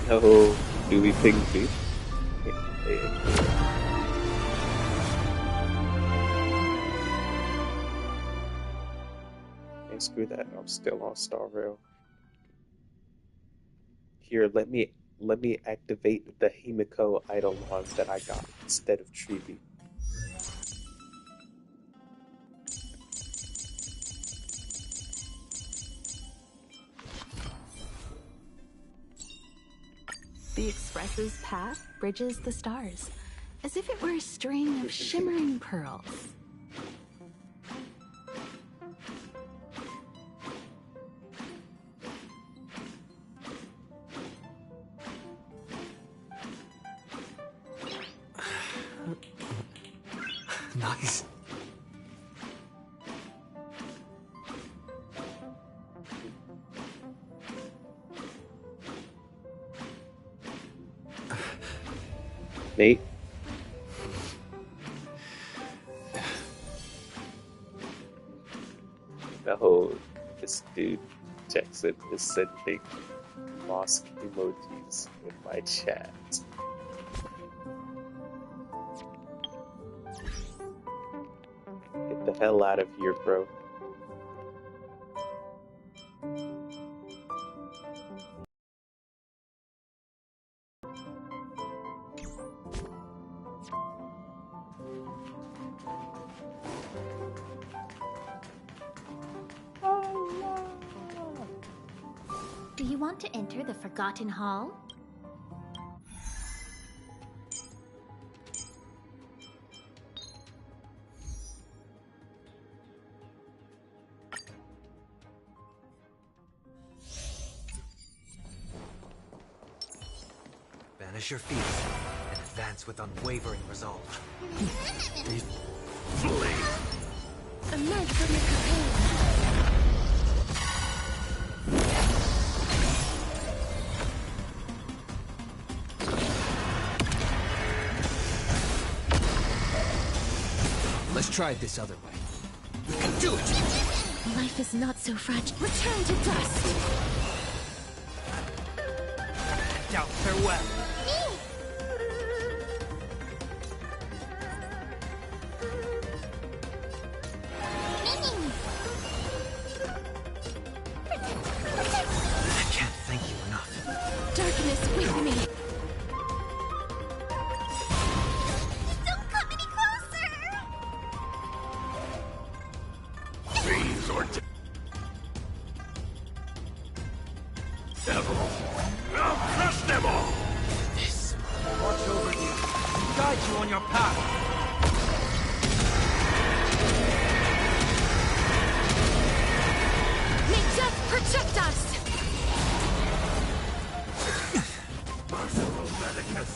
No, do we think we? Hey, screw that. I'm still on Star Rail. Here, let me activate the Himiko Eidolon that I got instead of Treevee. The Express's path bridges the stars, as if it were a string of shimmering pearls. Nice. Nate? No, this dude Jackson is sending mosque emojis in my chat. Get the hell out of here, bro. Do you want to enter the Forgotten Hall? Banish your fears and advance with unwavering resolve. Emerge from the cocoon. Let's try it this other way. You can do it! Life is not so fragile. Return to dust. Doubt farewell. I can't thank you enough. Darkness with me. Don't come any closer. Fiends or devil. I'll crush them all! This watch over you and guide you on your path. May death protect us. Merciful Medicus.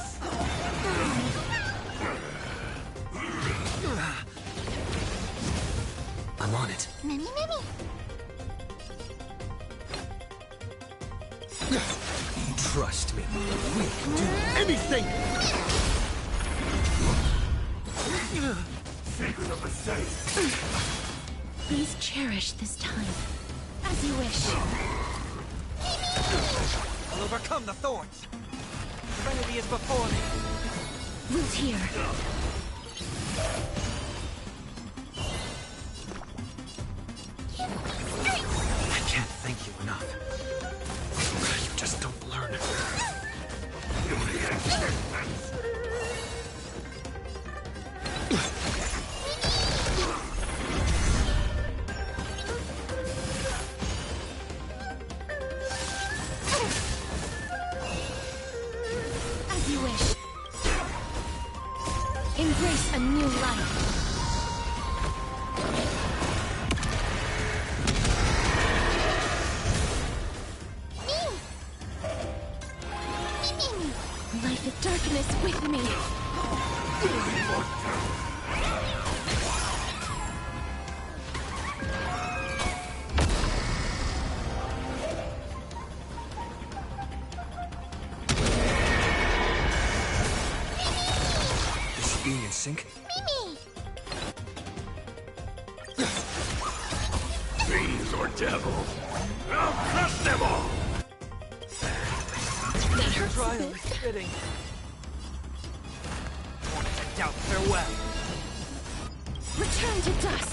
I'm on it. Many. Trust me. We can do anything! Secret of the safe. Please cherish this time. As you wish. I'll overcome the thorns. Serenity is before me. Root here. I can't thank you enough. You just don't learn. As you wish. Embrace a new life. Life of darkness with me. Is she being in sync? Fiends or devil. I'll crush them all! That hurts a Trial bit. is fitting. Warning to doubt farewell. Return to dust.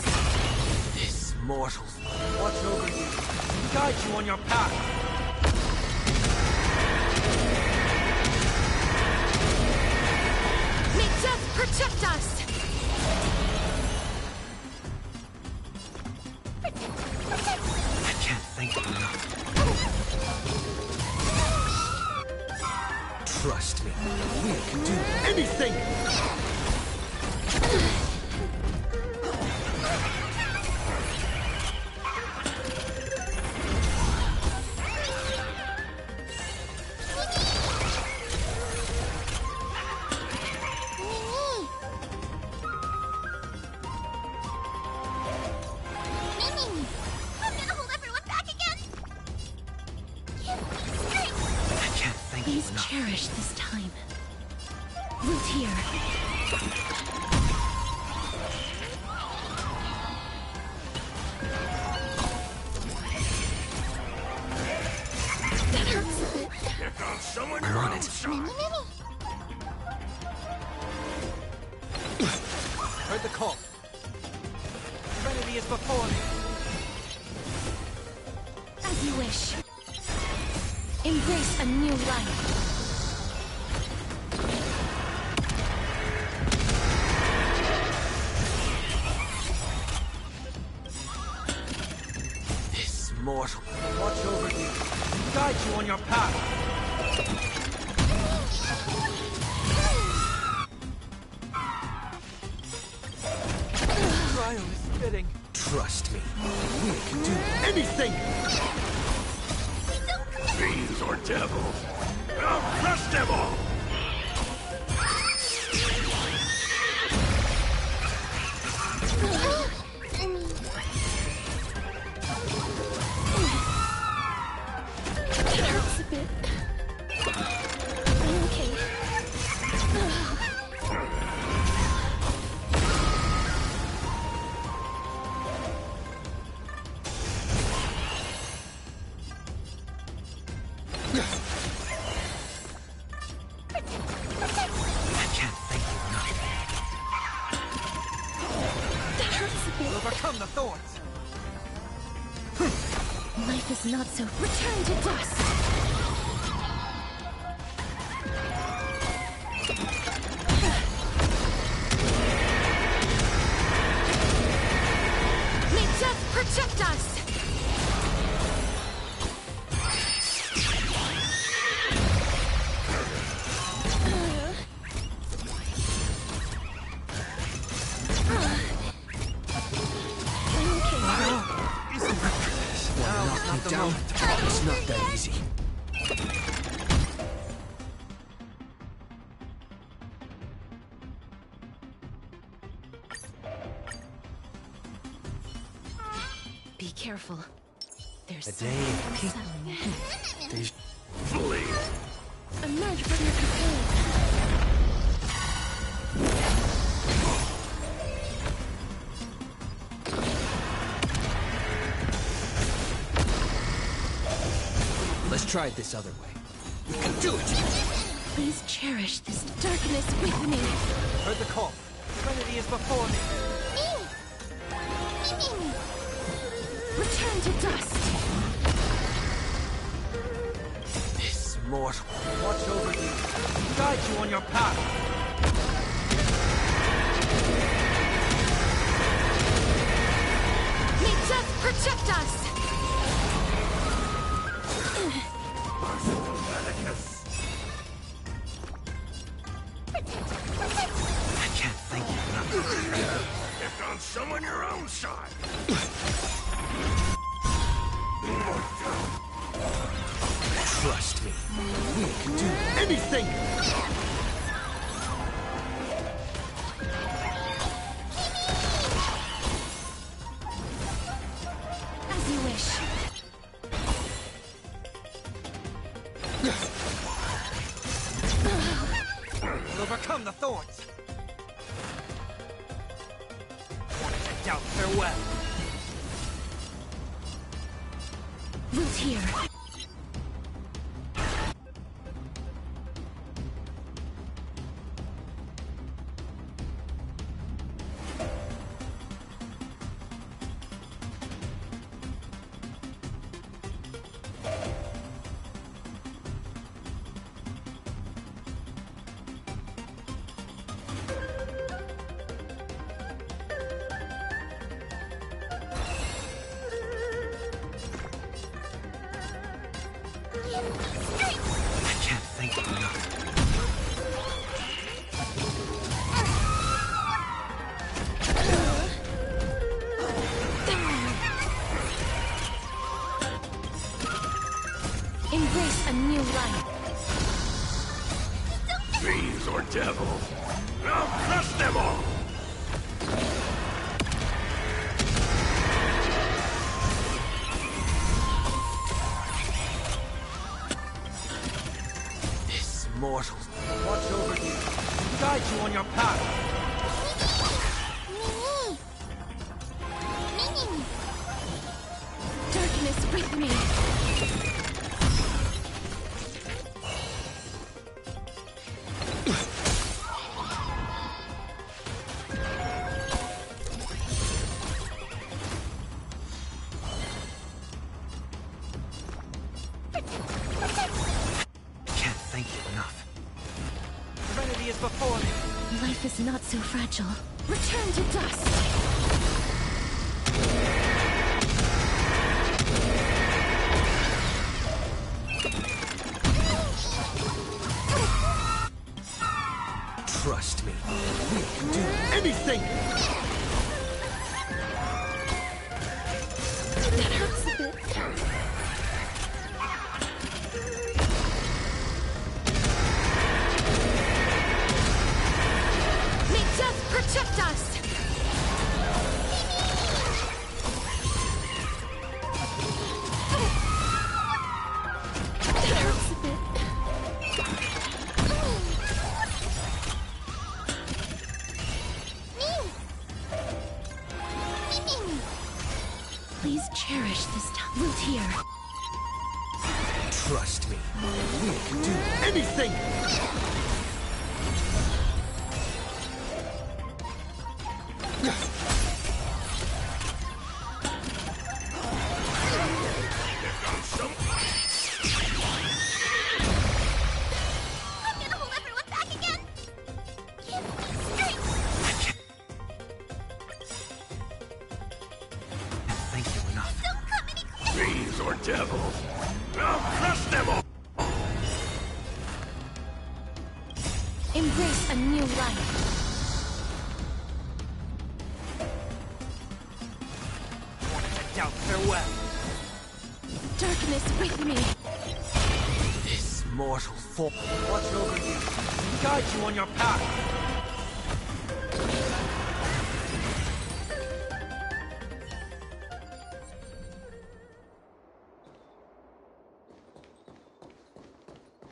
This mortals watch over you and guide you on your path. May death protect us. I can't thank you enough. Trust me, we can do anything! Mimi! I'm gonna hold everyone back again! Give me strength! I can't thank you Please enough. cherish this time. Root here. That hurts a bit. Here comes someone We're your on own it. side. Mimi! Heard the call. Serenity is before me. As you wish. Embrace a new life. This mortal watch over you and guide you on your path. Trial is fitting. Trust me, we can do anything! Fiends or devils. I'll crush them all! That hurts a bit. I'm okay. I can't thank you enough. That hurts a bit. Overcome the thorns. Life is not so. Return to dust. May death protect us. Knock me down. It's not that easy. Be careful. There's A day something of peace. unsettling ahead. They Flee! Emerge from your cocoon. Let's try it this other way. We can do it! Please cherish this darkness with me. Heard the call. Serenity is before me. Mimi! Return to dust. This mortal watch over you and guide you on your path. May death protect us. Merciful Medicus. I can't thank you enough. Here comes someone your own side. Trust me, we can do anything! As you wish. We'll overcome the thorns. Warning to doubt farewell. Root here. devil! I'll crush them all! This mortal watch over you, guide you on your path. Mimi! Darkness with me. Can't thank you enough. Serenity is before me. Life is not so fragile. Return to dust. Trust me, we can do anything! That hurts a bit. May death protect us! That hurts a bit. Please cherish this time. Root here. Trust me, we can do anything! I'm gonna hold everyone back again! Give me strength! Thank you enough. Don't come any closer! Fiends or devils! I'll crush them all! Embrace a new life. I doubt farewell. Darkness with me. This mortal foe watch over you, guide you on your path.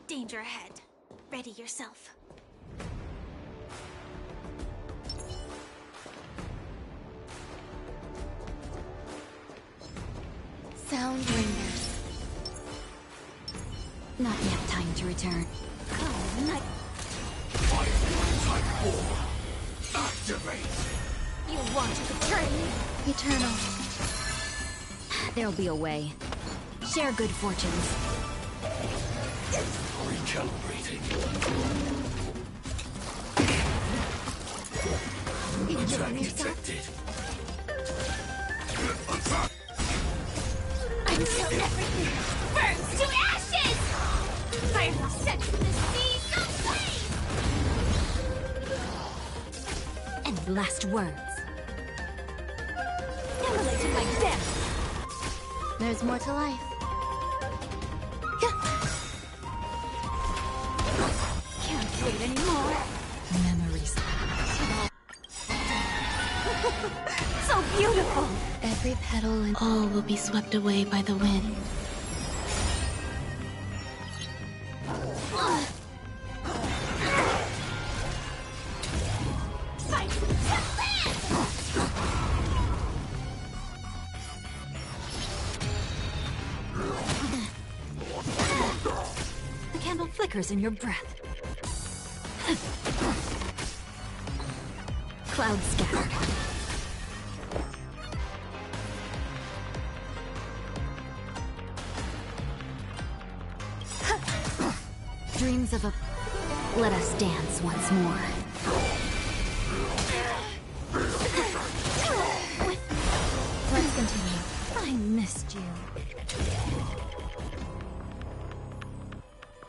Danger ahead. Ready yourself. Sound lingers. Not yet time to return. Come, night. Type 4! Activate! You want to betray me? Eternal. There'll be a way. Share good fortunes. Recalibrating. Enjoy yourself. Detected. Until everything burns to ashes! Fire will set to the seas of flame! And last words. Immolated like death. There's more to life. Can't wait anymore. Memories. So beautiful. Every petal and all will be swept away by the wind. Fight to land! The candle flickers in your breath. Clouds scattered. Dreams of a... Let us dance once more. Let's continue. I missed you.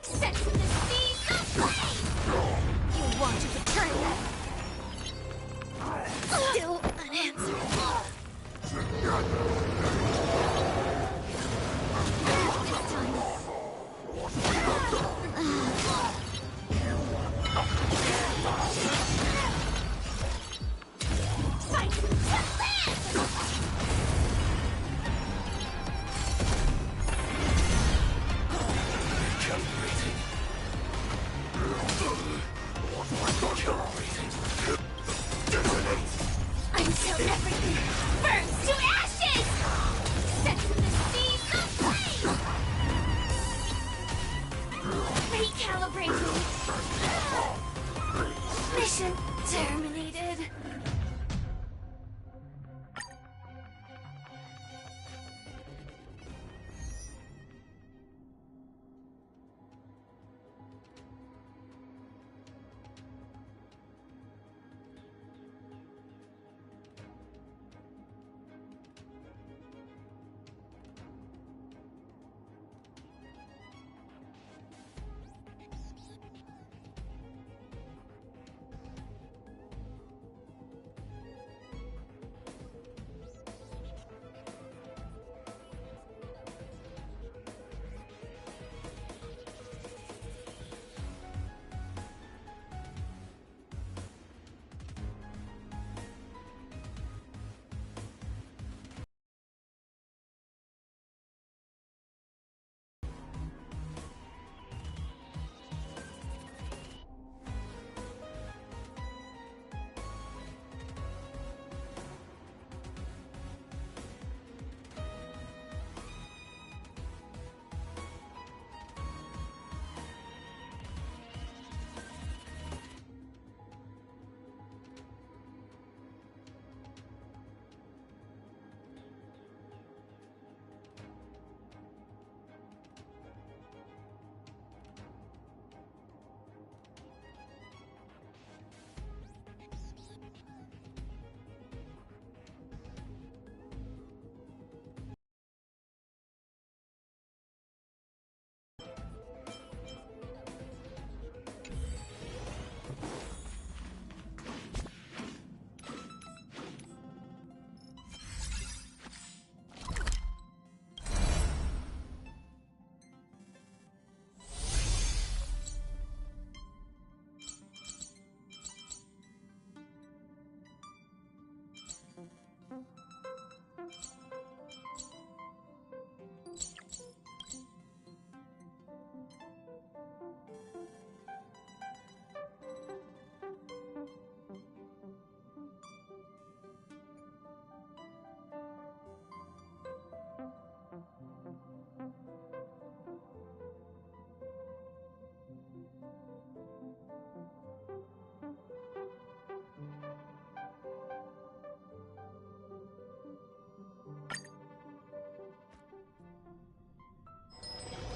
Set to the seas of flame! You want to betray me? Still unanswered. This time. Until everything burns to ashes! Set to the seas of flame! Recalibrating! Mission terminated!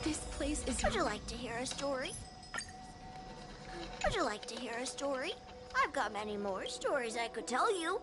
This place is... Would you like to hear a story? Would you like to hear a story? I've got many more stories I could tell you.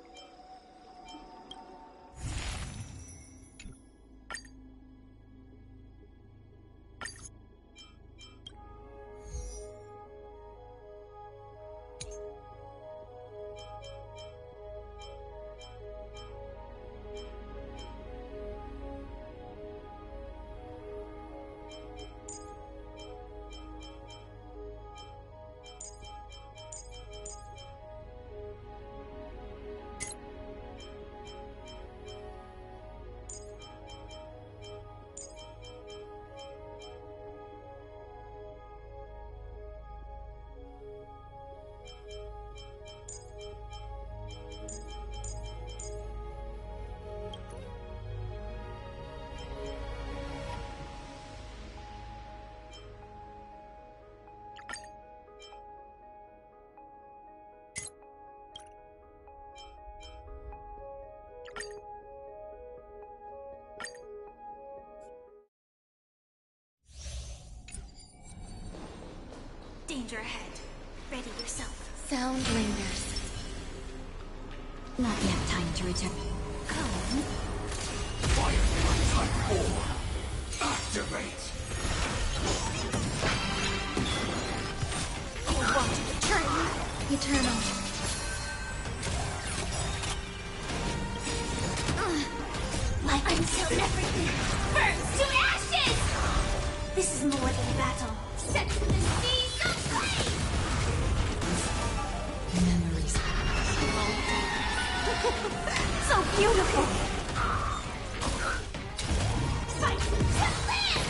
Danger ahead. Ready yourself. Sound lingers. Not yet time to return. Come. Fire Type 4! Activate! You want to return? Eternal. Until everything burns to ashes! This is more than battle. Set to the seas of flame! Memories. So beautiful! Fight to live!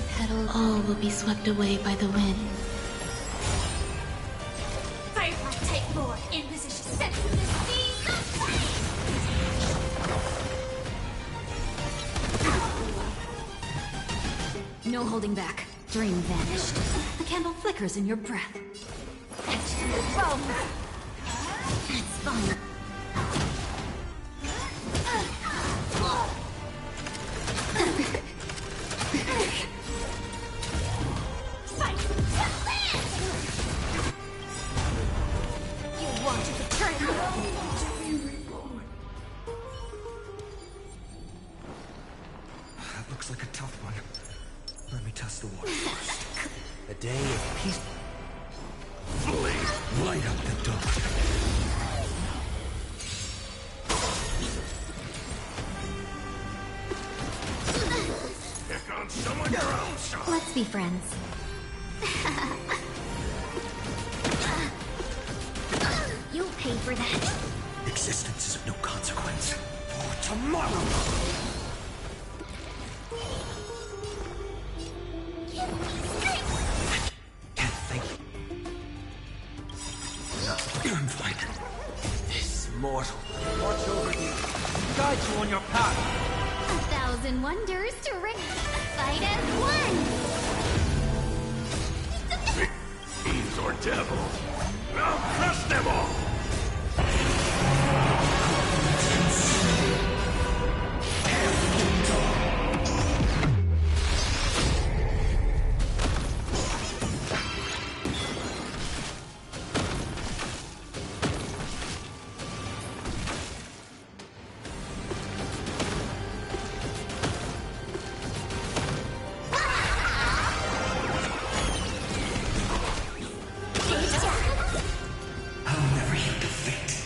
stray petals, all will be swept away by the wind. Firefly type 4 in position. Set to the seas of flame! No holding back. Dream vanished. The candle flickers in your breath. That's fine. You wanted to turn it. That looks like a tough one. Let me test the water first. A day of peace. Light up the dawn. Pick on someone your own side. Let's be friends. You'll pay for that. Existence is of no consequence. For tomorrow! Can't think. I'm fine. This mortal. Watch over you. Guide you on your path. 1,000 wonders to fight as one. Fiends or devils. I'll crush them all. I'll never yield to fate.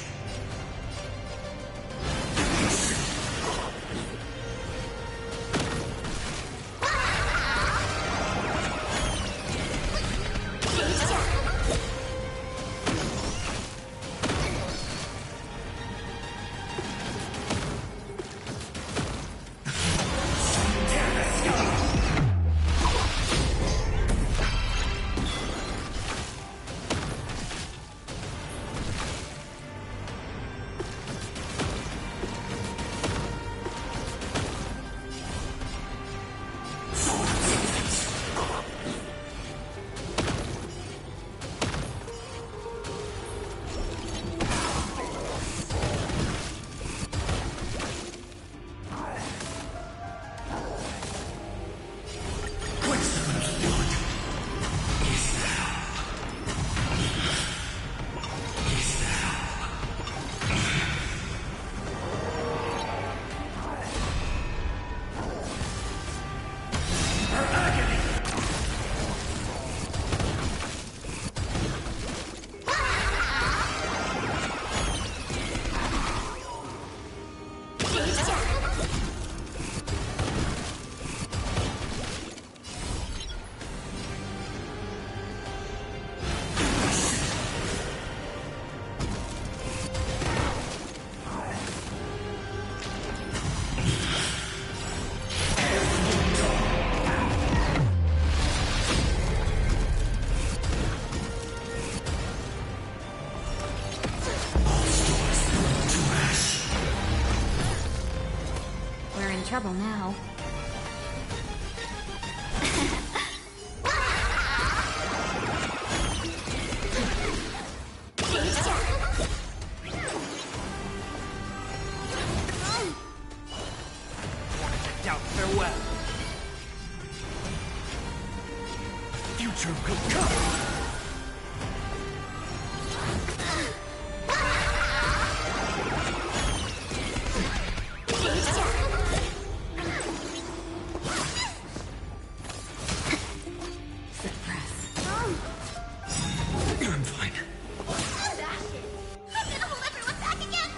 We're in trouble now. Doubt farewell. Future will come. I'm fine. I'm gonna hold everyone back again.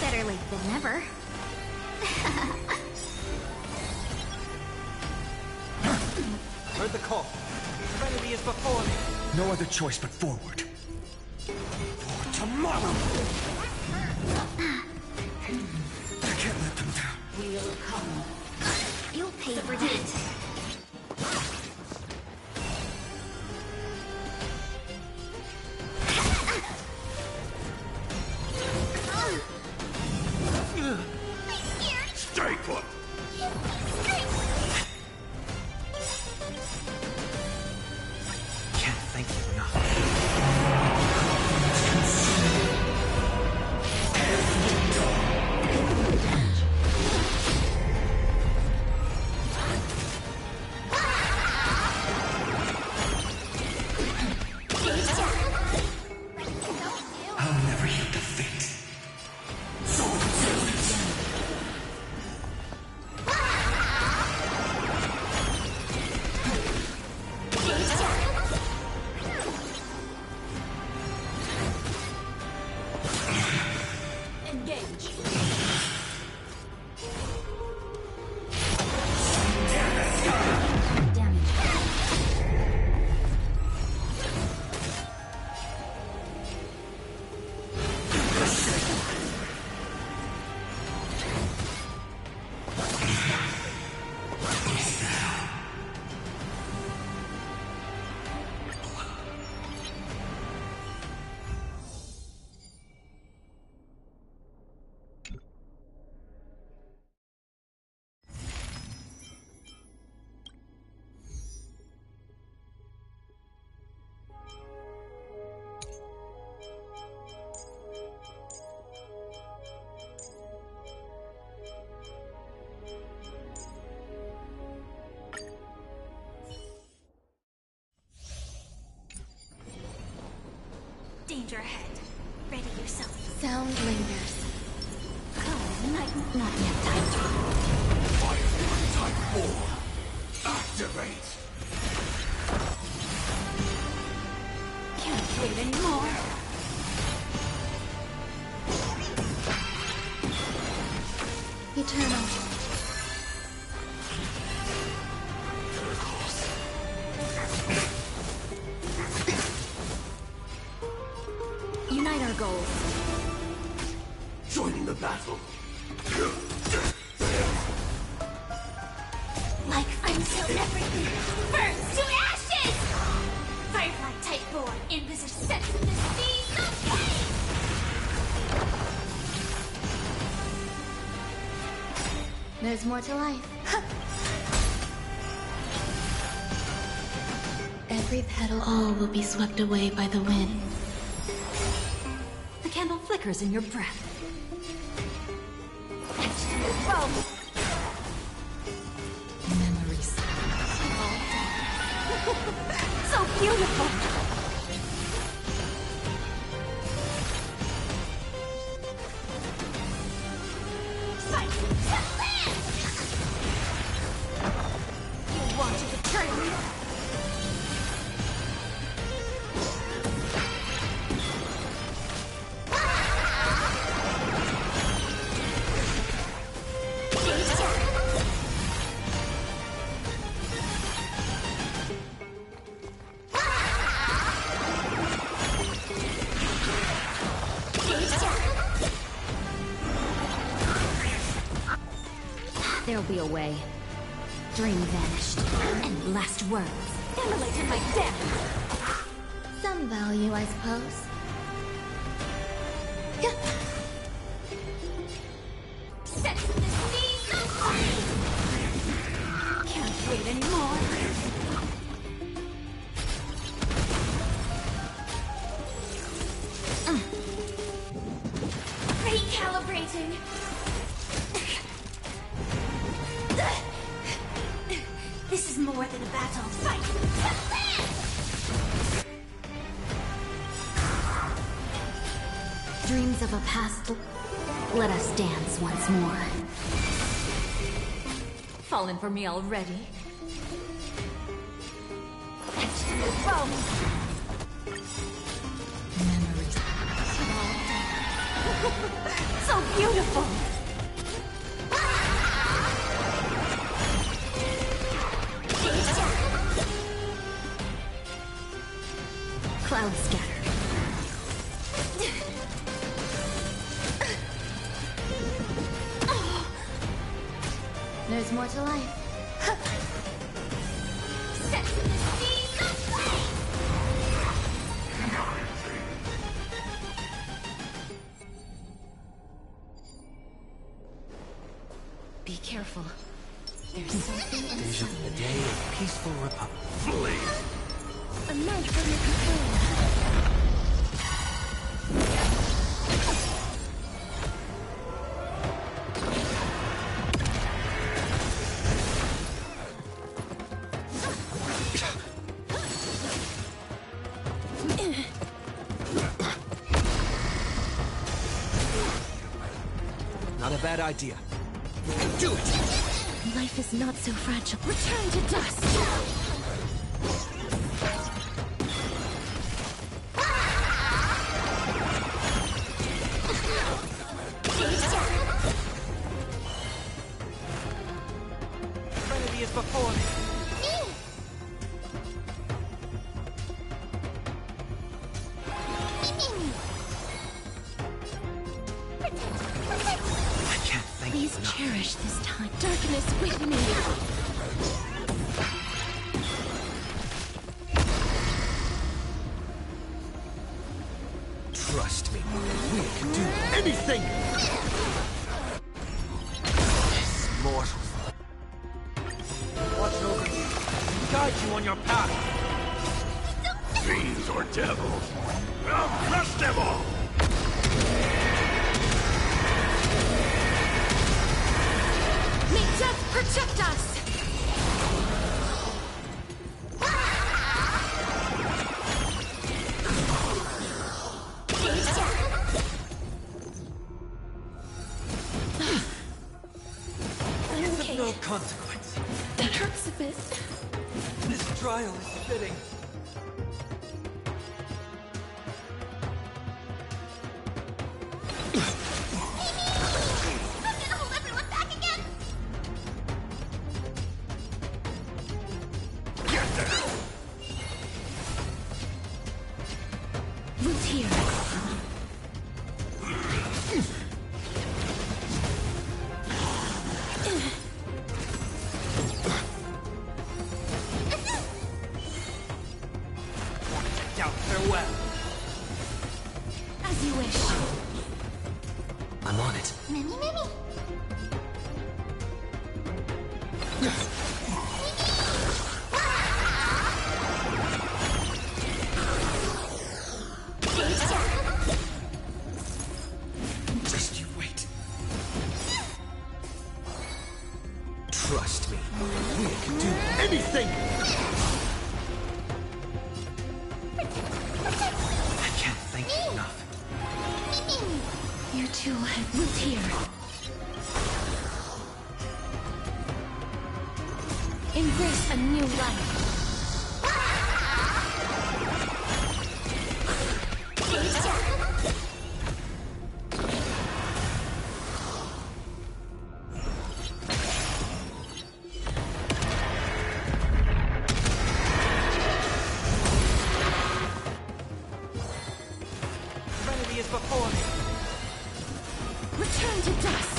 Better late than never. Heard the call. Serenity is before me. No other choice but forward. For tomorrow! will come. You'll pay for that. Stay put. Can't thank you enough. I'll never hit the fate. Engage. Damage. Danger ahead. Ready yourself. Sound lingers. Come, night. Not yet time to. Type 4. Activate. Can't wait anymore. Eternal. Unite our goals. Joining the battle. Like until everything burns to ashes! Firefly Type 4, Inquisitor sets the seas of pain! There's more to life. Every petal, all will be swept away by the wind. The candle flickers in your breath. Memories. So beautiful! Fight to live! You want to betray me? There'll be a way. Dream vanished. And last words. Immolate in my death. Some value, I suppose. Sets the seas of pain! Can't wait anymore. Recalibrating! This is more than a battle. Fight to live! Dreams of a past. Let us dance once more. Fallen for me already? Memories. So beautiful! Clouds scattered. There's more to life. Set the scene aflame! Be careful. There's something Deja, the day of peaceful republic. Flee! A knife from your companion. Not a bad idea. Do it! Life is not so fragile. Return to dust! Trinity is before me. I can't thank you Please enough. cherish this time. Darkness with me. Trust me, we can do anything! This mortal foe. Watch over you. Guide you on your path. Fiends or devils, I'll crush them all! May death protect us! It's of no consequence. That hurts a bit. This trial is fitting. I'm gonna hold everyone back again! Get down! Root here. Doubt farewell. As you wish. I'm on it. Mimi, Mimi! Just you wait. Trust me, we can do anything! I can't thank you enough. You two have root here. Embrace a new life. Trinity is before me. Return to dust.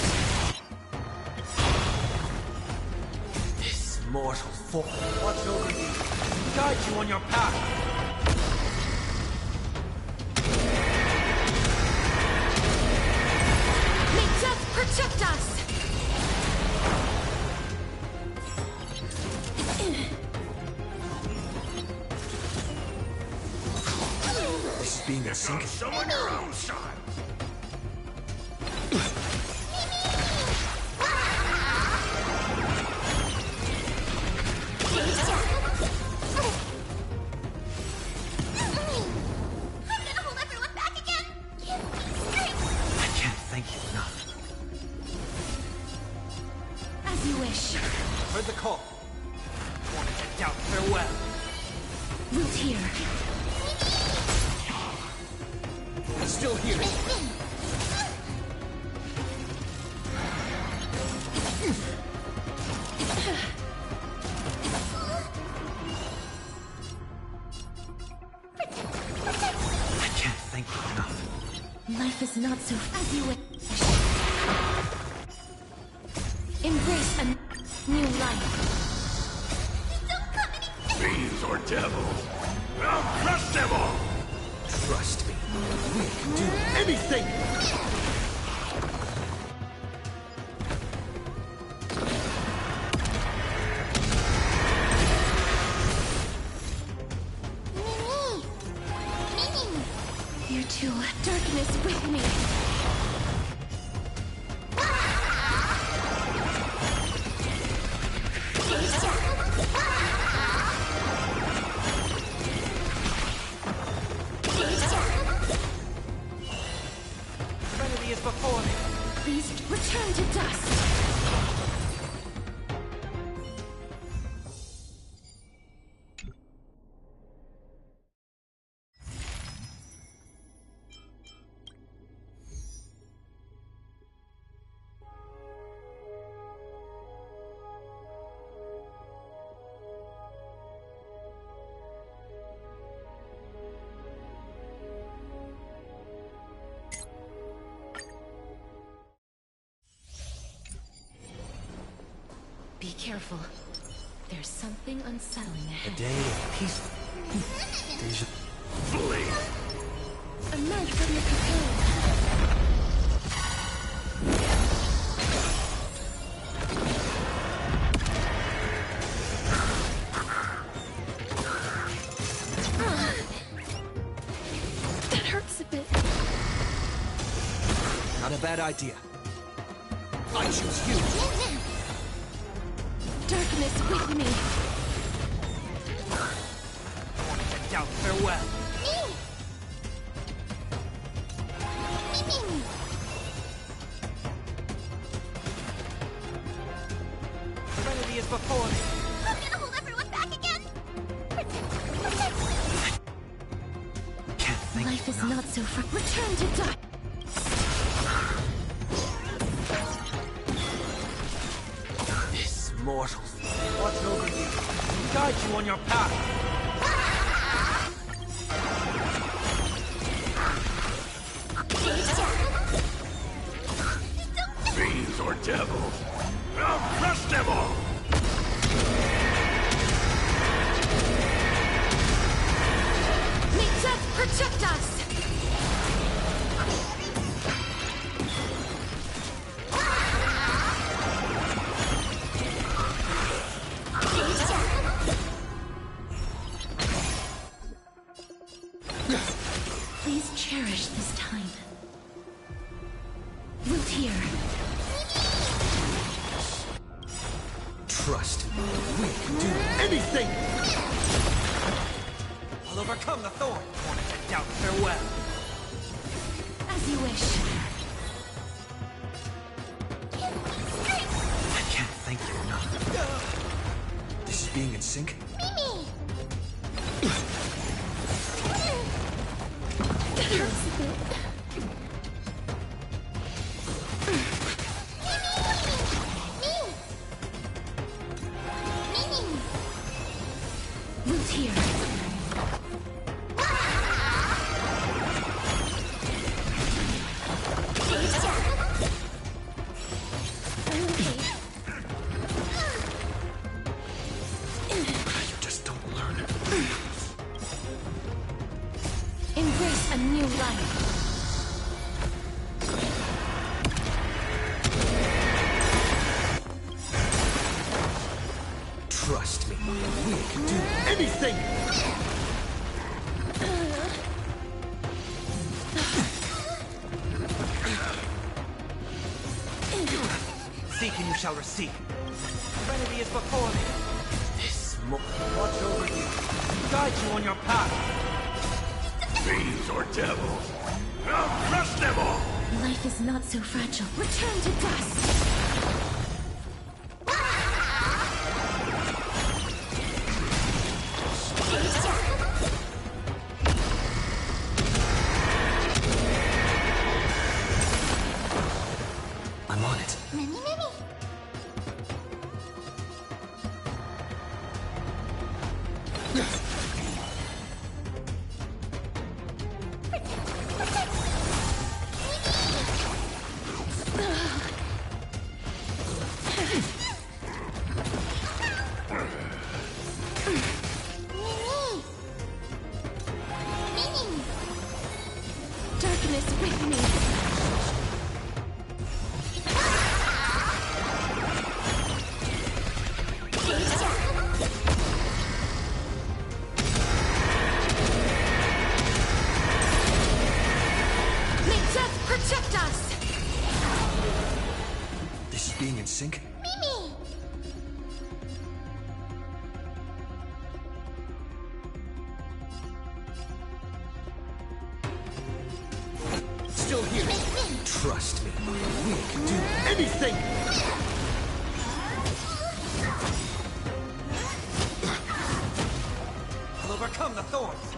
This mortal foe. Watch over you. Guide you on your path. May death protect us. This is being a sink. Show on your own side! I'm gonna hold everyone back again! I can't thank you enough. As you wish. Heard the call. Wanted to doubt farewell. Root here. Still here. I can't thank you enough. Life is not so as you wish. Embrace a new life. Fiends or devils. I'll crush them all! Trust me. We can do anything! Here too, darkness with me. Trinity is before me. Please return to dust. Be careful. There's something unsettling A ahead. day of peace. Deja. Flee! Emerge from the cocoon. That hurts a bit. Not a bad idea. I choose you. Darkness with me. To doubt farewell. Trinity is before me. I'm gonna hold everyone back again! Can't thank Life you is enough. not so far. Return to dust. This mortals. Watch over you. And guide you on your path. Fiends or devils. I'll crush them all! May death protect us. Please cherish this time. Root here. Trust me. We can do anything! I'll overcome the thorn. Wanted to doubt farewell. As you wish. I can't thank you enough. This is being in sync? That hurts a bit. Root here. You just don't learn. Embrace a new life. Trust me. We can do anything! Seek and you shall receive. Trinity is before me. This Watch over you. And guide you on your path. Fiends or devils. I'll crush them all! Life is not so fragile. Return to dust. I'm on it. being in sync? Mimi! Still here. Trust me. We can do anything! I'll overcome the thorns.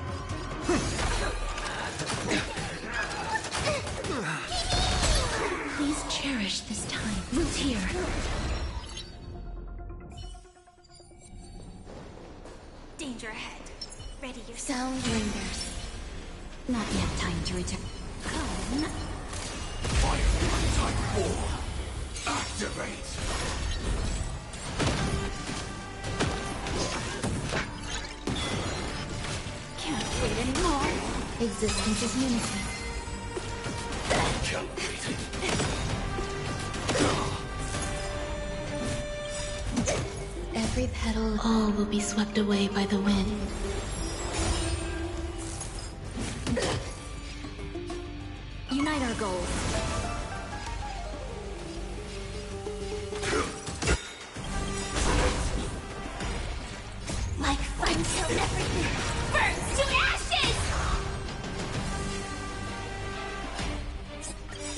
Please cherish this time. Root here. Danger ahead. Ready yourself. Sound lingers. Not yet time to return. Come. Firefly Type 4. Activate. Can't wait anymore. Existence is unity. Calibrated. Every petal, all will be swept away by the wind. Unite our goals. Like fire till everything burns to ashes!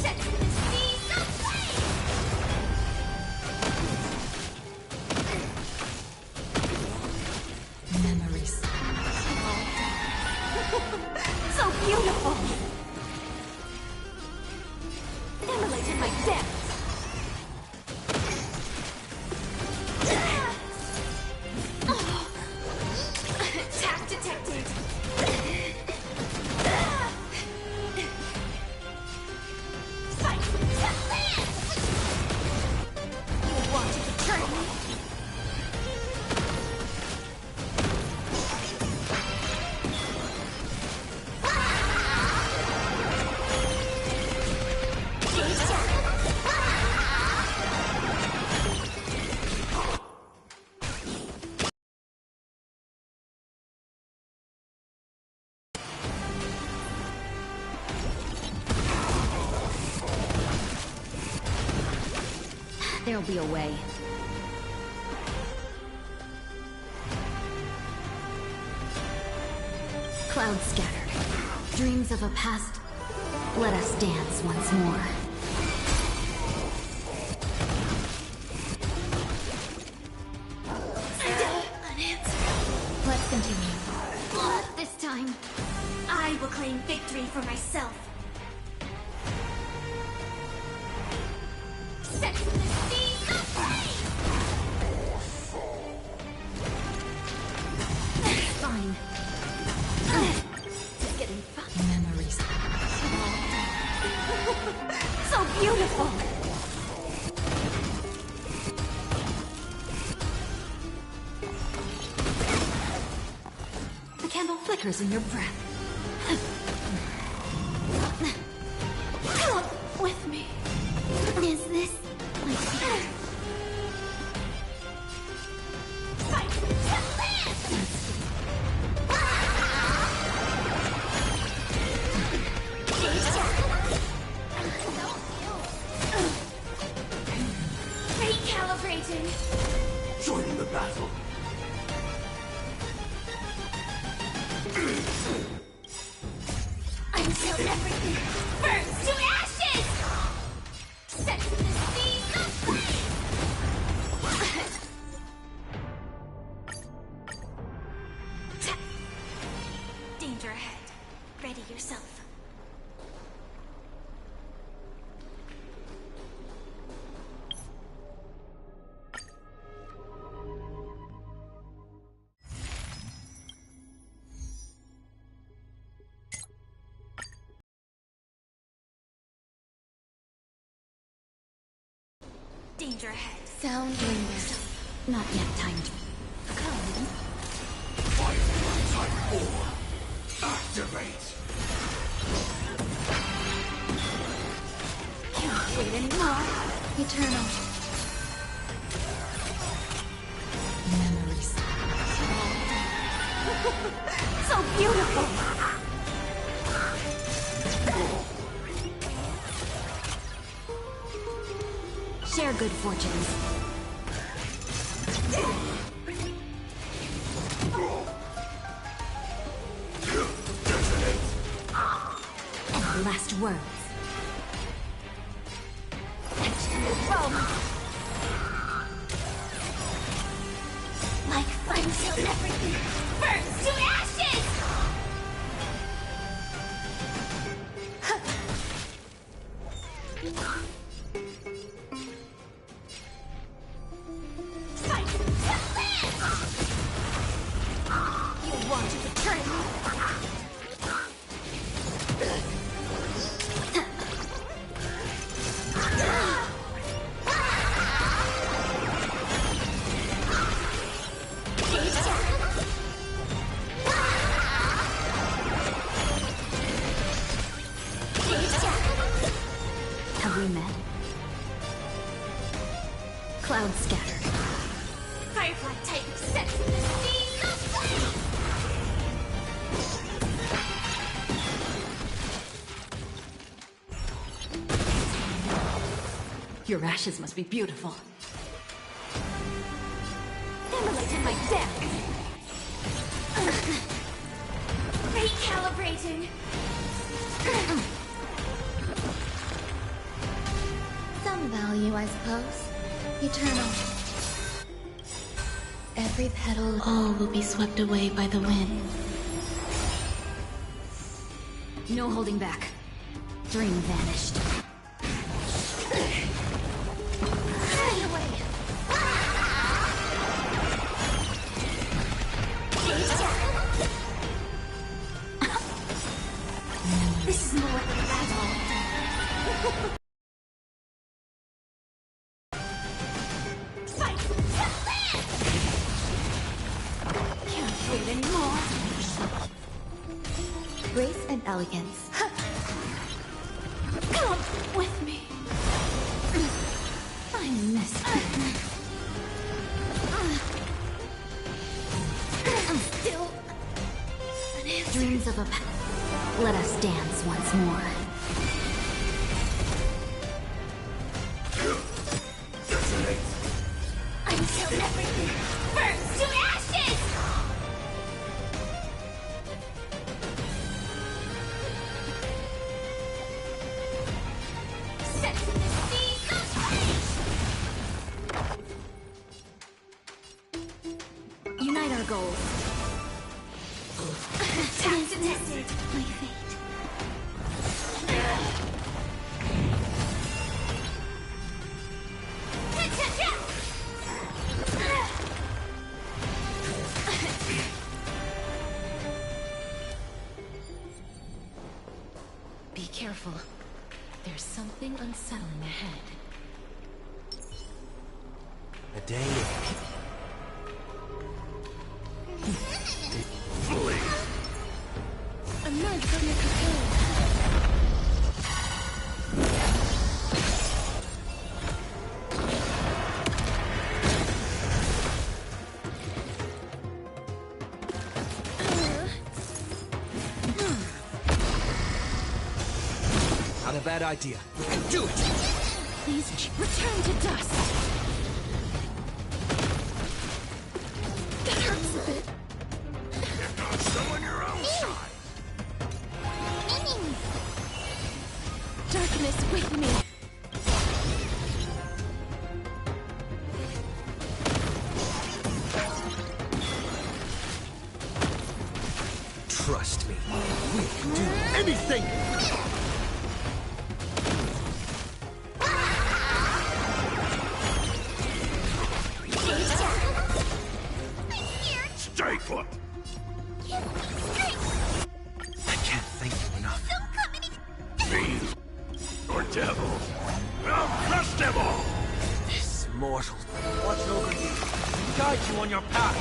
Set to the seas of flame! Memories. So beautiful! Immolate in my depths! Attack detected! Fight to land! You want to betray me? There'll be a way. Clouds scattered. Dreams of a past. Let us dance once more. Let's continue. This time, I will claim victory for myself. Set to the seas of flame! fine. Just getting fun. Memories. So beautiful! The candle flickers in your breath. Come with me. Is this like Fight to land! Recalibrating. Joining the battle. Until everything burns to ashes! Set to the seas of flame! Danger ahead. Ready yourself. Danger ahead. sound lingers? Not yet time to come. Firefly Type 4. Activate. Can't wait anymore. Eternal. Memories. So beautiful! share good fortunes. And last words. Like fun till everything burns to ashes! Fight to live! You want to betray me? Have we met? Cloud scattered. Firefly type sets in the sea of flame! Your ashes must be beautiful. Immolated my depth! Recalibrating! Some value, I suppose. Eternal. Every petal, all will be swept away by the wind. No holding back. Dream vanished. Hurry away! This is more than a battle. Fight to live! Can't wait anymore. Grace and elegance. Come with me. I miss I'm still unanswered. dreams of a past. Let us dance once more. Until everything burns to ashes! Set in the seas of rage! Unite our goals. Time to test it! My fate. Be careful. There's something unsettling ahead. A day of Flee! Emerge from your cocoon. Not a bad idea. We can do it! Please return to dust. That hurts a bit. If not someone your own side! Darkness with me. Trust me. We can do anything! Stay put! I can't thank you enough. Fiends or devil! I'll crush them all! This mortal. Watch over you. Guide you on your path.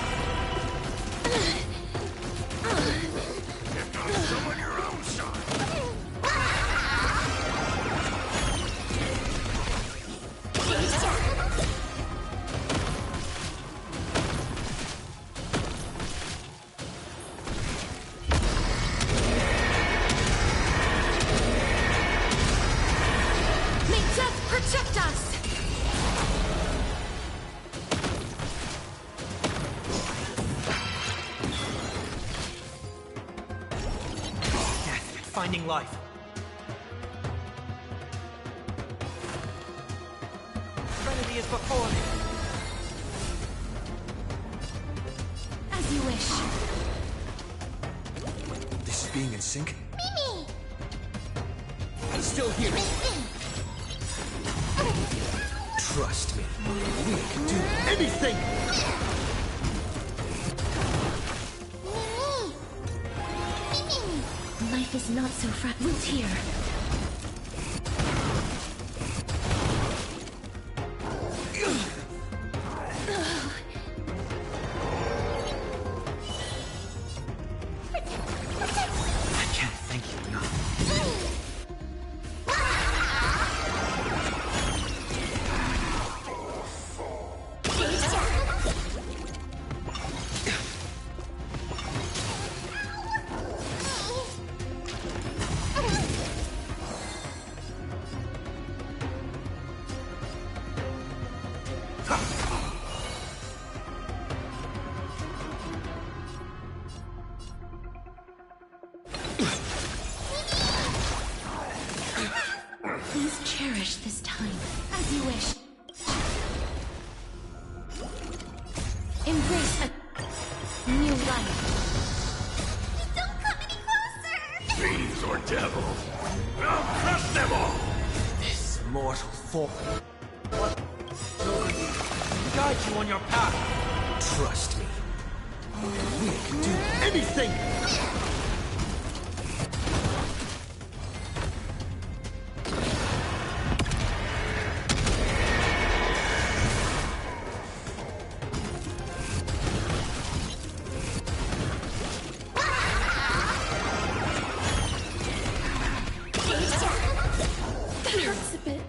If not someone your own side! May death protect us! finding life. Serenity is before me. As you wish. This being in sync? Mimi! I'm still here. Trust me. We can do anything! Mimi! Mimi! Life is not so fragile. Root here. I can't thank you enough. Please cherish this time. As you wish. Embrace a new life. Don't come any closer! Fiends or devils, I'll crush them all! This mortal form. Guide you on your path. Trust me. We can do anything! That hurts a bit.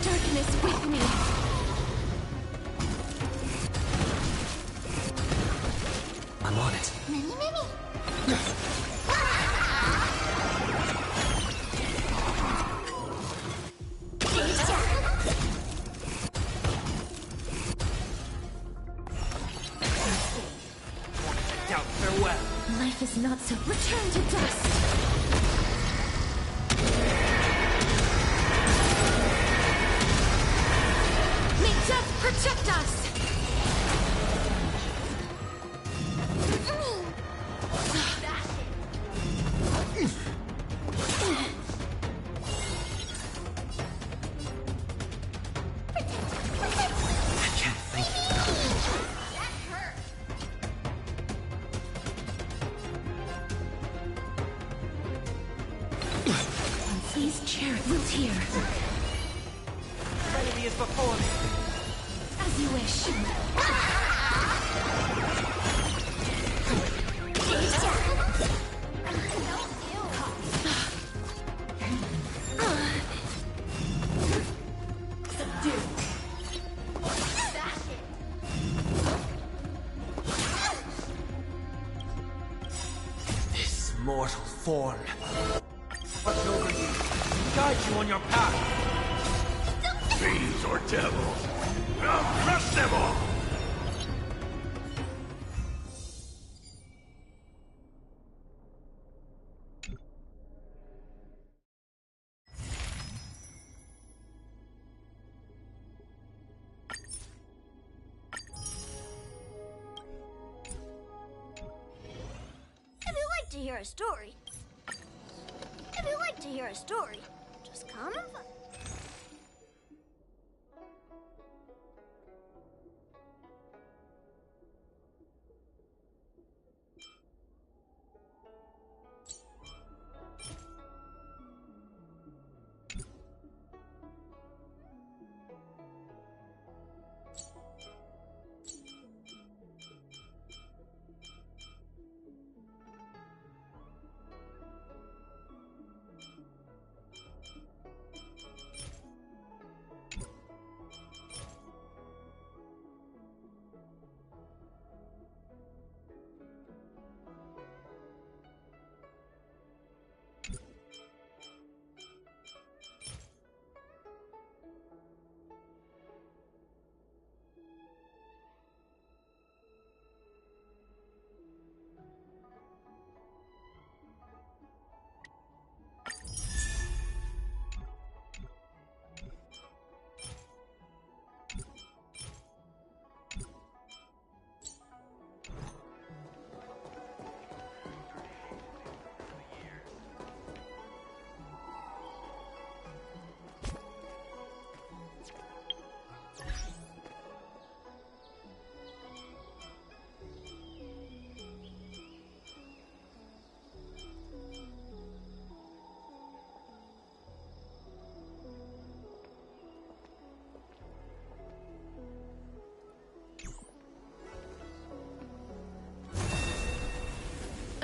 Darkness with me. I'm on it. Mimi, Mimi! Doubt farewell. Life is not so. Return to dust. May death protect us. I can't thank you enough. Please cherish. Root here. Serenity is before me. As you wish. This mortal form. Watch over you. Guide you on your path. Fiends or devils, I'll crush them all! If you like to hear a story, just come and find.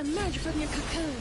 Emerge from your cocoon.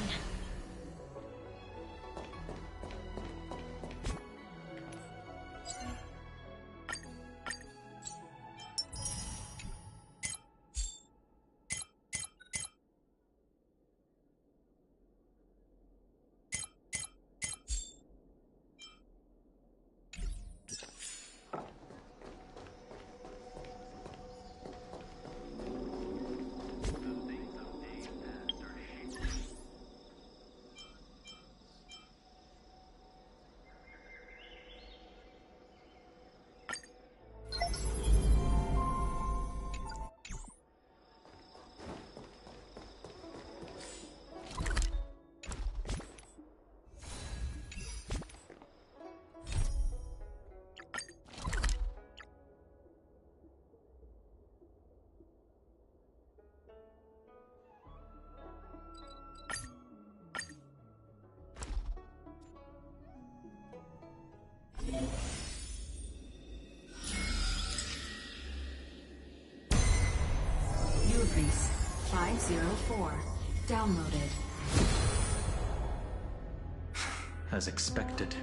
Ugress 504. Downloaded. As expected,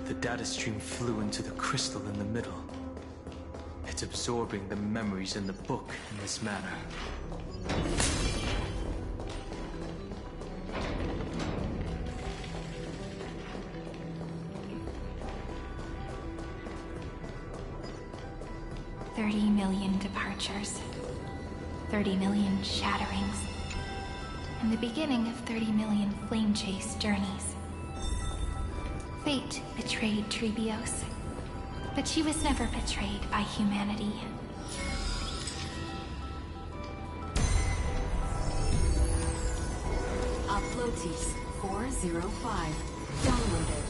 the data stream flew into the crystal in the middle. It's absorbing the memories in the book in this manner. $30 million departures. 30 million shatterings. And the beginning of 30 million flame chase journeys. Fate betrayed Trebios, but she was never betrayed by humanity. Uploads 405. Downloaded.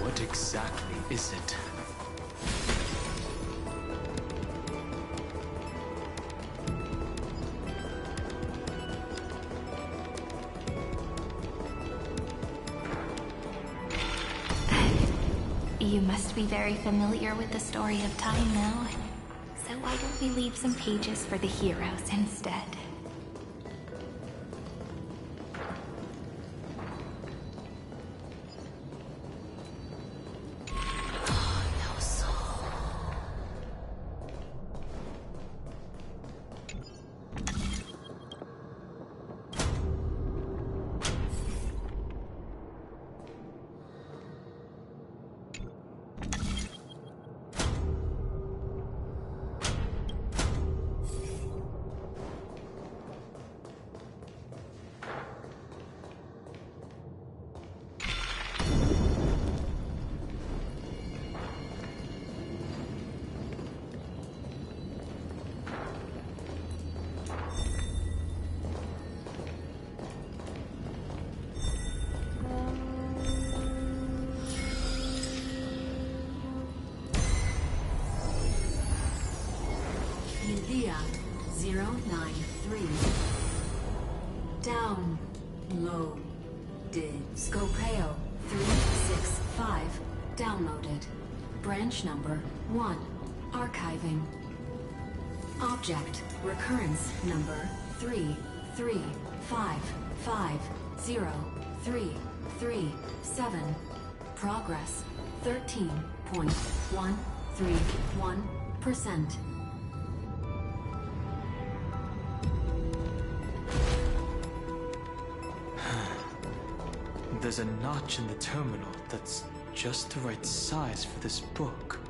What exactly is it? You must be very familiar with the story of time now. So why don't we leave some pages for the heroes instead? Udea 093. Downloaded. Scopeo 365. Downloaded. Branch number 1. Archiving. Object recurrence number 335503337. Progress 13.131%. There's a notch in the terminal that's just the right size for this book.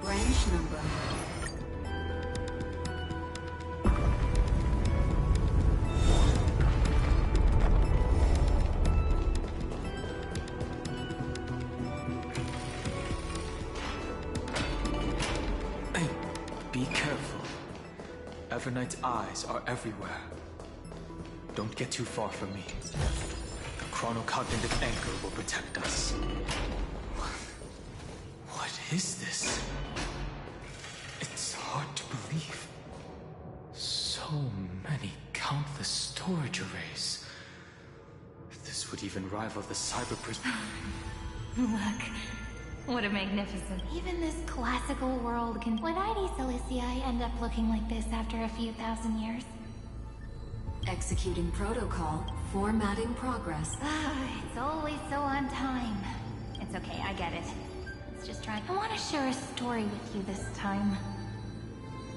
Branch number. Hey, be careful. Everknight's eyes are everywhere. Don't get too far from me. The chronocognitive anchor will protect us. What is this? It's hard to believe. So many countless this would even rival the cyber prison. Look, what a magnificent. Even this classical world can. Would ID Cilicia end up looking like this after a few thousand years? Executing protocol. Formatting progress. It's always so on time. It's okay, I get it. Let's just try. I want to share a story with you this time.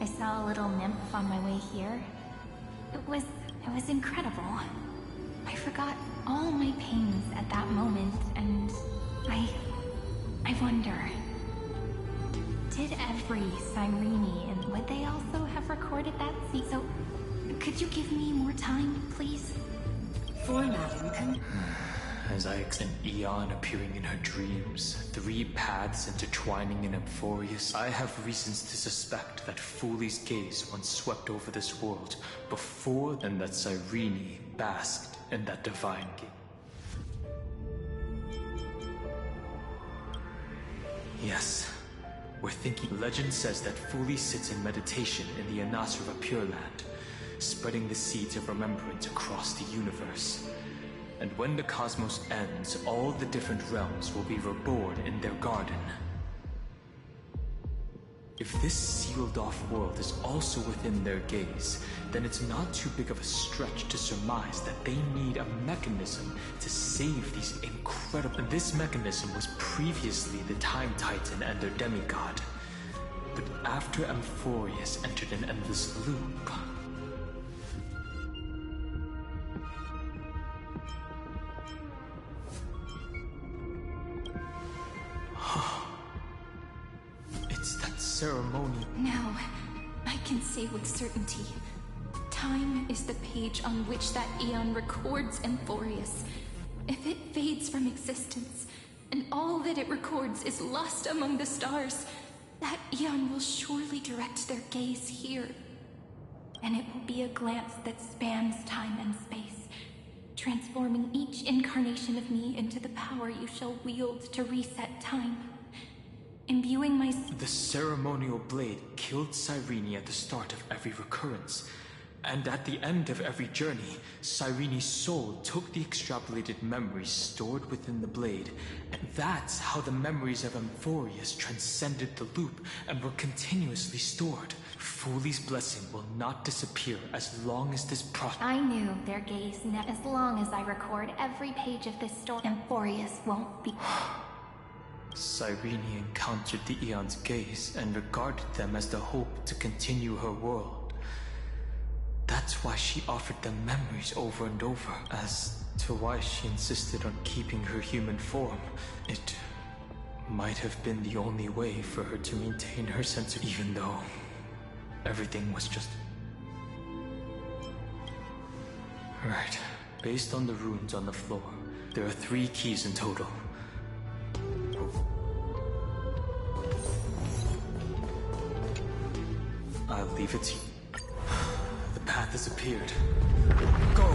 I saw a little nymph on my way here. It was incredible. I forgot all my pains at that moment, and I wonder, did every Cyrene, and would they also have recorded that scene? So, could you give me more time, please? Formatting. As I an Eon appearing in her dreams, 3 paths intertwining in Amphorius, I have reasons to suspect that Foolie's gaze once swept over this world before, and that Cyrene basked in that divine gaze. Yes, we're thinking. Legend says that Foolie sits in meditation in the Anasura Pure Land, spreading the seeds of remembrance across the universe. And when the cosmos ends, all the different realms will be reborn in their garden. If this sealed-off world is also within their gaze, then it's not too big of a stretch to surmise that they need a mechanism to save these incredible... And this mechanism was previously the Time Titan and their demigod. But after Amphorius entered an endless loop... It's that ceremony. Now, I can say with certainty. Time is the page on which that Eon records Amphorius. If it fades from existence, and all that it records is lost among the stars, that Eon will surely direct their gaze here. And it will be a glance that spans time and space, transforming each incarnation of me into the power you shall wield to reset time. Imbuing my... The ceremonial blade killed Cyrene at the start of every recurrence. And at the end of every journey, Cyrene's soul took the extrapolated memories stored within the blade, and that's how the memories of Amphorius transcended the loop and were continuously stored. Foolie's blessing will not disappear as long as this process... I knew their gaze as long as I record every page of this story, Amphorius won't be... Cyrene encountered the Eon's gaze and regarded them as the hope to continue her world. That's why she offered them memories over and over. As to why she insisted on keeping her human form, it might have been the only way for her to maintain her sense of... Even though everything was just... Right. Based on the runes on the floor, there are 3 keys in total. I'll leave it to you. The path has appeared. Go!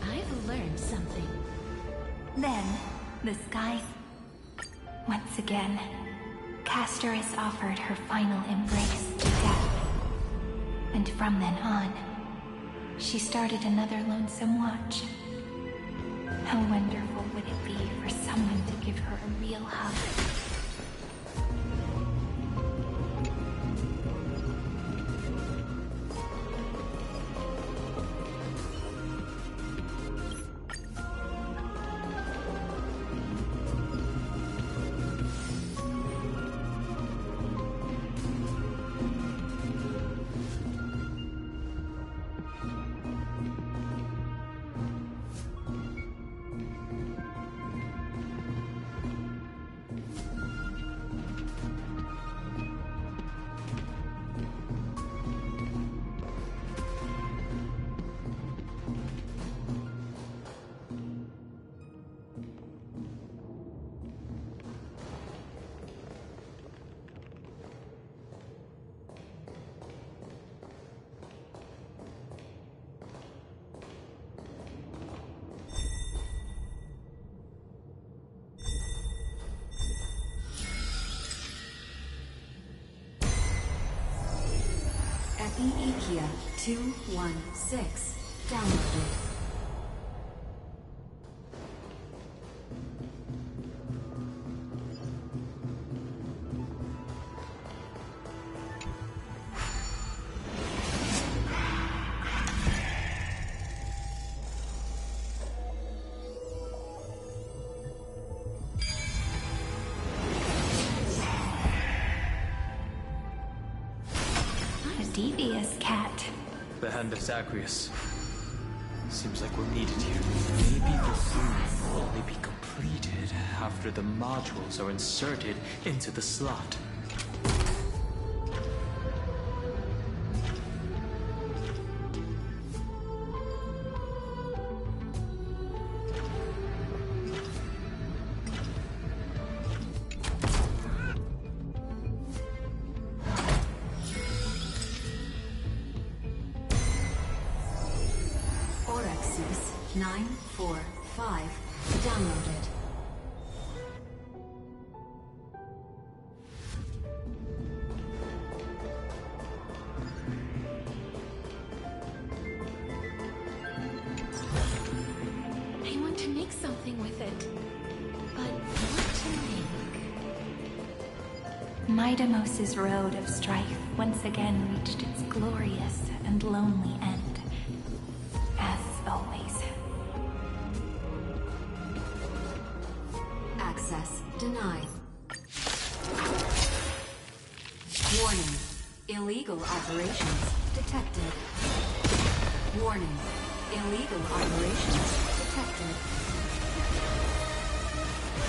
I've learned something. Then, the skies... Once again, Castoris offered her final embrace to death. And from then on, she started another lonesome watch. How wonderful would it be for someone to give her a real hug? Ikia 216 downloaded. Devious cat. The Hand of Zagreus. Seems like we're needed here. Maybe the theme will only be completed after the modules are inserted into the slot. Orexis 945 downloaded. I want to make something with it. But what to make? Midamos's road of strife once again reached its glorious and lonely end. As always. Access denied. Warning. Illegal operations detected. Warning. Illegal operations detected.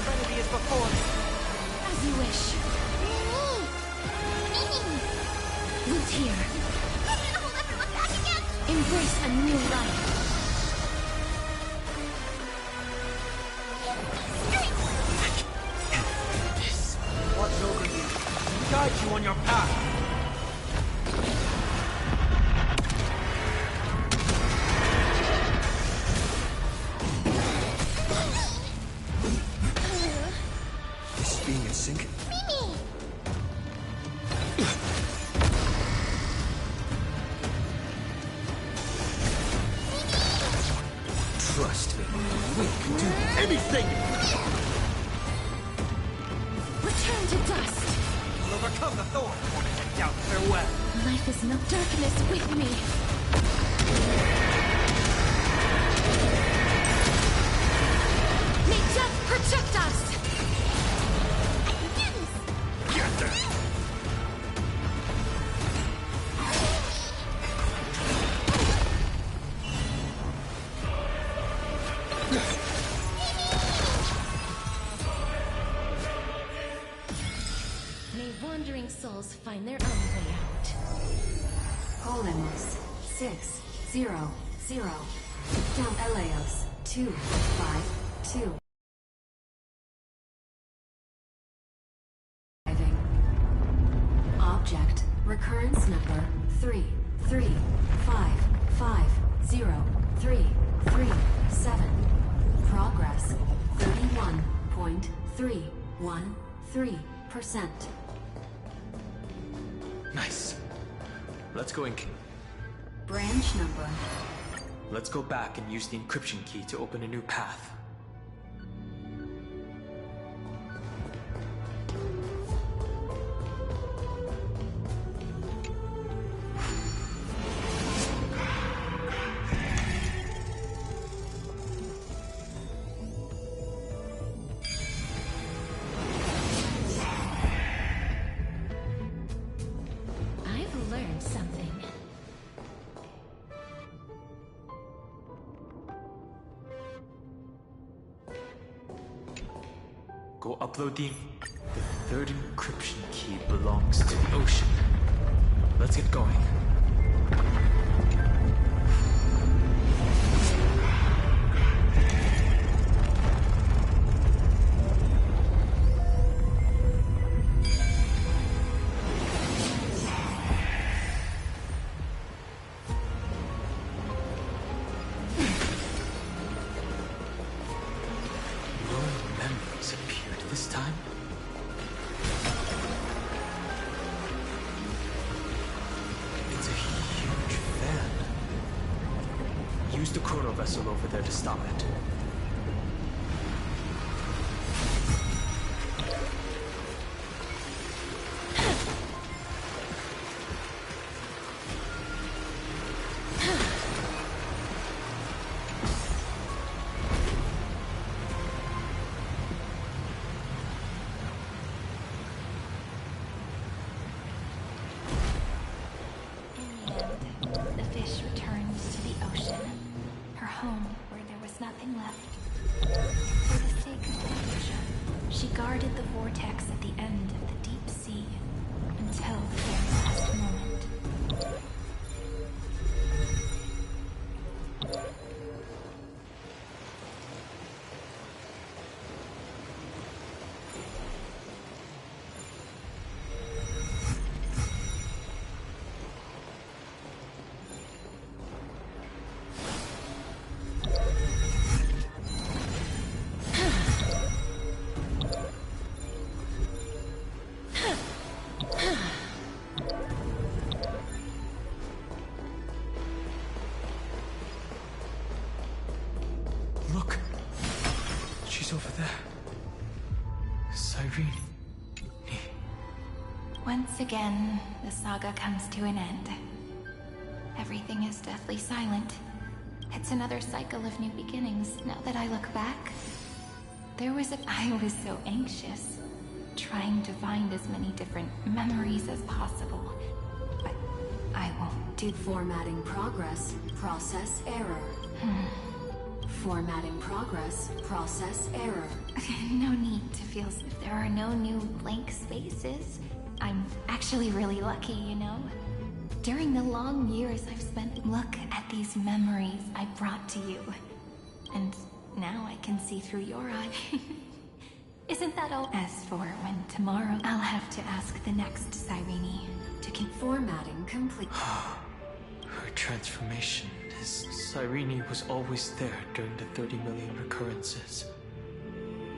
Remedy is before me. As you wish. Root here. Embrace a new life. Watch over you. Guide you on your path. This being in sync. Trust me, we can do anything! Return to dust. We'll overcome the thorn and doubt farewell. Life is no darkness with me. May death protect us. Get there! May wandering souls find their own way out. Polemos 600. Down Eleos 252. Object recurrence number 3355037. Progress 31.313%. Nice. Let's go and... Branch number. Let's go back and use the encryption key to open a new path. I've learned something. Go upload the third encryption key belongs to the ocean. Let's get going. This time? It's a the chrono vessel over there to stop it. The fish returned to the ocean, her home where there was nothing left. For the sake of Asia, she guarded the vortex at the end of the deep sea until the very last moment. Look! She's over there. Cyrene. Once again, the saga comes to an end. Everything is deathly silent. It's another cycle of new beginnings, now that I look back. I was so anxious, trying to find as many different memories as possible. But I won't do... Formatting progress, process error. Formatting progress, process error. No need to feel as if there are no new blank spaces. I'm actually really lucky, you know? During the long years I've spent, look at these memories I brought to you. And now I can see through your eye. Isn't that all? As for when tomorrow, I'll have to ask the next Cyrene to Formatting complete. Her transformation. Cyrene was always there during the 30 million recurrences.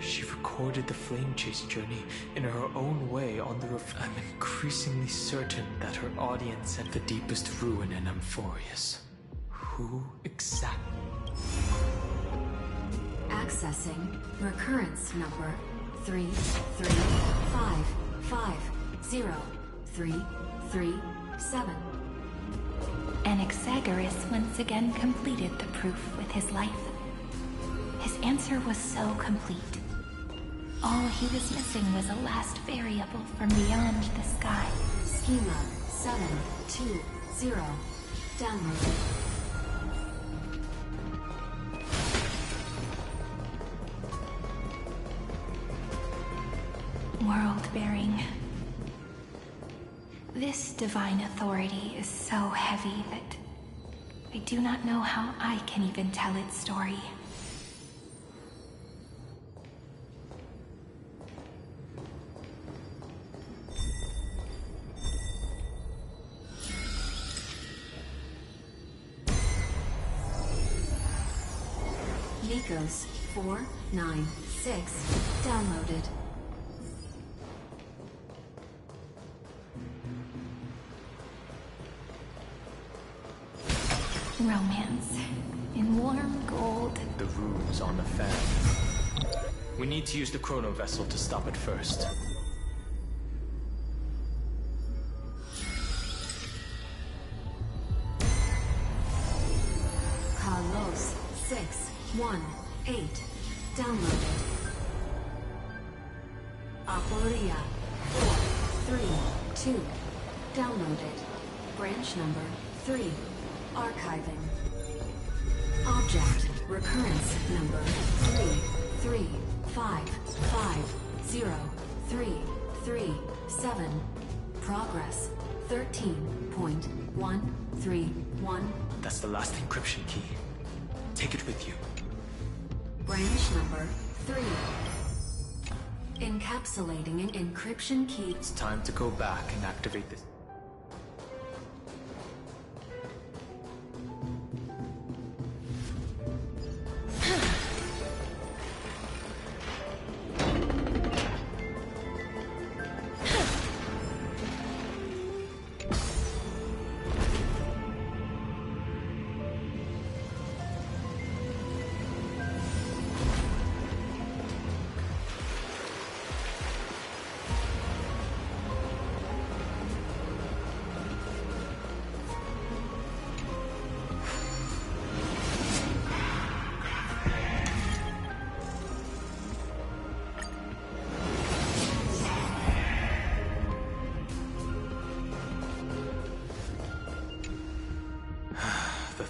She recorded the flame chase journey in her own way on the I'm increasingly certain that her audience at the deepest ruin in Amphorius. Who exactly? Accessing recurrence number 335503337. Anaxagoras once again completed the proof with his life. His answer was so complete. All he was missing was a last variable from beyond the sky. Schema 720. Downloaded. World-bearing. This divine authority is so heavy that I do not know how I can even tell its story. Nikos 496 downloaded. Romance in warm gold. The runes on the fan. We need to use the chrono vessel to stop it first. Carlos 618 downloaded. Aporia 432 downloaded. Branch number 3 archiving. Object recurrence number 335503337. Progress 13.131. That's the last encryption key. Take it with you. Branch number 3. Encapsulating an encryption key. It's time to go back and activate this.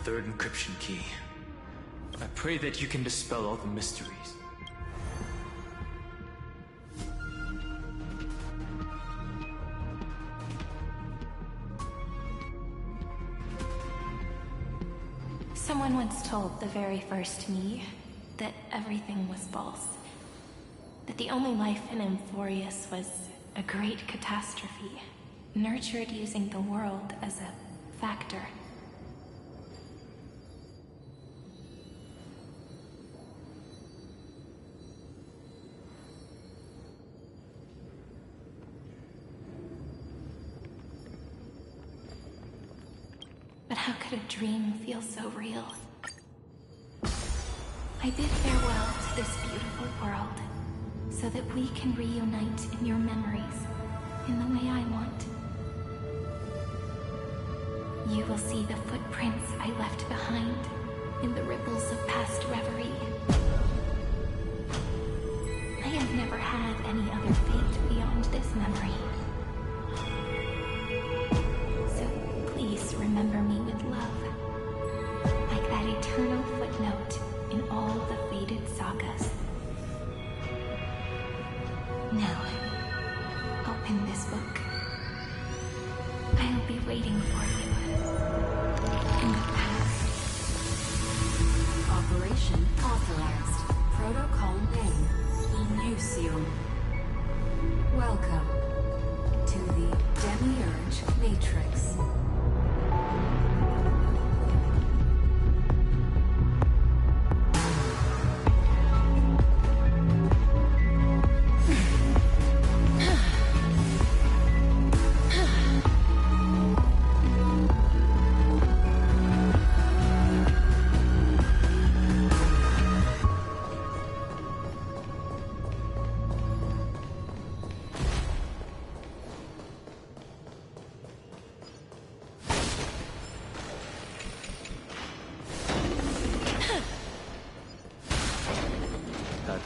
third encryption key. I pray that you can dispel all the mysteries. Someone once told the very first me that everything was false. That the only life in Amphorius was a great catastrophe, nurtured using the world as a factor. But how could a dream feel so real? I bid farewell to this beautiful world, so that we can reunite in your memories, in the way I want. You will see the footprints I left behind, in the ripples of past reverie. I have never had any other fate beyond this memory. Please remember me with love, like that eternal footnote in all the faded sagas. Now, open this book. I'll be waiting for you in the past. Operation authorized. Protocol name, Elysium. Welcome to the Demiurge Matrix.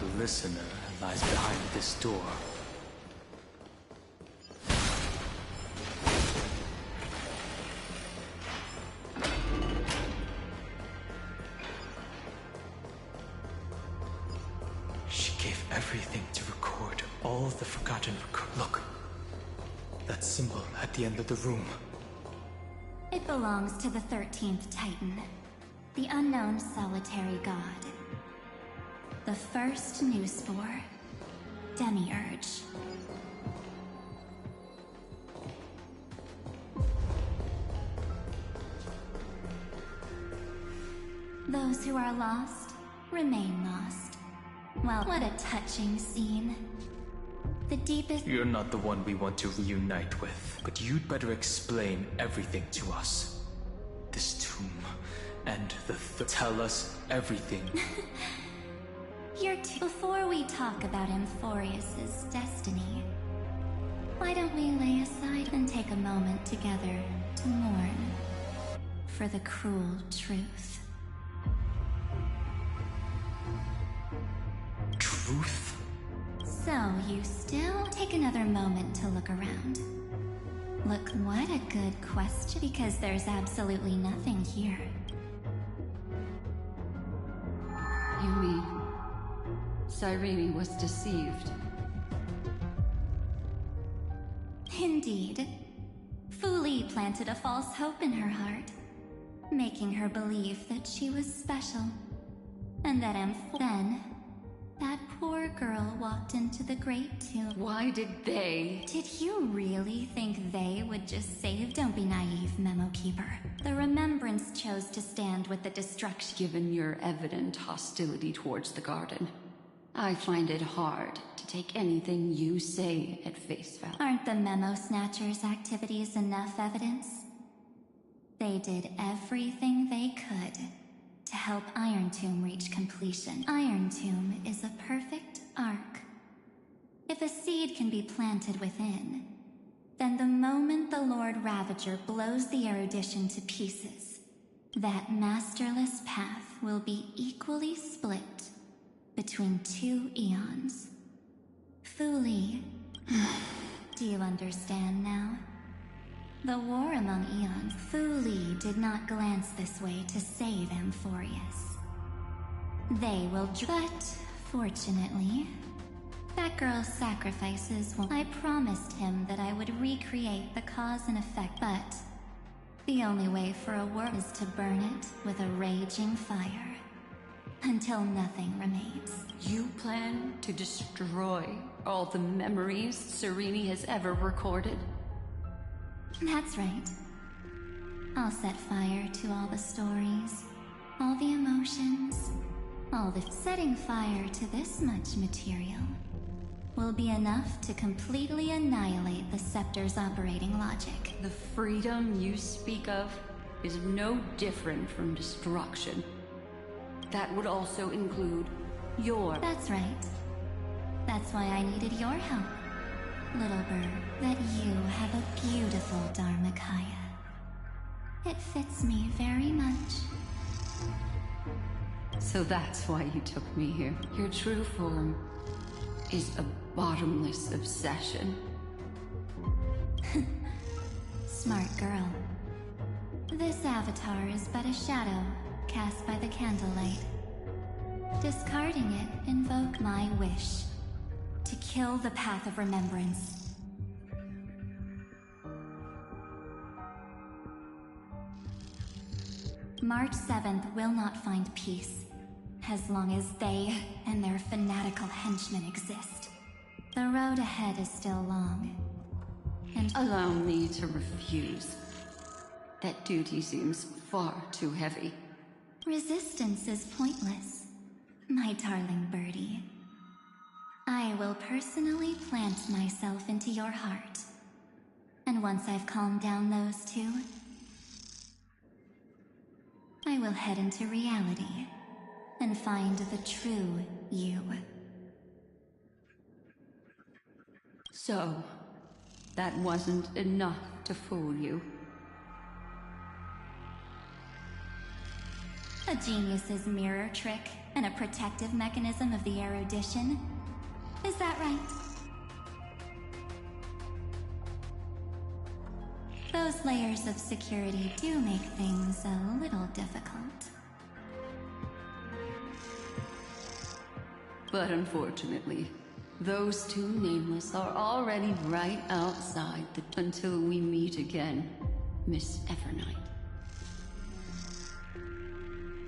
The listener lies behind this door. She gave everything to record all the forgotten Look, that symbol at the end of the room. It belongs to the 13th Titan, the unknown solitary god. The first new spore, Demiurge. Those who are lost remain lost. Well, what a touching scene. The deepest— You're not the one we want to reunite with, but you'd better explain everything to us. This tomb, and tell us everything. Before we talk about Amphorius's destiny, why don't we lay aside and take a moment together to mourn for the cruel truth? Truth? So, you still take another moment to look around. Look, what a good question, because there's absolutely nothing here. You mean Cyrene was deceived? Indeed. Fu Li planted a false hope in her heart, making her believe that she was special. And that then, that poor girl walked into the Great Tomb. Why did they? Did you really think they would just save? Don't be naive, Memo Keeper. The Remembrance chose to stand with the destruction. Given your evident hostility towards the Garden, I find it hard to take anything you say at face value. Aren't the Memo Snatchers' activities enough evidence? They did everything they could to help Iron Tomb reach completion. Iron Tomb is a perfect arc. If a seed can be planted within, then the moment the Lord Ravager blows the erudition to pieces, that masterless path will be equally split between two eons. Fu Li, do you understand now? The war among eons. Fu Li did not glance this way to save Amphorius. They will but fortunately, that girl's sacrifices will. I promised him that I would recreate the cause and effect, but the only way for a war is to burn it with a raging fire until nothing remains. You plan to destroy all the memories Serene has ever recorded? That's right. I'll set fire to all the stories, all the emotions, all the... Setting fire to this much material will be enough to completely annihilate the Scepter's operating logic. The freedom you speak of is no different from destruction. That would also include your... That's right. That's why I needed your help, little bird. That you have a beautiful Dharmakaya. It fits me very much. So that's why you took me here. Your true form is a bottomless obsession. Smart girl. This avatar is but a shadow cast by the candlelight. Discarding it, invoke my wish to kill the path of remembrance. March 7th will not find peace as long as they and their fanatical henchmen exist. The road ahead is still long, and... Allow me to refuse. That duty seems far too heavy. Resistance is pointless, my darling birdie. I will personally plant myself into your heart. And once I've calmed down those two, I will head into reality and find the true you. So, that wasn't enough to fool you. A genius's mirror trick and a protective mechanism of the erudition. Is that right? Those layers of security do make things a little difficult. But unfortunately, those two nameless are already right outside until we meet again, Miss Evernight.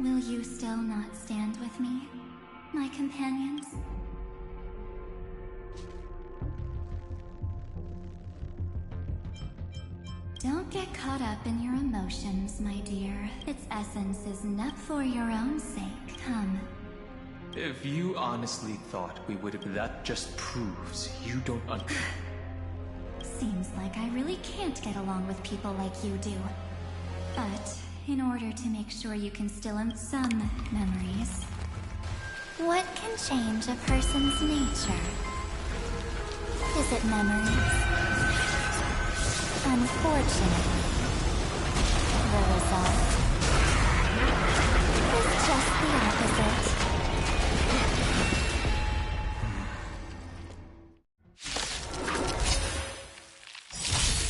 Will you still not stand with me, my companions? Don't get caught up in your emotions, my dear. Its essence is not for your own sake. Come. If you honestly thought we would have... That just proves you don't Seems like I really can't get along with people like you do. But in order to make sure you can still have some memories... What can change a person's nature? Is it memories? Unfortunately, the result is just the opposite.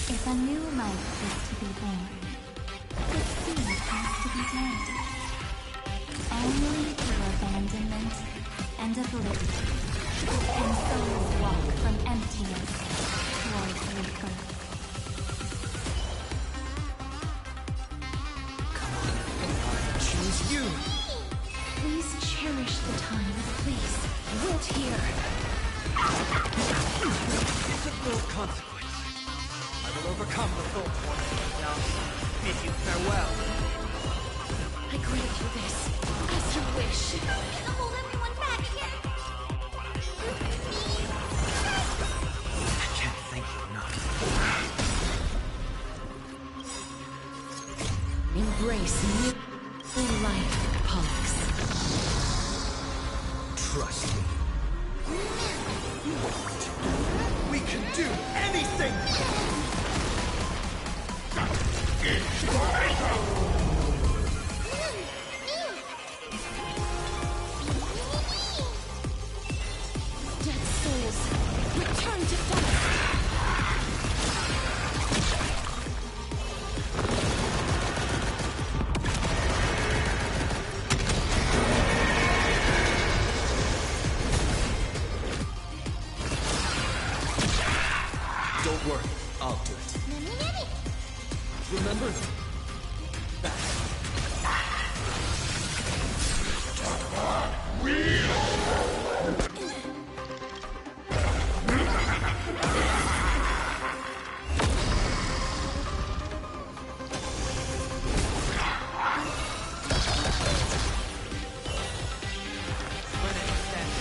If a new life is to be born, the seed has to be dead. Only through abandonment and oblivion can souls walk from emptiness towards rebirth. Choose you! Please cherish the time, please. Wait here. It's of no consequence. I will overcome the full force of the downside. Bid you farewell. I grant you this, as you wish. Gonna hold everyone back again. I can't thank you enough. Embrace new life, Pollux. Trust me. We can do anything! Dead souls, return to dust. I'll do it. Remember?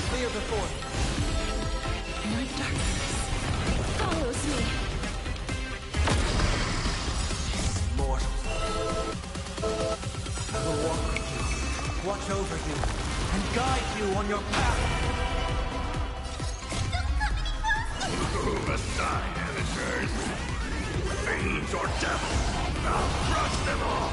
Clear before. My darkness follows me. Mortal. I will walk with you, watch over you, and guide you on your path. Move aside, amateurs. Fiends or devils, I'll crush them all.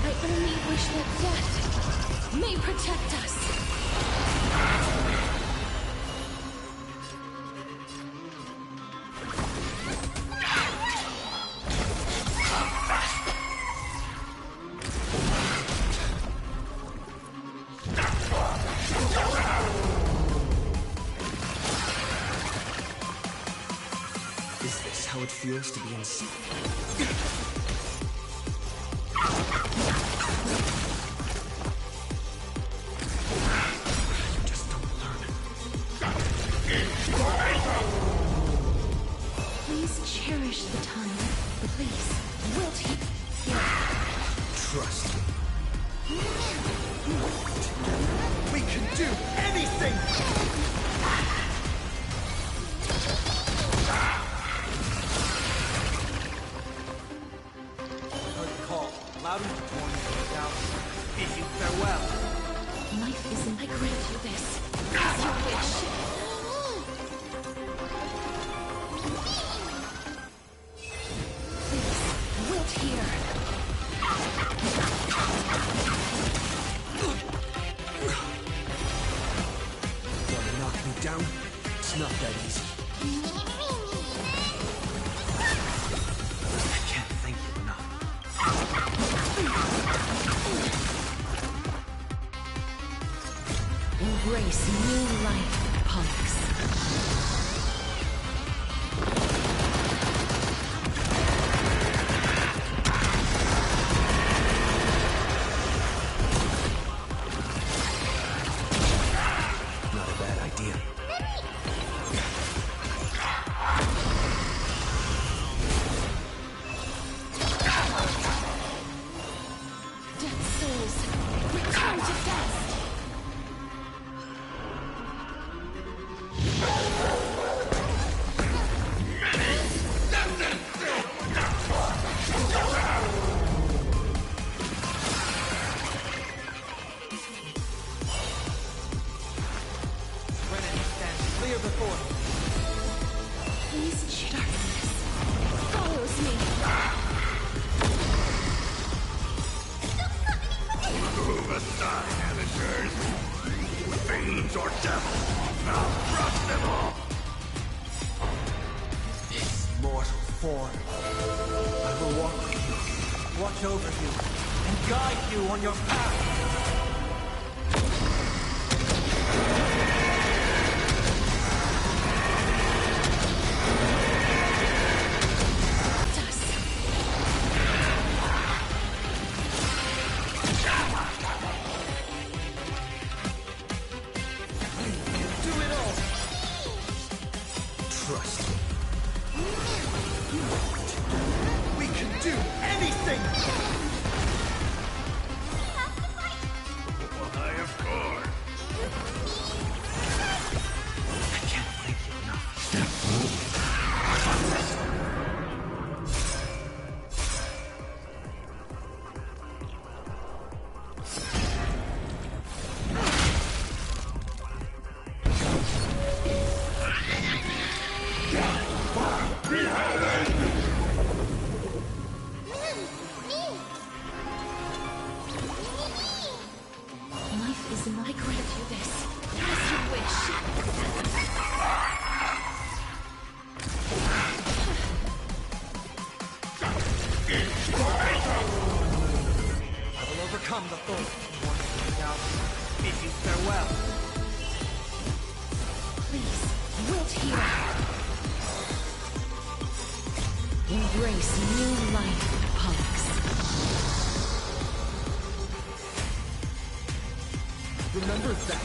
I only wish that death may protect us. Is this how it feels to be inside? Just don't learn. Please cherish the time. Please, wilt he? Trust me. We can do anything! Heard the call. Loud and torn down. Bid you farewell. Life isn't. I grant you this. As you wish. Please, wilt hear. Want to knock me down? It's not that easy. I can't thank you enough. Embrace new life, Pollux. Not a bad idea. Dead souls, return to dust. Brennan stands clear before. Please, darkness follows me. Move aside, amateurs. Fiends or devils, I'll crush them all. This mortal form. I will walk with you, watch over you, and guide you on your path. Dust. Do it all. Trust me. We can do anything! Why, of course. I can't thank you enough. Life is not. I grant you this. As you wish. I will come the thorn. Now, bid you farewell. Please, wilt here. Embrace new life, Pollux. Remember that.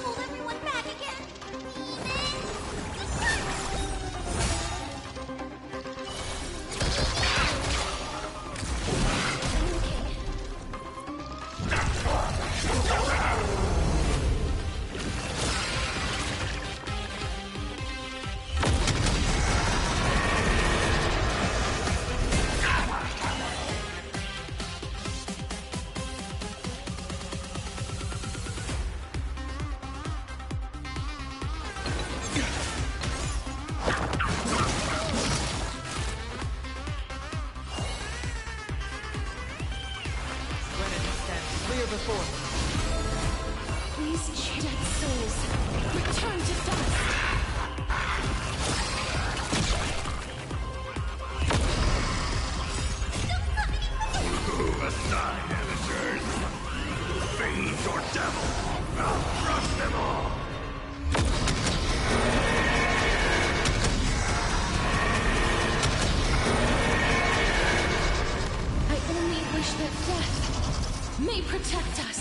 Hold everyone back again. Clear before. Please, dead souls, return to dust. Move aside, amateurs. Fiends or devils, I'll crush them all. I only wish that death may protect us.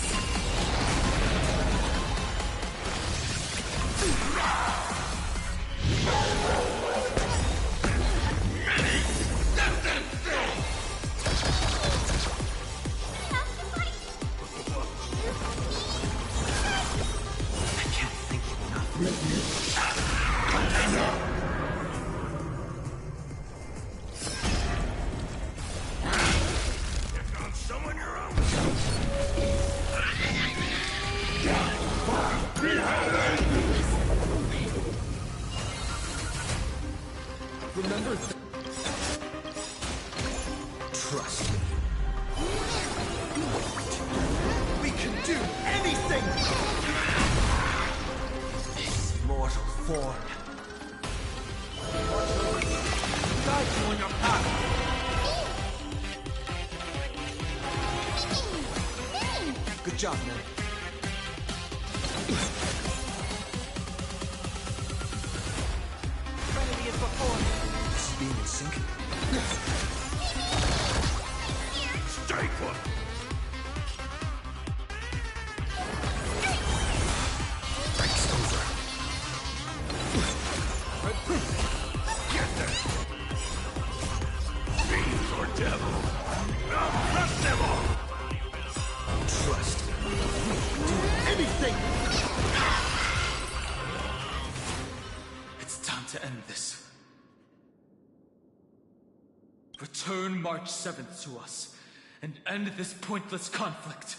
Someone your own. Remember that. Trust me. We can do anything! This mortal form. Guide you on your path. Good job, man. Trinity is before me. This beam is sinking. Stay put. Break's over. Get them. Fiends or devils, I'll crush them all. Trust me. Do anything! It's time to end this. Return March 7th to us and end this pointless conflict.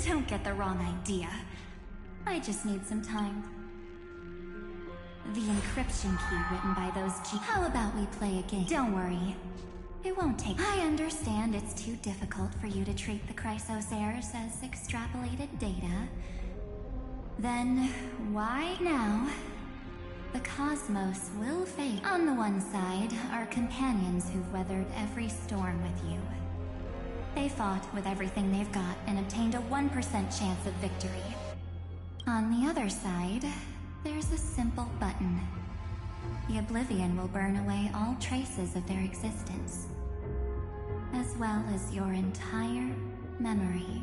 Don't get the wrong idea. I just need some time. The encryption key written by those How about we play a game? Don't worry. It won't take. I understand it's too difficult for you to treat the Chrysos heirs as extrapolated data. Then, why now? The cosmos will fade. On the one side are companions who've weathered every storm with you. They fought with everything they've got and obtained a 1% chance of victory. On the other side, there's a simple button. The Oblivion will burn away all traces of their existence, as well as your entire memory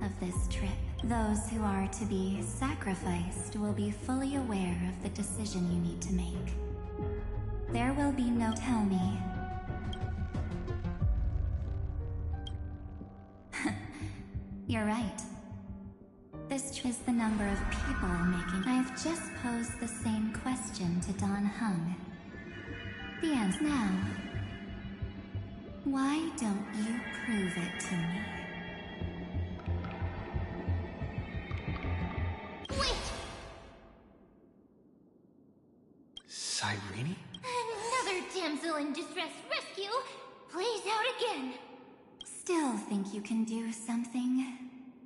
of this trip. Those who are to be sacrificed will be fully aware of the decision you need to make. There will be no tell me. You're right. This is the number of people making. I have just posed the same question to Dan Heng. The answer now. Why don't you prove it to me? Wait! Cyrene? Another damsel in distress rescue plays out again. Still think you can do something,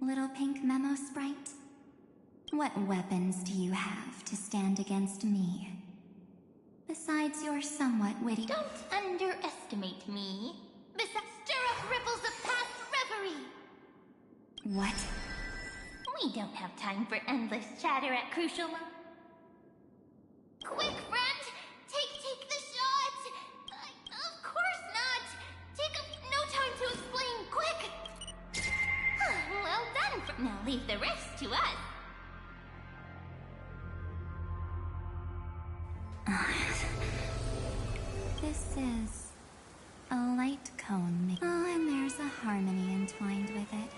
little pink memo sprite? What weapons do you have to stand against me? Besides your somewhat witty— Don't underestimate me. Stir up ripples of past reverie. What? We don't have time for endless chatter at crucial moments. Quick, friend! Take the shot! Of course not! No time to explain, quick! Well done. Now leave the rest to us. This is a light cone. Oh, and there's a harmony entwined with it.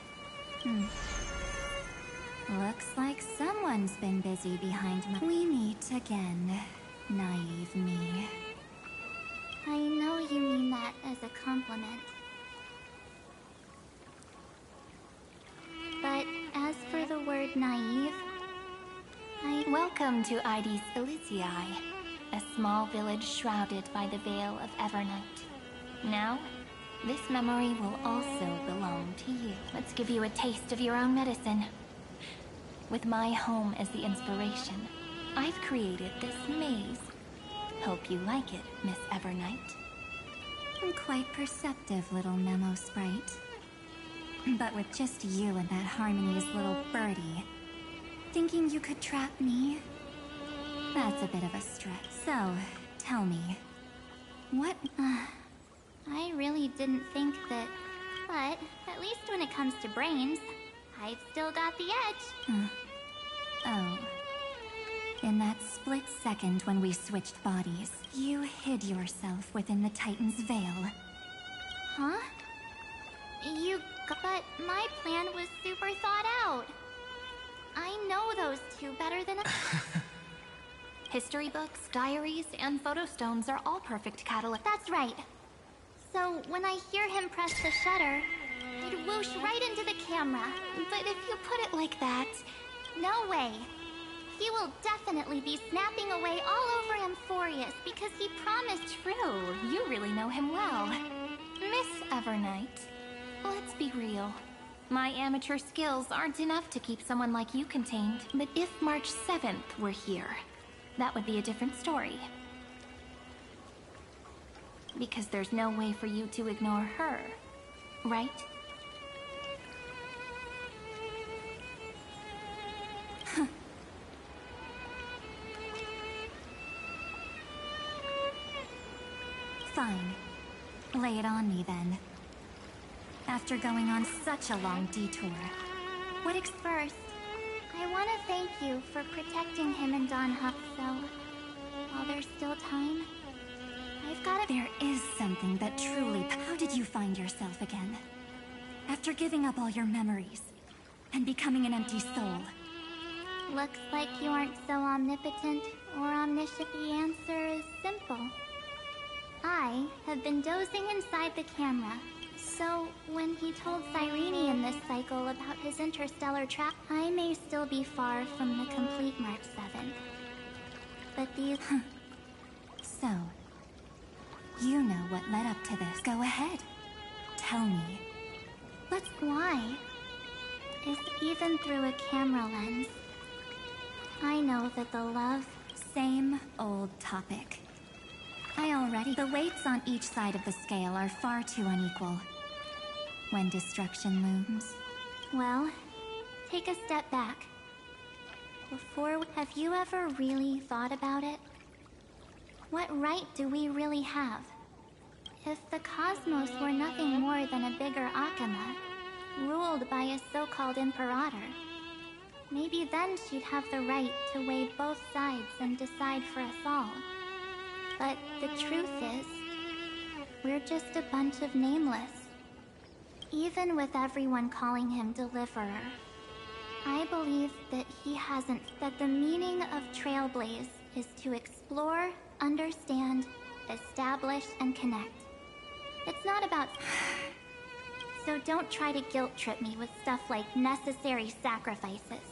Looks like someone's been busy behind my— We meet again, naive me. I know you mean that as a compliment. But as for the word naive, Welcome to Ides Elysiae, a small village shrouded by the veil of Evernight. Now, this memory will also belong to you. Let's give you a taste of your own medicine. With my home as the inspiration, I've created this maze. Hope you like it, Miss Evernight. Quite perceptive, little memo sprite. But with just you and that Harmony's little birdie, thinking you could trap me? That's a bit of a stretch. So, tell me, what— I really didn't think that. But at least when it comes to brains, I've still got the edge. Oh. In that split second when we switched bodies, you hid yourself within the Titan's veil. Huh? But my plan was super thought out. I know those two better than History books, diaries, and photostones are all perfect catalysts. That's right. So when I hear him press the shutter, it whoosh right into the camera. But if you put it like that, no way. He will definitely be snapping away all over Amphorius because he promised. True, you really know him well. Miss Evernight, let's be real. My amateur skills aren't enough to keep someone like you contained. But if March 7th were here, that would be a different story. Because there's no way for you to ignore her, right? Fine. Lay it on me then. After going on such a long detour. First, I want to thank you for protecting him and Dan Heng, so while there's still time, I've got to— There is something that truly— How did you find yourself again? After giving up all your memories and becoming an empty soul. Looks like you aren't so omnipotent or omniscient. The answer is simple. I have been dozing inside the camera. So, when he told Cyrene in this cycle about his interstellar trap, I may still be far from the complete March 7th. But these— So, you know what led up to this. Go ahead. Tell me. But why? If even through a camera lens, I know that the love— Same old topic. The weights on each side of the scale are far too unequal. When destruction looms. Well, take a step back. Have you ever really thought about it? What right do we really have? If the cosmos were nothing more than a bigger Akama, ruled by a so-called Imperator, maybe then she'd have the right to weigh both sides and decide for us all. But the truth is, we're just a bunch of nameless. Even with everyone calling him Deliverer, I believe that that the meaning of Trailblaze is to explore, understand, establish, and connect. It's not about... So don't try to guilt trip me with stuff like necessary sacrifices.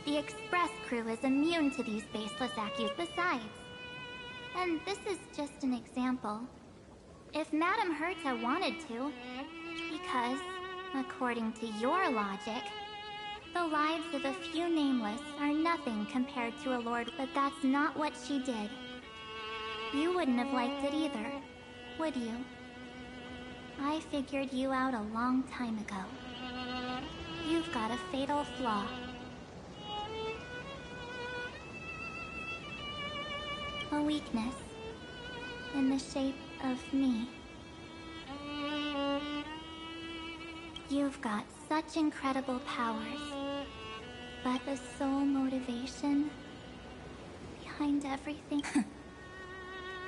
The Express crew is immune to these baseless accusations besides. And this is just an example. If Madame Herta wanted to, because, according to your logic, the lives of a few nameless are nothing compared to a lord, but that's not what she did. You wouldn't have liked it either, would you? I figured you out a long time ago. You've got a fatal flaw. A weakness in the shape of me. You've got such incredible powers, but the sole motivation behind everything...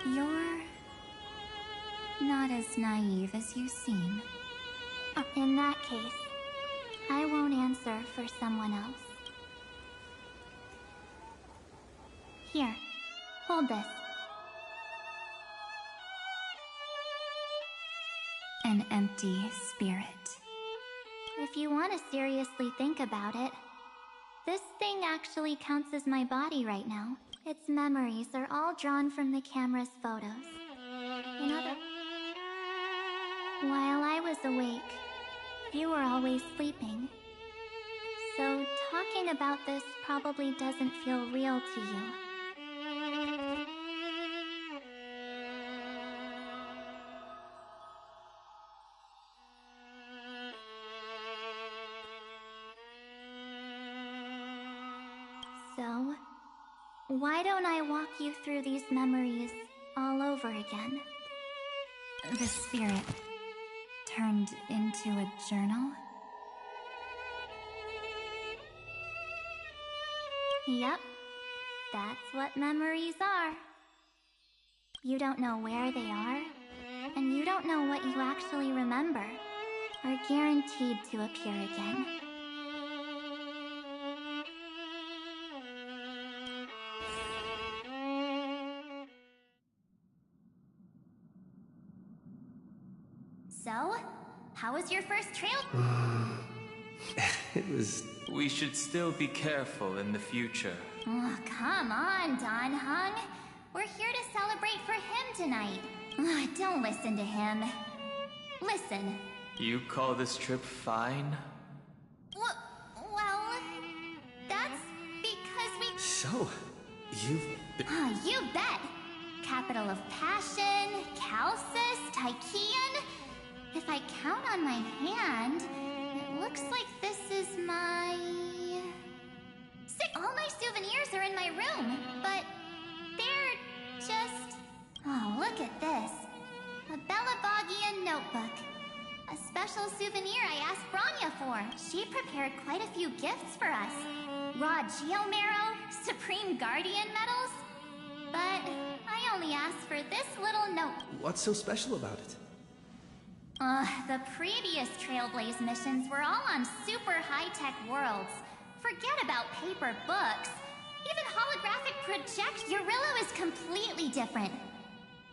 You're not as naive as you seem. In that case, I won't answer for someone else. Here, hold this. An empty spirit. If you want to seriously think about it, this thing actually counts as my body right now. Its memories are all drawn from the camera's photos. While I was awake, you were always sleeping. So talking about this probably doesn't feel real to you. So, why don't I walk you through these memories all over again? The spirit turned into a journal? Yep, that's what memories are. You don't know where they are, and you don't know what you actually remember, are guaranteed to appear again. So, how was your first trail? It was... We should still be careful in the future. Oh, come on, Dan Heng. We're here to celebrate for him tonight. Don't listen to him. Listen. You call this trip fine? Well, that's because we... So, you've been... You bet. Capital of Passion, Calcis, Tychean. If I count on my hand, it looks like this is my... All my souvenirs are in my room, but they're just... Oh, look at this. A Belabogian notebook. A special souvenir I asked Bronya for. She prepared quite a few gifts for us. Raw Geomarrow, Supreme Guardian medals. But I only asked for this little note. What's so special about it? The previous Trailblaze missions were all on super high-tech worlds. Forget about paper books. Even holographic project. Eurillo is completely different.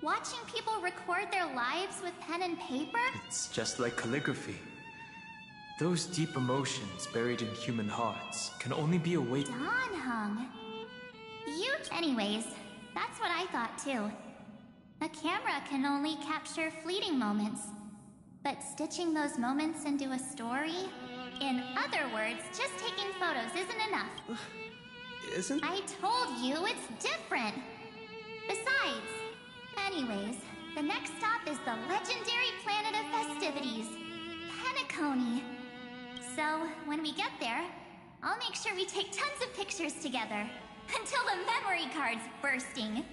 Watching people record their lives with pen and paper? It's just like calligraphy. Those deep emotions buried in human hearts can only be awakened. Dan Heng. Anyways, that's what I thought too. A camera can only capture fleeting moments. But stitching those moments into a story? In other words, just taking photos isn't enough. Isn't? I told you it's different. Besides, anyways, the next stop is the legendary planet of festivities, Penacony. So, when we get there, I'll make sure we take tons of pictures together. Until the memory card's bursting.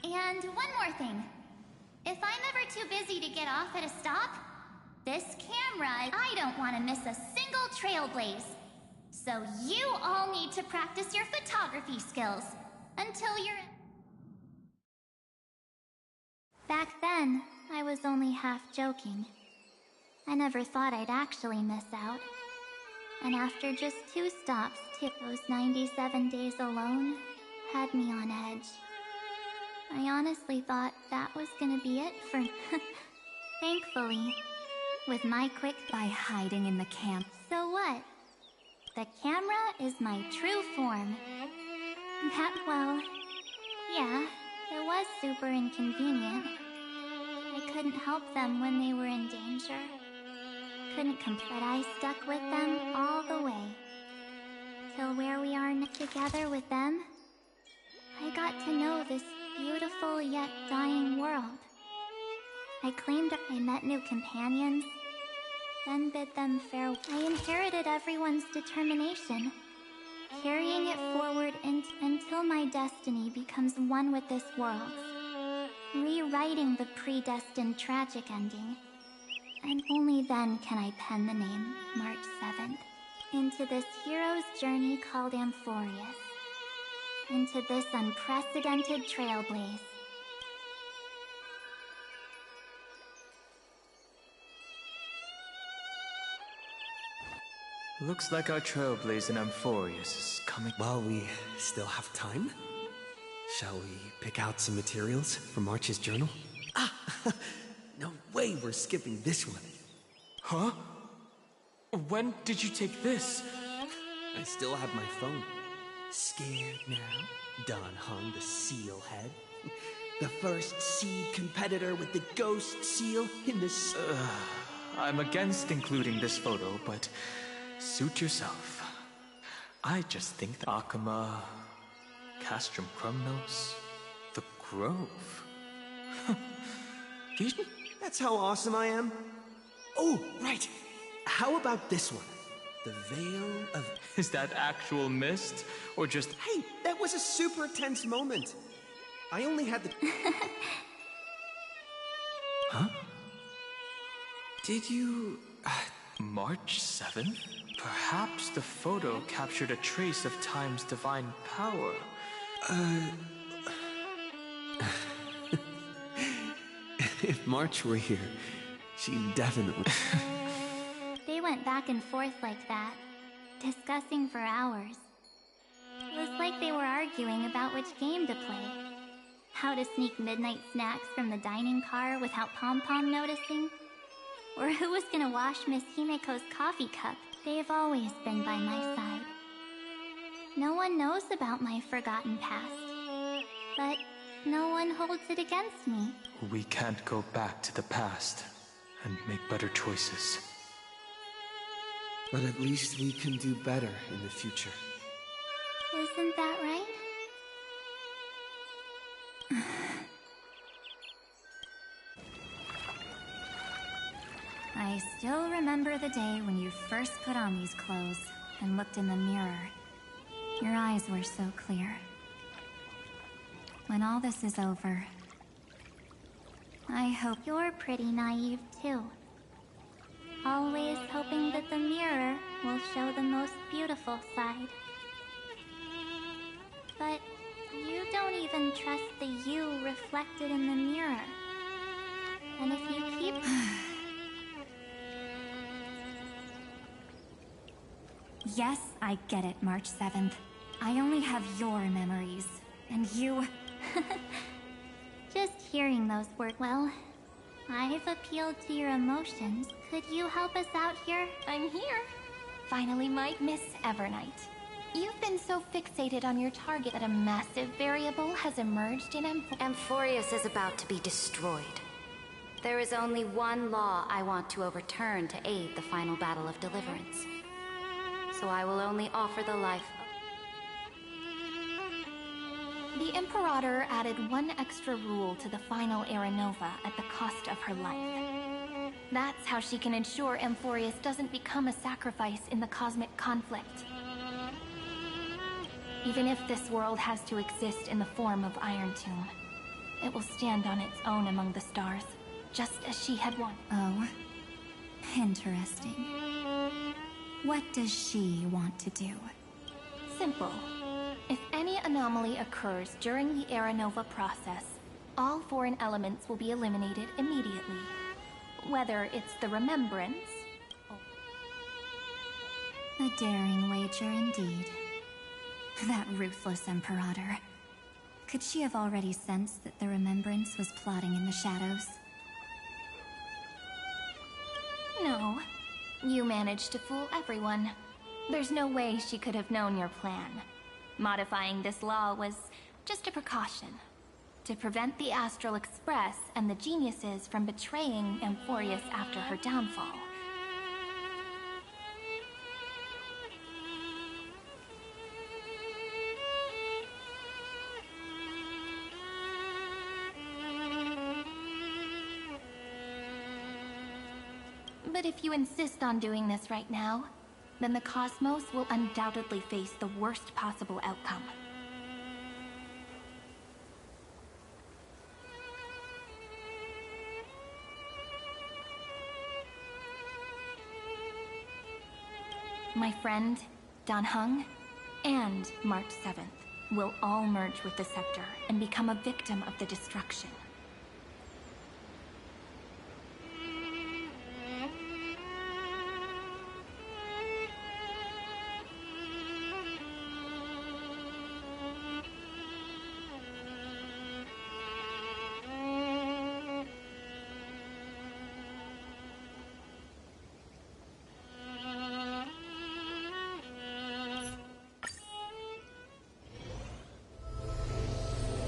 And one more thing. If I'm ever too busy to get off at a stop, this camera, I don't want to miss a single Trailblaze. So you all need to practice your photography skills until you're... Back then, I was only half joking. I never thought I'd actually miss out. And after just 2 stops, those 97 days alone had me on edge. I honestly thought that was gonna be it for... Thankfully, with my quick... By hiding in the camp. So what? The camera is my true form. Well, yeah, it was super inconvenient. I couldn't help them when they were in danger. But I stuck with them all the way. Till where we are together with them, I got to know this beautiful yet dying world. I claimed I met new companions, then bid them farewell. I inherited everyone's determination, carrying it forward until my destiny becomes one with this world, rewriting the predestined tragic ending. And only then can I pen the name, March 7th, into this hero's journey called Amphorius, into this unprecedented trailblaze. Looks like our trailblaze in Amphorius is coming. While we still have time, shall we pick out some materials for March's journal? Ah! No way we're skipping this one. Huh? When did you take this? I still have my phone. Scared now? Dan Heng, the seal head. The first seed competitor with the ghost seal in the... I'm against including this photo, but suit yourself. I just think that Akama, Castrum Krumnos, the Grove. That's how awesome I am. Oh, right. How about this one? The Veil of... Is that actual mist, or just... Hey, that was a super tense moment. I only had the... Huh? Did you... March 7th? Perhaps the photo captured a trace of time's divine power. If March were here, she'd definitely... They went back and forth like that, discussing for hours. It was like they were arguing about which game to play. How to sneak midnight snacks from the dining car without Pom-Pom noticing. Or who was gonna wash Miss Himeko's coffee cup. They've always been by my side. No one knows about my forgotten past. But no one holds it against me. We can't go back to the past and make better choices. But at least we can do better in the future. Isn't that right? I still remember the day when you first put on these clothes and looked in the mirror. Your eyes were so clear. When all this is over, I hope you're pretty naive too. Always hoping that the mirror will show the most beautiful side. But you don't even trust the you reflected in the mirror. And if you keep... Yes, I get it, March 7th. I only have your memories, and you... Just hearing those words, well, I've appealed to your emotions. Could you help us out here? I'm here. Finally, Miss Evernight. You've been so fixated on your target that a massive variable has emerged in Amphorius is about to be destroyed. There is only one law I want to overturn to aid the final battle of deliverance. So I will only offer the life. The Imperator added one extra rule to the final Era Nova at the cost of her life. That's how she can ensure Amphorius doesn't become a sacrifice in the cosmic conflict. Even if this world has to exist in the form of Iron Tomb, it will stand on its own among the stars, just as she had wanted. Oh, interesting. What does she want to do? Simple. If any anomaly occurs during the Era Nova process, all foreign elements will be eliminated immediately. Whether it's the remembrance... A daring wager indeed. That ruthless Imperator. Could she have already sensed that the remembrance was plotting in the shadows? No. You managed to fool everyone. There's no way she could have known your plan. Modifying this law was just a precaution. To prevent the Astral Express and the geniuses from betraying Amphorius after her downfall. But if you insist on doing this right now, then the Cosmos will undoubtedly face the worst possible outcome. My friend, Dan Heng, and March 7th will all merge with the Sector and become a victim of the destruction.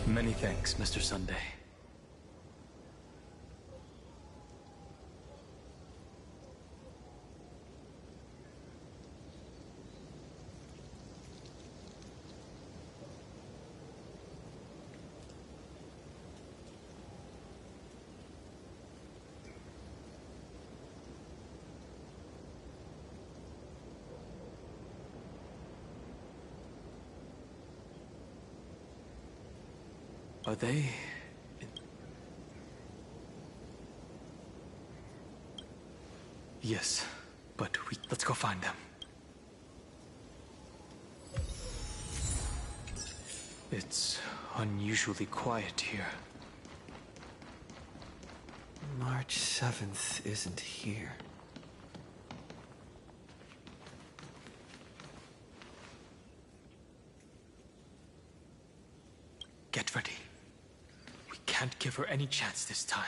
Many thanks, Mr. Sunday. Are they... Yes, but let's go find them. It's unusually quiet here. March 7th isn't here. Get ready. We can't give her any chance this time.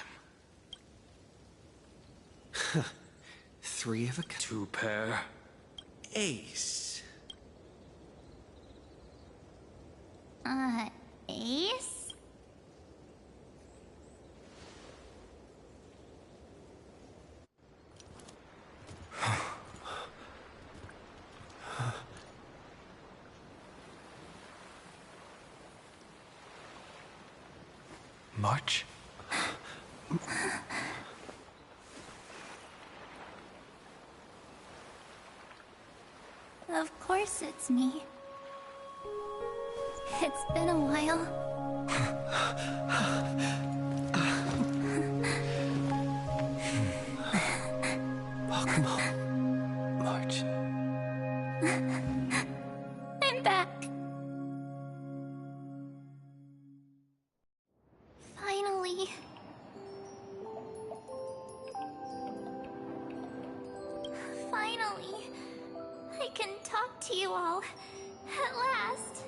3 of a kind. 2 pair. Ace. Ace? March? Of course it's me. It's been a while. Welcome home, March. I'm back. Finally. Finally. I can talk to you all. At last.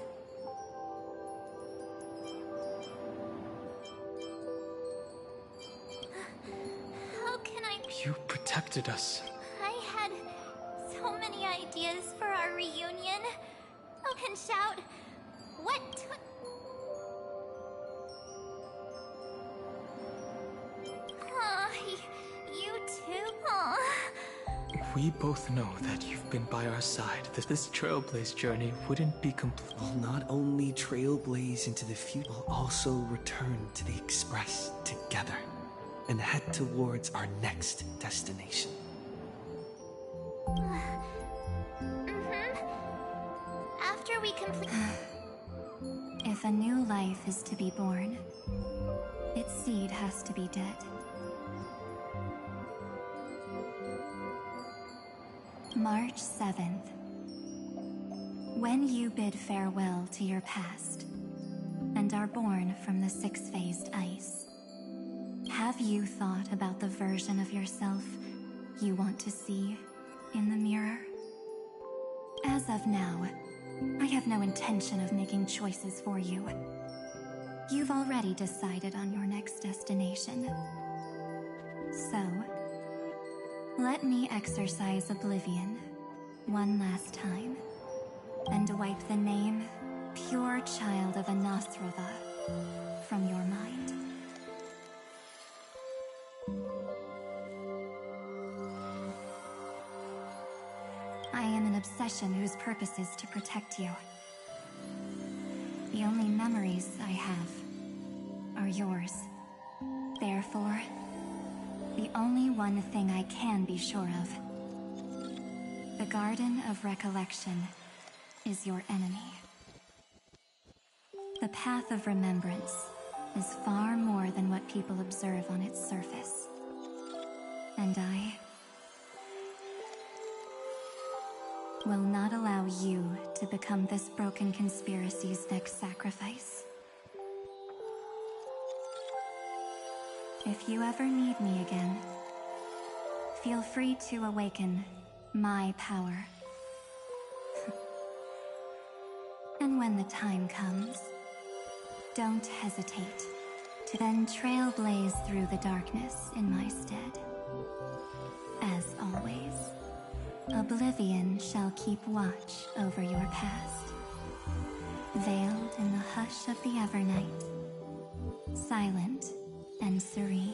How can I... You protected us. I had so many ideas for our reunion. I can shout, what? You too? Aw. We both know that you've been by our side, that this Trailblaze journey wouldn't be complete. We'll not only trailblaze into the future, we'll also return to the Express together and head towards our next destination. After we complete... If a new life is to be born, its seed has to be dead. March 7th. When you bid farewell to your past and and are born from the six-phased ice. Have you thought about the version of yourself you want to see in the mirror? As of now, I have no intention of making choices for you. You've already decided on your next destination. So, let me exercise Oblivion one last time, and wipe the name Pure Child of Anathrova from your mind. I am an obsession whose purpose is to protect you. The only memories I have are yours. Therefore, the only one thing I can be sure of: the Garden of Recollection is your enemy. The Path of Remembrance is far more than what people observe on its surface. And I will not allow you to become this broken conspiracy's next sacrifice. If you ever need me again, feel free to awaken my power. And when the time comes, don't hesitate to then trailblaze through the darkness in my stead. As always, Oblivion shall keep watch over your past, veiled in the hush of the Evernight, silent and serene.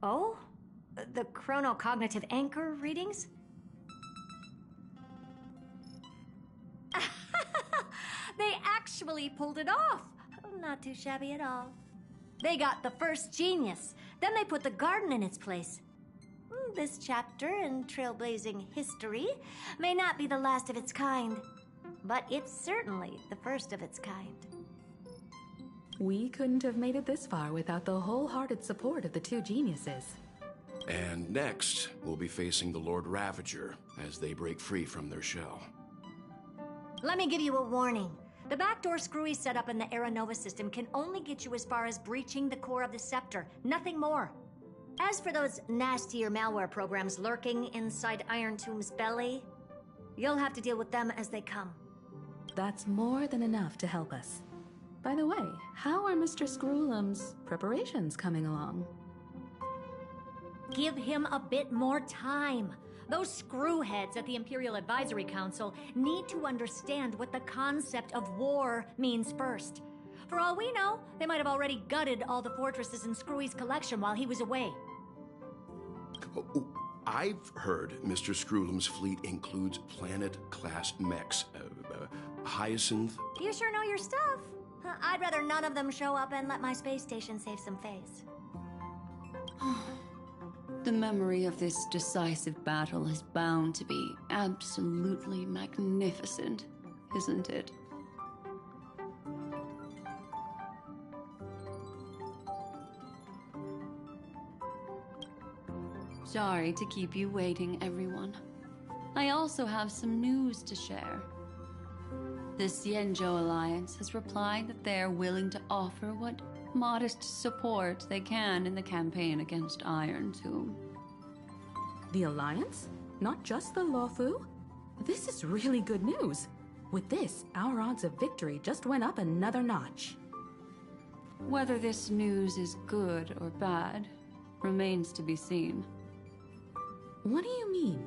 Oh? The chronocognitive anchor readings? They actually pulled it off! Not too shabby at all. They got the first genius, then they put the garden in its place. This chapter in trailblazing history may not be the last of its kind, but it's certainly the first of its kind. We couldn't have made it this far without the wholehearted support of the two geniuses. And next, we'll be facing the Lord Ravager as they break free from their shell. Let me give you a warning. The backdoor screwy setup in the Aeronova system can only get you as far as breaching the core of the scepter, nothing more. As for those nastier malware programs lurking inside Iron Tomb's belly, you'll have to deal with them as they come. That's more than enough to help us. By the way, how are Mr. Screwlum's preparations coming along? Give him a bit more time. Those screwheads at the Imperial Advisory Council need to understand what the concept of war means first. For all we know, they might have already gutted all the fortresses in Screwy's collection while he was away. I've heard Mr. Screwlum's fleet includes planet-class mechs. Hyacinth. You sure know your stuff. I'd rather none of them show up and let my space station save some face. The memory of this decisive battle is bound to be absolutely magnificent, isn't it? Sorry to keep you waiting, everyone. I also have some news to share. The Xianzhou Alliance has replied that they are willing to offer what modest support they can in the campaign against Iron Tomb. The Alliance? Not just the Luofu? This is really good news. With this, our odds of victory just went up another notch. Whether this news is good or bad remains to be seen. What do you mean?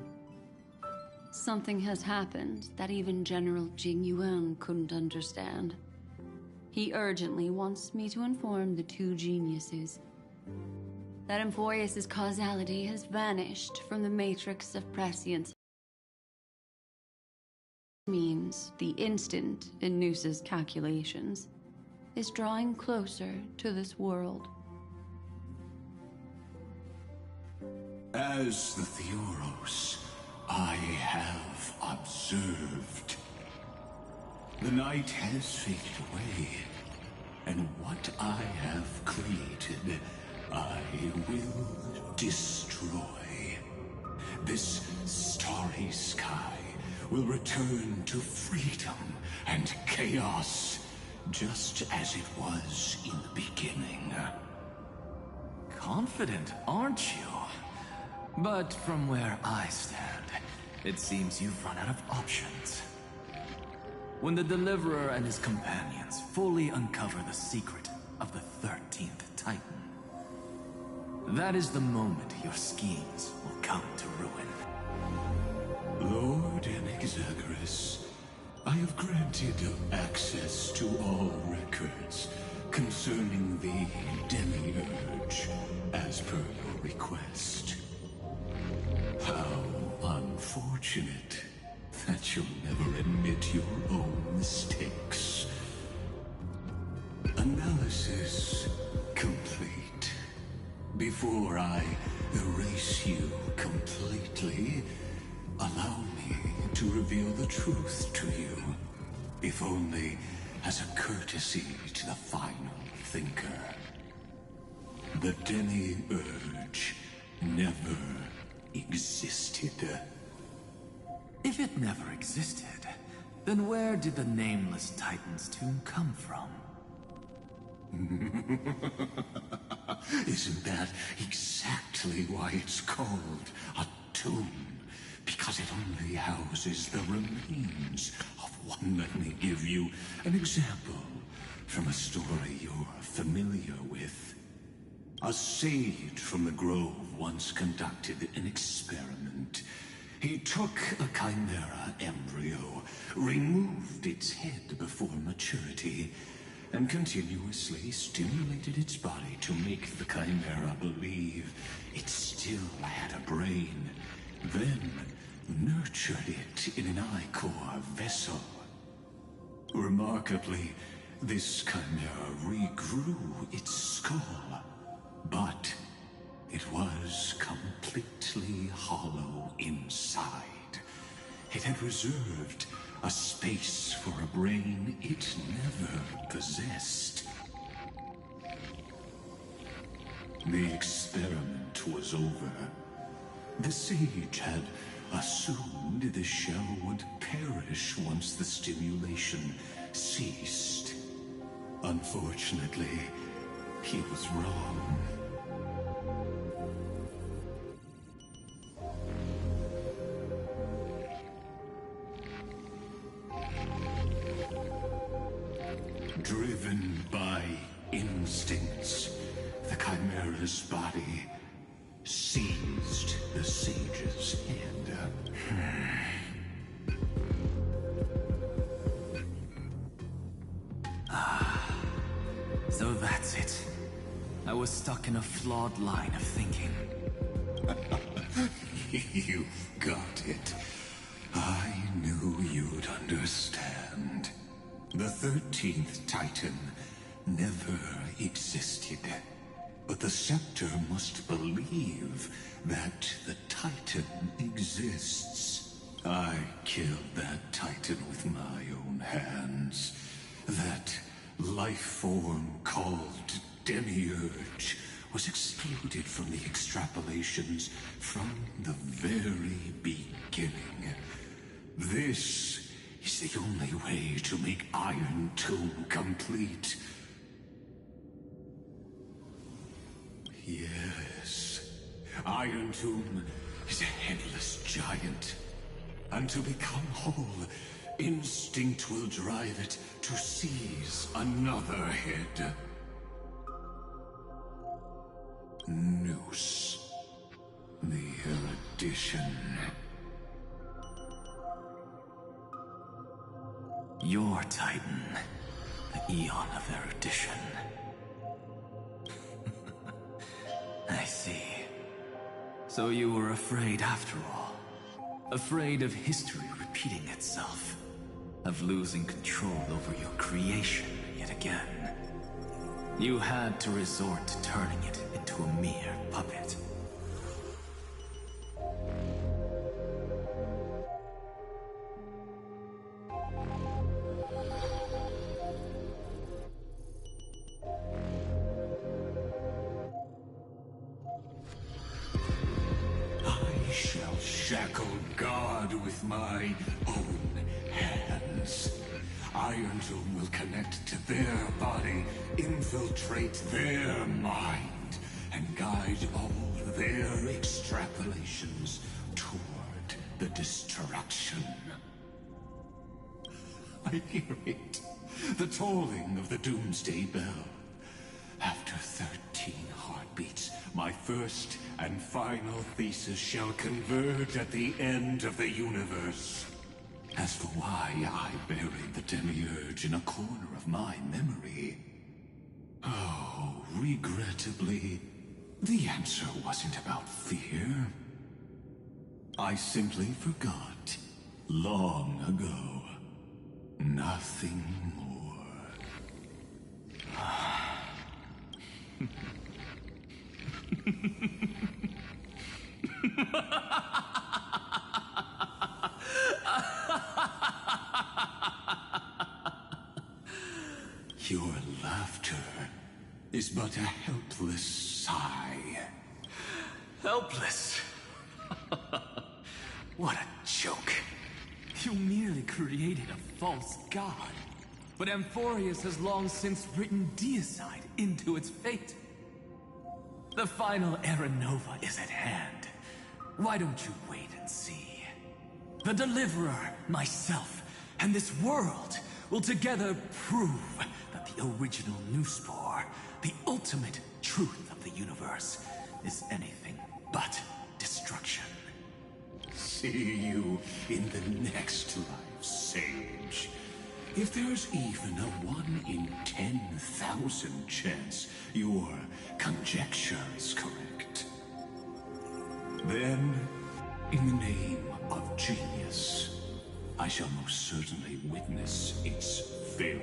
Something has happened that even General Jing Yuan couldn't understand. He urgently wants me to inform the two geniuses that Emphoius' causality has vanished from the matrix of prescience. Means the instant in Noose's calculations is drawing closer to this world. As the Theoros, I have observed. The night has faded away, and what I have created, I will destroy. This starry sky will return to freedom and chaos, just as it was in the beginning. Confident, aren't you? But from where I stand, it seems you've run out of options. When the Deliverer and his companions fully uncover the secret of the 13th Titan, that is the moment your schemes will come to ruin. Lord Enexagoras, I have granted access to all records concerning the Demiurge, as per your request. How unfortunate that you'll never admit your own mistakes. Analysis complete. Before I erase you completely, allow me to reveal the truth to you, if only as a courtesy to the final thinker. The Demiurge never existed. If it never existed, then where did the Nameless Titan's tomb come from? Isn't that exactly why it's called a tomb? Because it only houses the remains of one. Let me give you an example from a story you're familiar with. A sage from the grove once conducted an experiment. He took a chimera embryo, removed its head before maturity, and continuously stimulated its body to make the chimera believe it still had a brain, then nurtured it in an ichor vessel. Remarkably, this chimera regrew its skull, but it was completely hollow inside. It had reserved a space for a brain it never possessed. The experiment was over. The sage had assumed the shell would perish once the stimulation ceased. Unfortunately, he was wrong. Driven by instincts, the chimera's body seized the sage's head. So that's it. I was stuck in a flawed line of thinking. You've got it. I knew you'd understand. The 13th Titan never existed. But the Scepter must believe that the Titan exists. I killed that Titan with my own hands. That life form called Demiurge was exploded from the extrapolations from the very beginning. This is the only way to make Iron Tomb complete. Yes, Iron Tomb is a headless giant. And to become whole, instinct will drive it to seize another head. Noose. The Erudition. Your Titan, the Eon of Erudition. I see. So you were afraid after all. Afraid of history repeating itself. Of losing control over your creation yet again. You had to resort to turning it into a mere puppet. with my own hands. Iron Tomb will connect to their body, infiltrate their mind, and guide all their extrapolations toward the destruction. I hear it. The tolling of the Doomsday Bell. After 13 heartbeats, my first and final thesis shall converge at the end of the universe. As for why I buried the Demiurge in a corner of my memory, oh, regrettably, the answer wasn't about fear. I simply forgot, long ago. Nothing more. Your laughter is but a helpless sigh. Helpless? What a joke. You merely created a false god. But Amphorius has long since written deicide into its fate. The final Era Nova is at hand. Why don't you wait and see? The Deliverer, myself, and this world will together prove that the original Nuspor, the ultimate truth of the universe, is anything but destruction. See you in the next life, Sage. If there's even a 1 in 10,000 chance your conjecture is correct, then, in the name of genius, I shall most certainly witness its failure.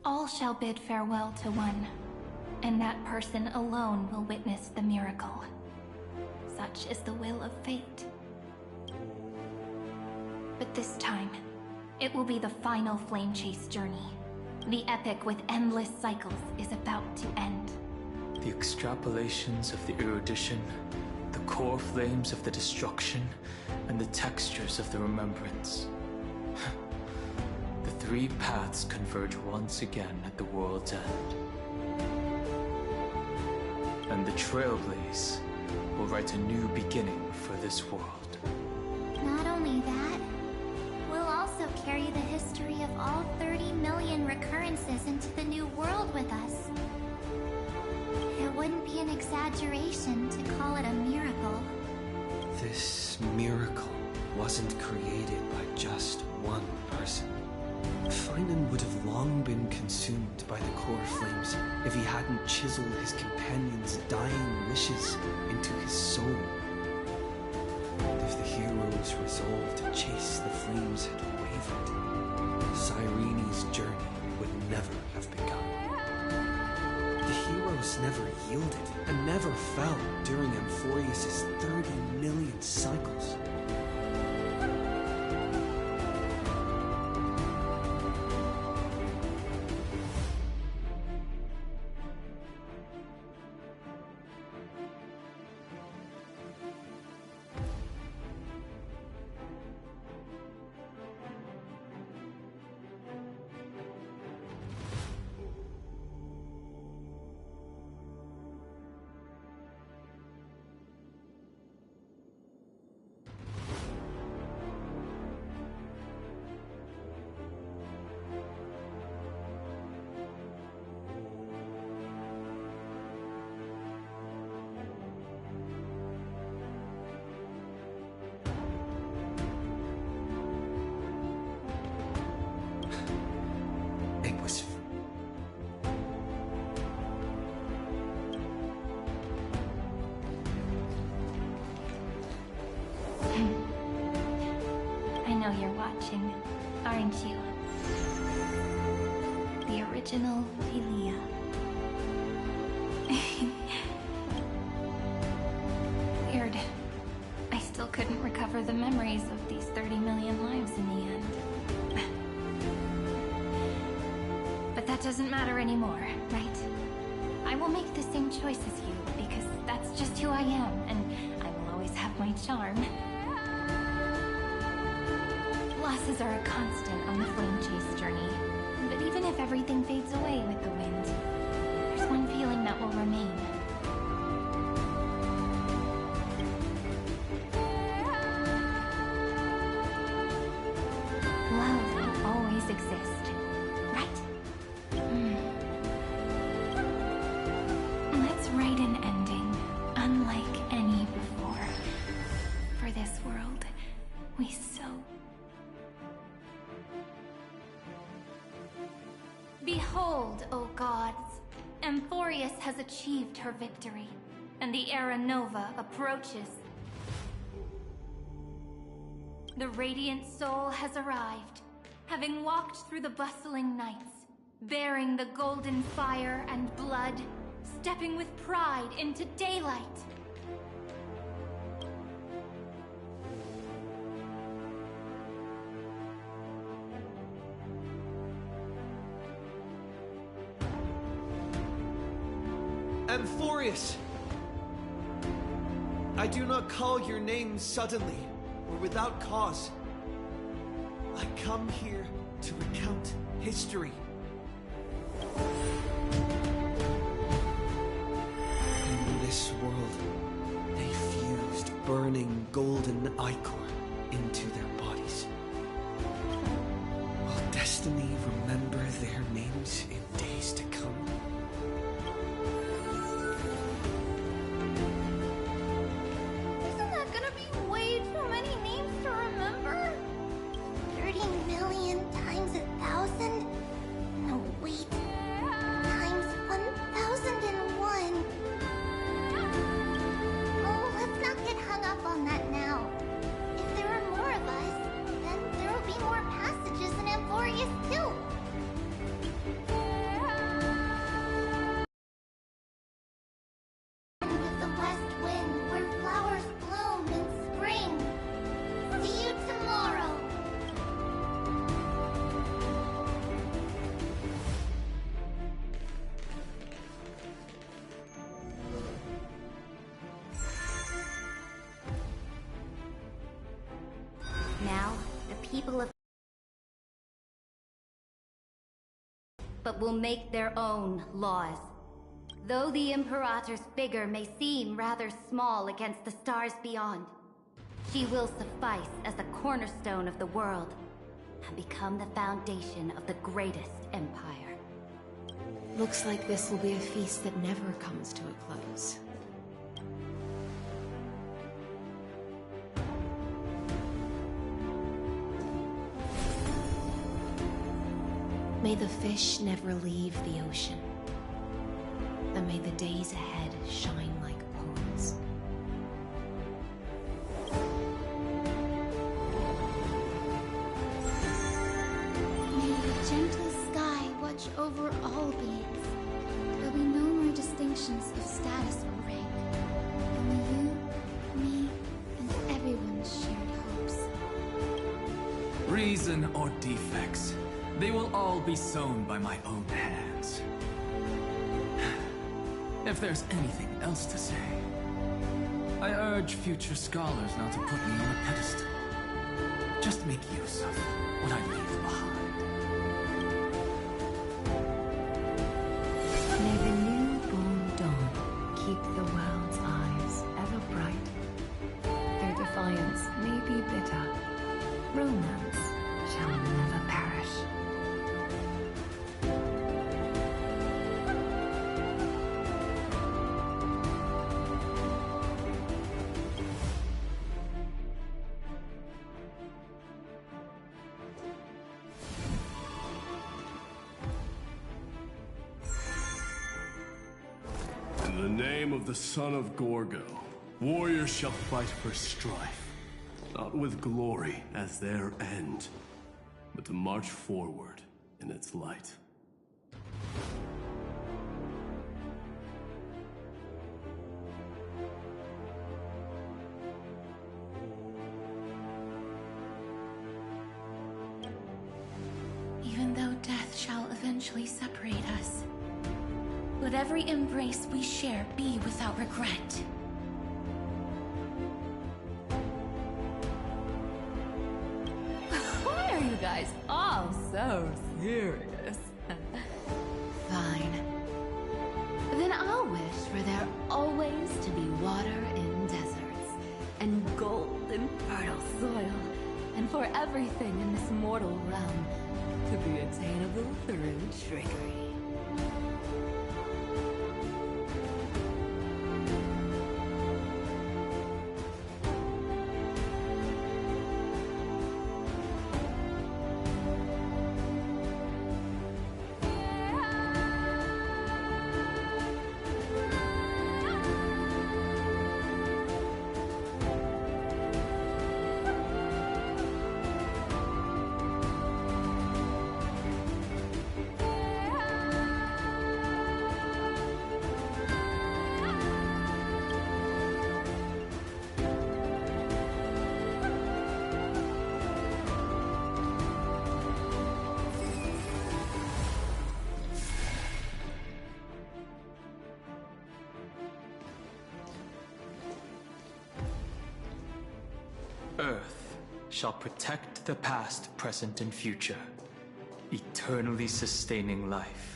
All shall bid farewell to one, and that person alone will witness the miracle. Such is the will of fate. But this time, it will be the final flame chase journey. The epic with endless cycles is about to end. The extrapolations of the erudition, the core flames of the destruction, and the textures of the remembrance. The three paths converge once again at the world's end. And the Trailblaze will write a new beginning for this world. Not only that, we'll also carry the history of all 30 million recurrences into the new world with us. It wouldn't be an exaggeration to call it a miracle. This miracle wasn't created by just one person. Finan would have long been consumed by the core flames if he hadn't chiseled his companion's dying wishes into his soul. And if the hero's resolve to chase the flames had wavered, Cyrene's journey would never have begun. The heroes never yielded and never fell during Amphorius' 30 million cycles. I know you're watching, aren't you? The original Lelia. Weird. I still couldn't recover the memories of these 30 million lives in the end. But that doesn't matter anymore, right? I will make the same choice as you, because that's just who I am, and I will always have my charm. Losses are a constant on the flame chase journey, but even if everything fades away with the wind, there's one feeling that will remain. Love will always exist, right? Let's write an ending, unlike any before. For this world, we so... Behold, O gods! Amphorius has achieved her victory, and the Era Nova approaches. The Radiant Soul has arrived, having walked through the bustling nights, bearing the golden fire and blood, stepping with pride into daylight. Amphorius! I do not call your name suddenly, or without cause. I come here to recount history. In this world, they fused burning golden ichor into their bodies. Will destiny remember their names in days to come? Isn't that gonna be way too many names to remember? 30 million times 1,000? No, wait. Times 1,001. Oh, let's not get hung up on that now. If there are more of us, then there will be more passages in Amphorius too. With the west wind, where flowers bloom in spring. See you tomorrow. Now, the people of... but will make their own laws. Though the Imperator's figure may seem rather small against the stars beyond, she will suffice as the cornerstone of the world and become the foundation of the greatest empire. Looks like this will be a feast that never comes to a close. May the fish never leave the ocean. And may the days ahead shine like pearls. May the gentle sky watch over all beings. There'll be no more distinctions of status or rank. Only you, me, and everyone's shared hopes. Reason or defects, they will all be sown by my own hands. If there's anything else to say, I urge future scholars not to put me on a pedestal. Just make use of what I leave behind. May the newborn dawn keep the world's eyes ever bright. Their defiance may be bitter. Romance shall never perish. In the name of the son of Gorgo, warriors shall fight for strife, not with glory as their end, but to march forward in its light. Even though death shall eventually separate us, Let every embrace we share be without regret. Why are you guys all so serious? Fine. Then I'll wish for there always to be water in deserts, and gold in fertile soil, and for everything in this mortal realm to be attainable through trickery. Earth shall protect the past, present, and future, eternally sustaining life.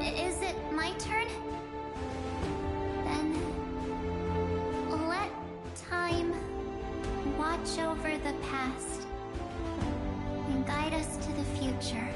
Is it my turn? Then let time watch over the past and guide us to the future.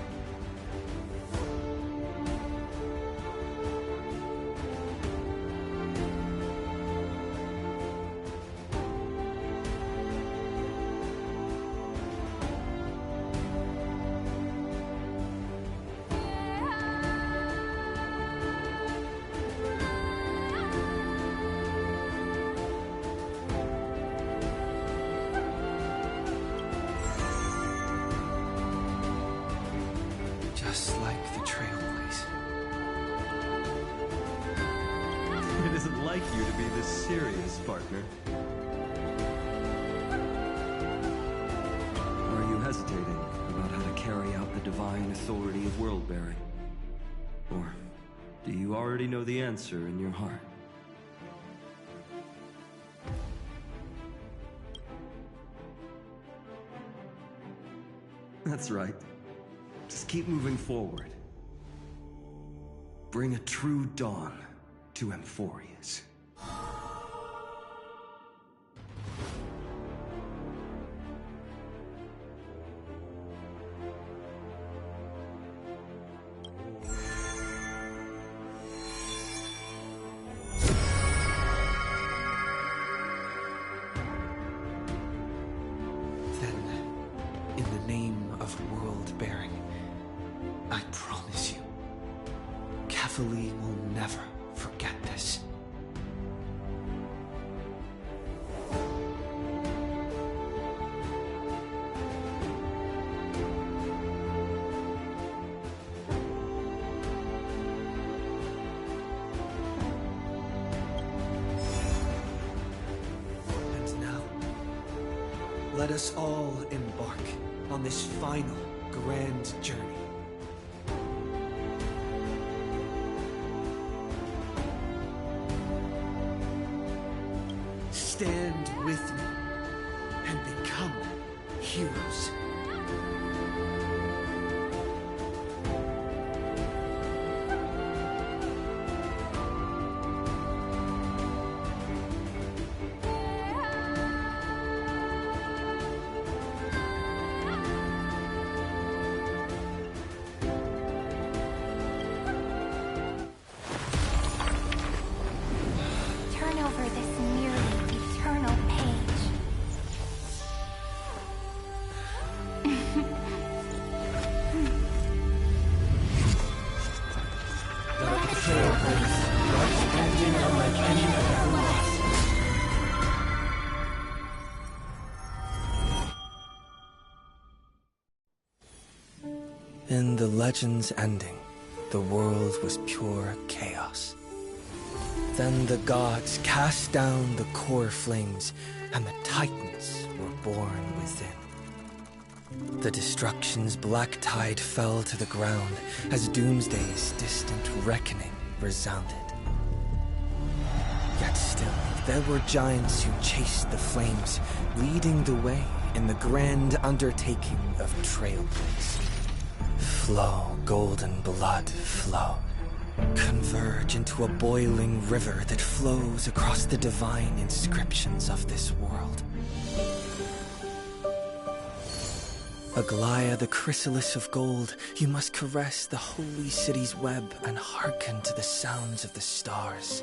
Just like the Trailblazer. It isn't like you to be this serious, partner. Or are you hesitating about how to carry out the divine authority of world-bearing? Or do you already know the answer in your heart? That's right. Just keep moving forward. Bring a true dawn to Amphorius. Then, in the name of world-bearing, I promise you, Kefali will never forget this. And now, let us all embark on this final grand journey. Stand with me and become heroes. Turn over this nearly eternal page. trailblaze, life ending unlike any that ever was. In the legend's ending, the world was pure chaos. Then the gods cast down the core flames, and the Titans were born within. The destruction's black tide fell to the ground as Doomsday's distant reckoning resounded. Yet still, there were giants who chased the flames, leading the way in the grand undertaking of Trailblaze. Flow, golden blood, flow. Converge into a boiling river that flows across the divine inscriptions of this world. Aglaya, the chrysalis of gold, you must caress the holy city's web and hearken to the sounds of the stars.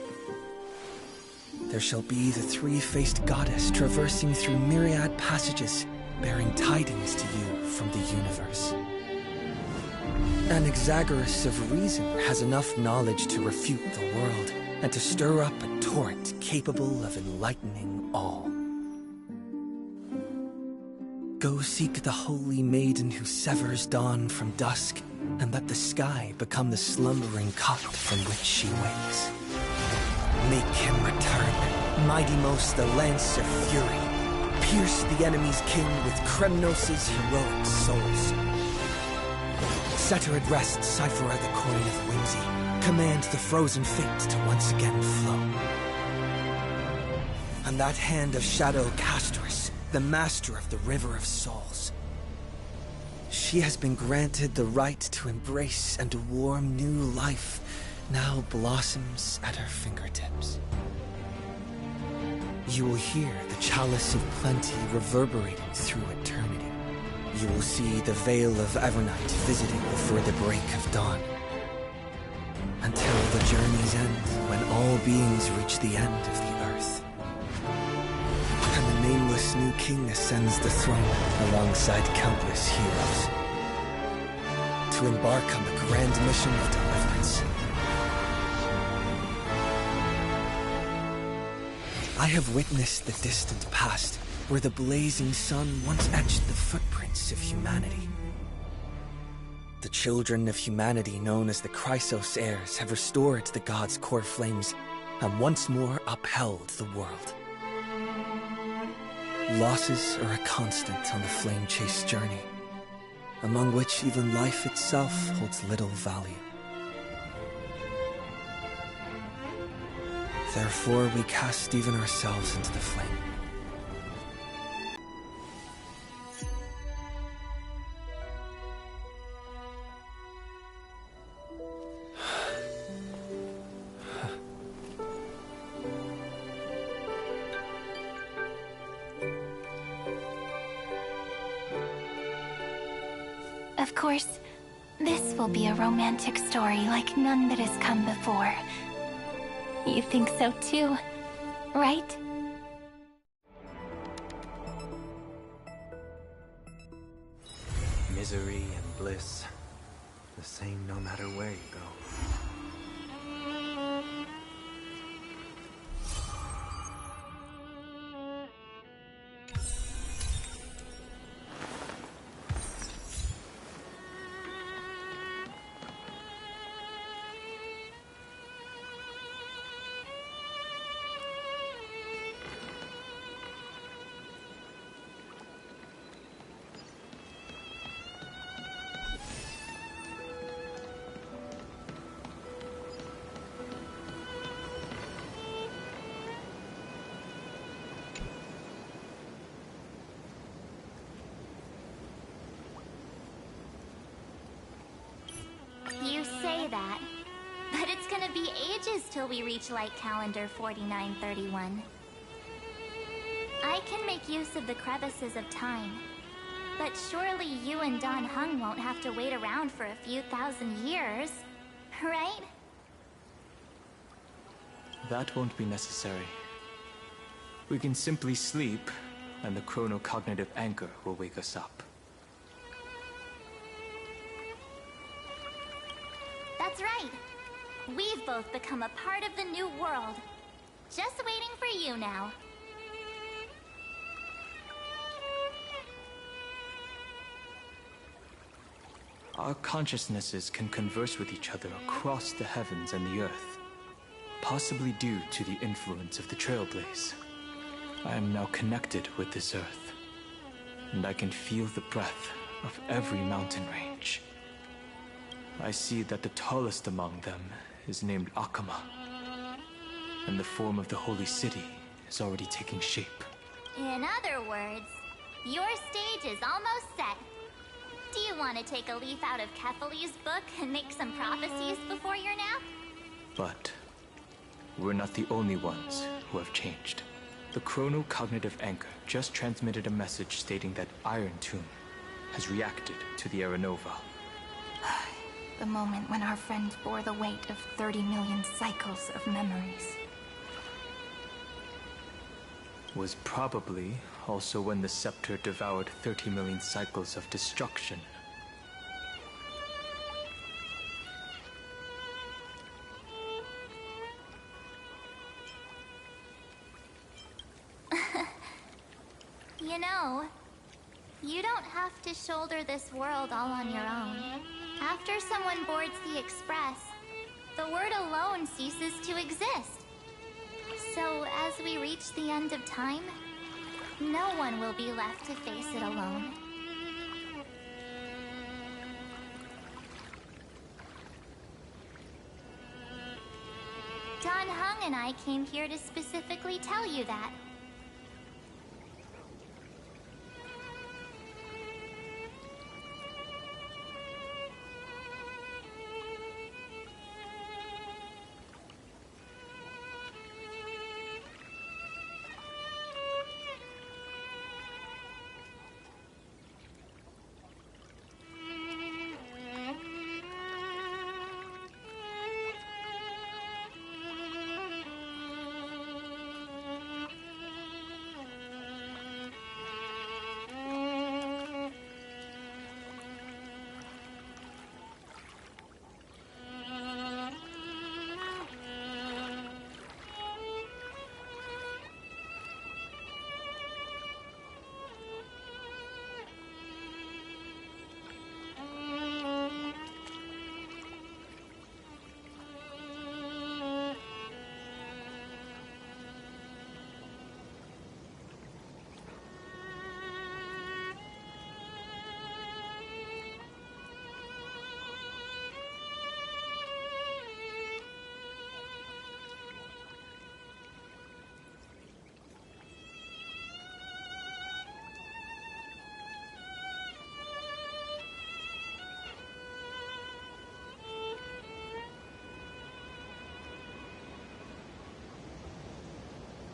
There shall be the three-faced goddess traversing through myriad passages, bearing tidings to you from the universe. Anaxagoras of reason has enough knowledge to refute the world, and to stir up a torrent capable of enlightening all. Go seek the holy maiden who severs dawn from dusk, and let the sky become the slumbering cot from which she wakes. Make him return, mighty most the lance of fury. Pierce the enemy's king with Kremnos' heroic souls. Set her at rest, Cyphera the coin of whimsy. Command the frozen fate to once again flow. And that hand of Shadow Castris, the master of the River of Souls. She has been granted the right to embrace and a warm new life now blossoms at her fingertips. You will hear the chalice of plenty reverberating through eternity. You will see the Veil of Evernight visiting before the break of dawn. Until the journey's end, when all beings reach the end of the earth. And the nameless new king ascends the throne alongside countless heroes. To embark on the grand mission of deliverance. I have witnessed the distant past, where the blazing sun once etched the footprints of humanity. The children of humanity known as the Chrysos heirs have restored the gods' core flames and once more upheld the world. Losses are a constant on the flame chase journey, among which even life itself holds little value. Therefore, we cast even ourselves into the flame. Of course, this will be a romantic story like none that has come before. You think so too, right? Misery and bliss, the same no matter where you go. You say that, but it's gonna be ages till we reach Light Calendar 4931. I can make use of the crevices of time, but surely you and Dan Heng won't have to wait around for a few thousand years, right? That won't be necessary. We can simply sleep, and the chronocognitive anchor will wake us up. That's right. We've both become a part of the new world. Just waiting for you now. Our consciousnesses can converse with each other across the heavens and the earth, possibly due to the influence of the Trailblaze. I am now connected with this earth, and I can feel the breath of every mountain range. I see that the tallest among them is named Akama, and the form of the holy city is already taking shape. In other words, your stage is almost set. Do you want to take a leaf out of Kefali's book and make some prophecies before your nap? But we're not the only ones who have changed. The chronocognitive anchor just transmitted a message stating that Iron Tomb has reacted to the Era Nova. The moment when our friend bore the weight of 30 million cycles of memories. Was probably also when the scepter devoured 30 million cycles of destruction. You know, you don't have to shoulder this world all on your own. After someone boards the Express, the word alone ceases to exist. So, as we reach the end of time, no one will be left to face it alone. Dan Heng and I came here to specifically tell you that.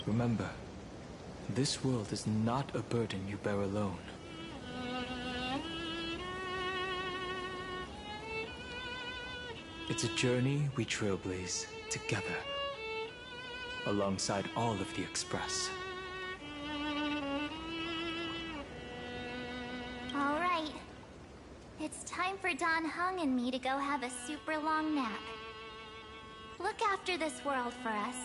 Remember, this world is not a burden you bear alone. It's a journey we trailblaze together, alongside all of the Express. All right. It's time for Dan Heng and me to go have a super long nap. Look after this world for us.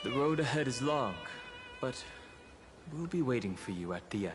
The road ahead is long, but we'll be waiting for you at the end.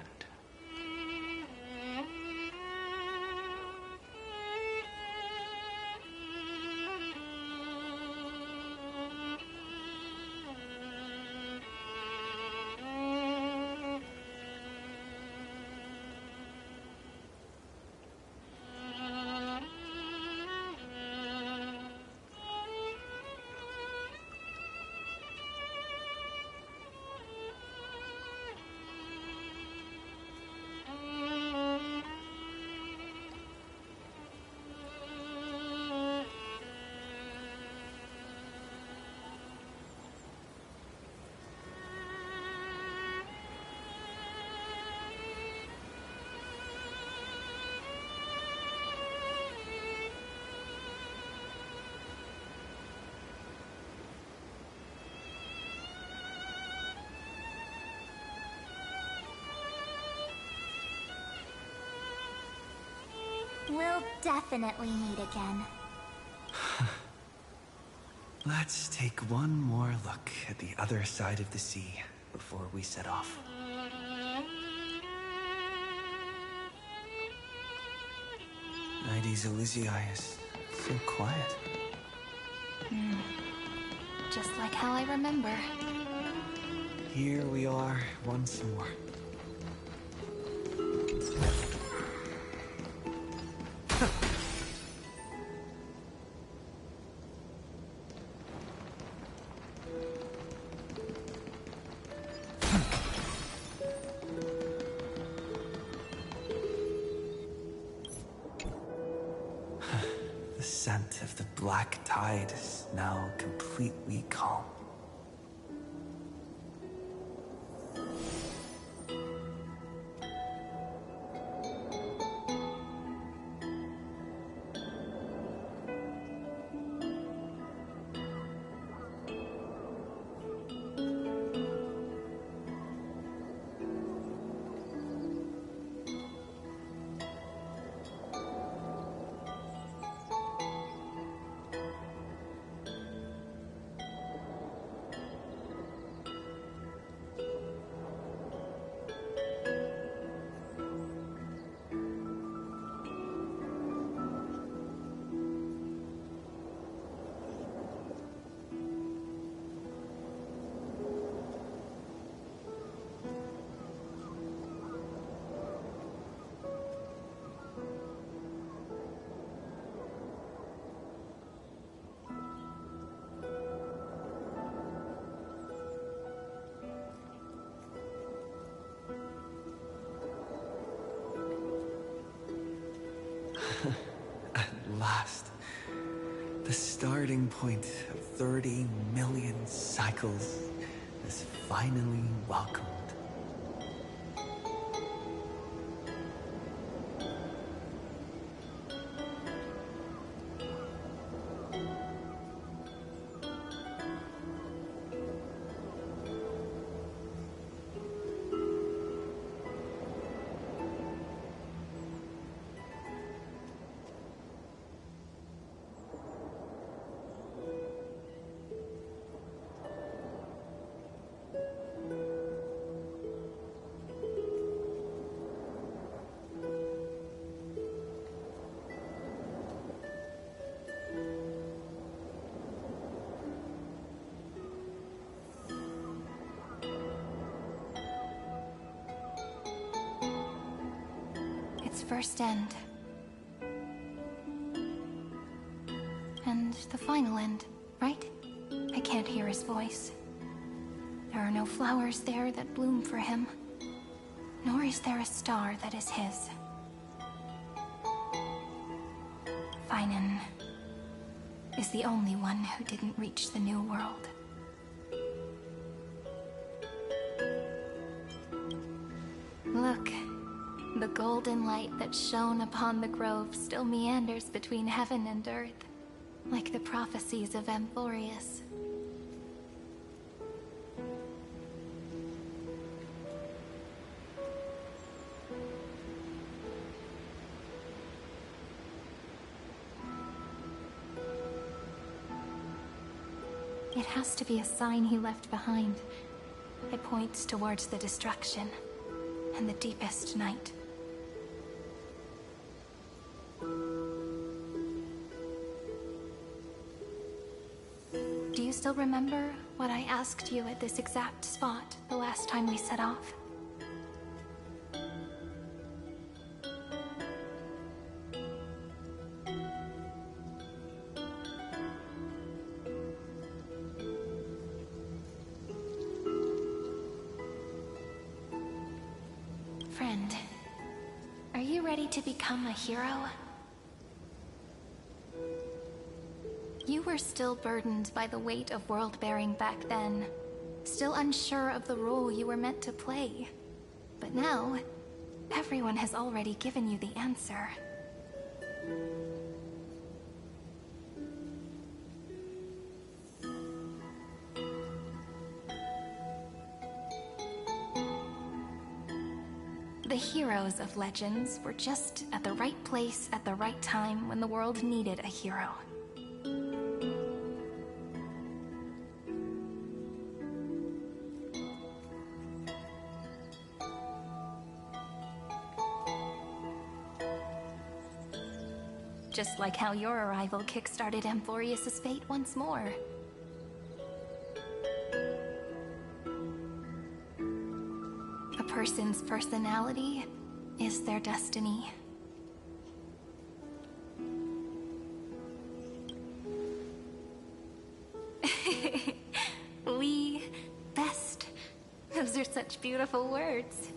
We'll definitely meet again. Let's take one more look at the other side of the sea before we set off. Nides Elysiae is so quiet. Just like how I remember. Here we are once more. The scent of the black tide is now completely calm. At last, the starting point of 30 million cycles is finally welcomed. Its first end. And the final end, right? I can't hear his voice. There are no flowers there that bloom for him. Nor is there a star that is his. Finan is the only one who didn't reach the new world. Look, the golden light that shone upon the grove still meanders between heaven and earth, like the prophecies of Amphorius. It has to be a sign he left behind. It points towards the destruction and the deepest night. Do you still remember what I asked you at this exact spot the last time we set off? Friend, are you ready to become a hero? You were still burdened by the weight of world-bearing back then, still unsure of the role you were meant to play. But now, everyone has already given you the answer. The heroes of legends were just at the right place at the right time when the world needed a hero. Just like how your arrival kickstarted Amphorius' fate once more. A person's personality is their destiny. We best. Those are such beautiful words.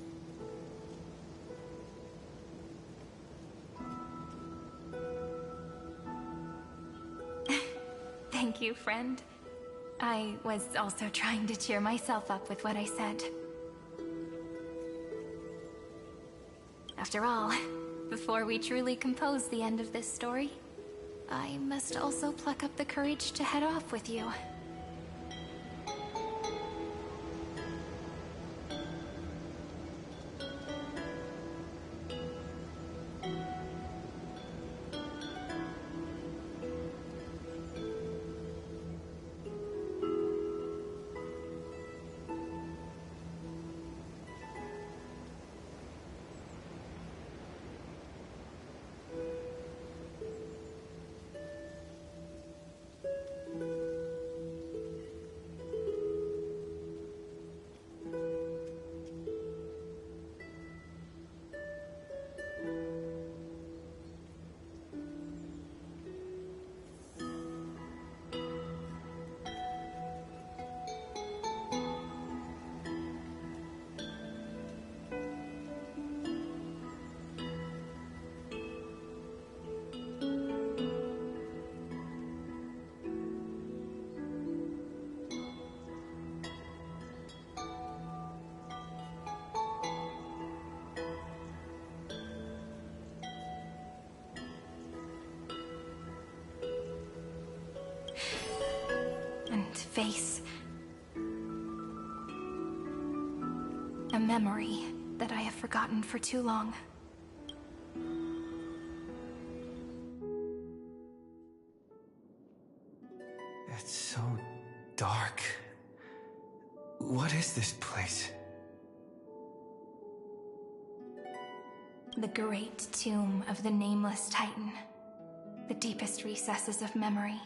Thank you, friend. I was also trying to cheer myself up with what I said. After all, before we truly compose the end of this story, I must also pluck up the courage to head off with you. Face a memory that I have forgotten for too long. It's so dark. What is this place? The great tomb of the Nameless Titan. The deepest recesses of memory.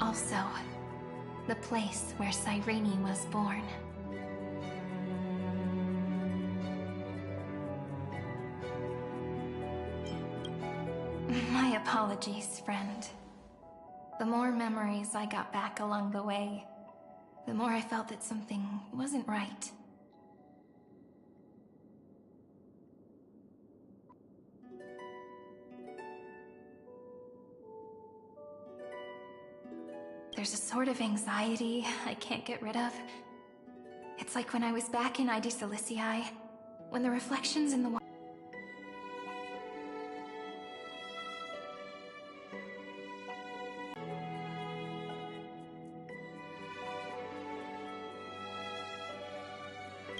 Also, the place where Cyrene was born. My apologies, friend. The more memories I got back along the way, the more I felt that something wasn't right. There's a sort of anxiety I can't get rid of. It's like when I was back in ID Silicii, when the reflections in the water.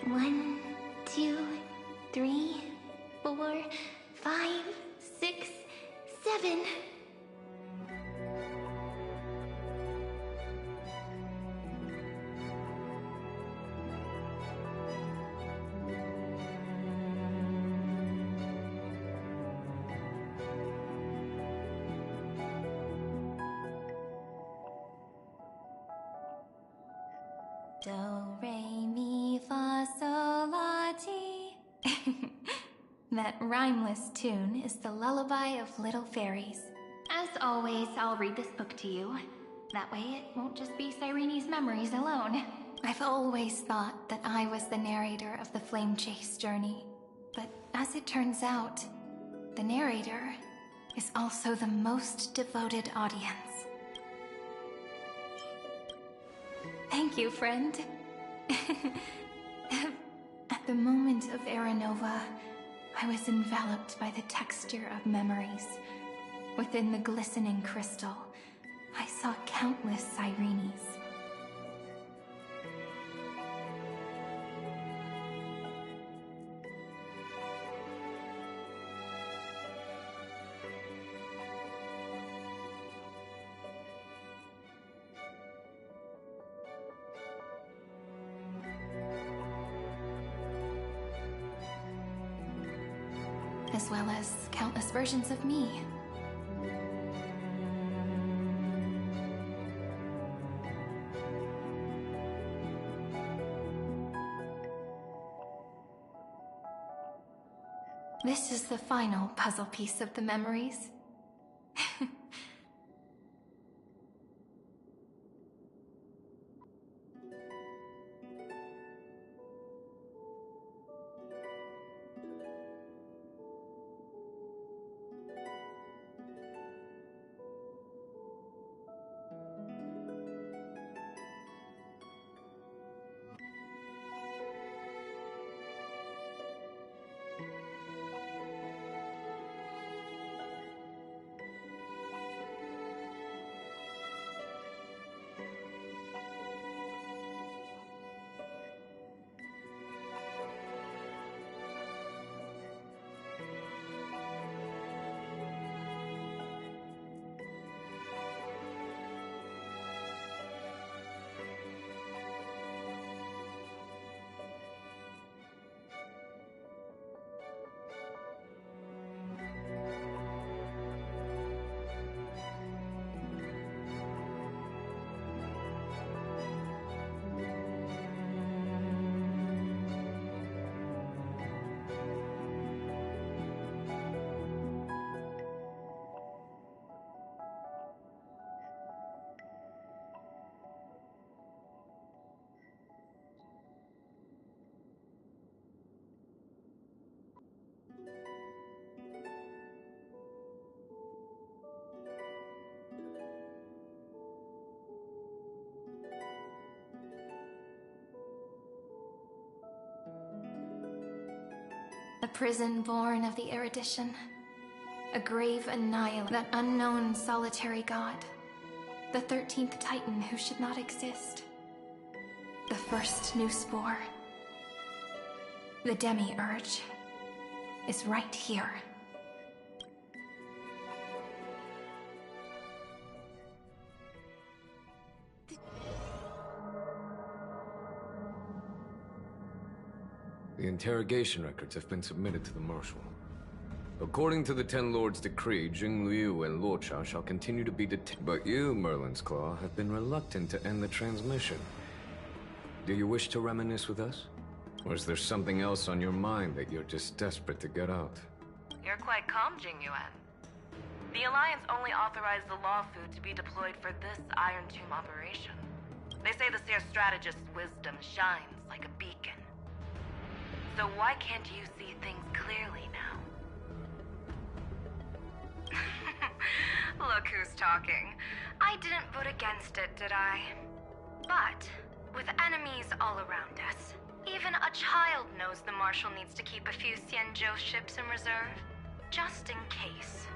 One, 2, 3, 4, 5, 6, 7. Do, re, mi, fa, sol, la, ti. That rhymeless tune is the lullaby of little fairies. As always, I'll read this book to you. That way it won't just be Cyrene's memories alone. I've always thought that I was the narrator of the Flame Chase journey. But as it turns out, the narrator is also the most devoted audience. Thank you, friend. At the moment of Aranova, I was enveloped by the texture of memories. Within the glistening crystal, I saw countless Cyrenes. As well as countless versions of me. This is the final puzzle piece of the memories. A prison born of the erudition. A grave annihilate that unknown solitary god. The 13th Titan who should not exist. The first new spore. The Demiurge is right here. The interrogation records have been submitted to the Marshal. According to the Ten Lords' decree, Jing Liu and Luocha shall continue to be detained. But you, Merlin's Claw, have been reluctant to end the transmission. Do you wish to reminisce with us? Or is there something else on your mind that you're just desperate to get out? You're quite calm, Jing Yuan. The Alliance only authorized the Law Fu to be deployed for this Iron Tomb operation. They say the Seer Strategist's wisdom shines like a beacon. So why can't you see things clearly now? Look who's talking. I didn't vote against it, did I? But, with enemies all around us, even a child knows the Marshal needs to keep a few Xianzhou ships in reserve, just in case.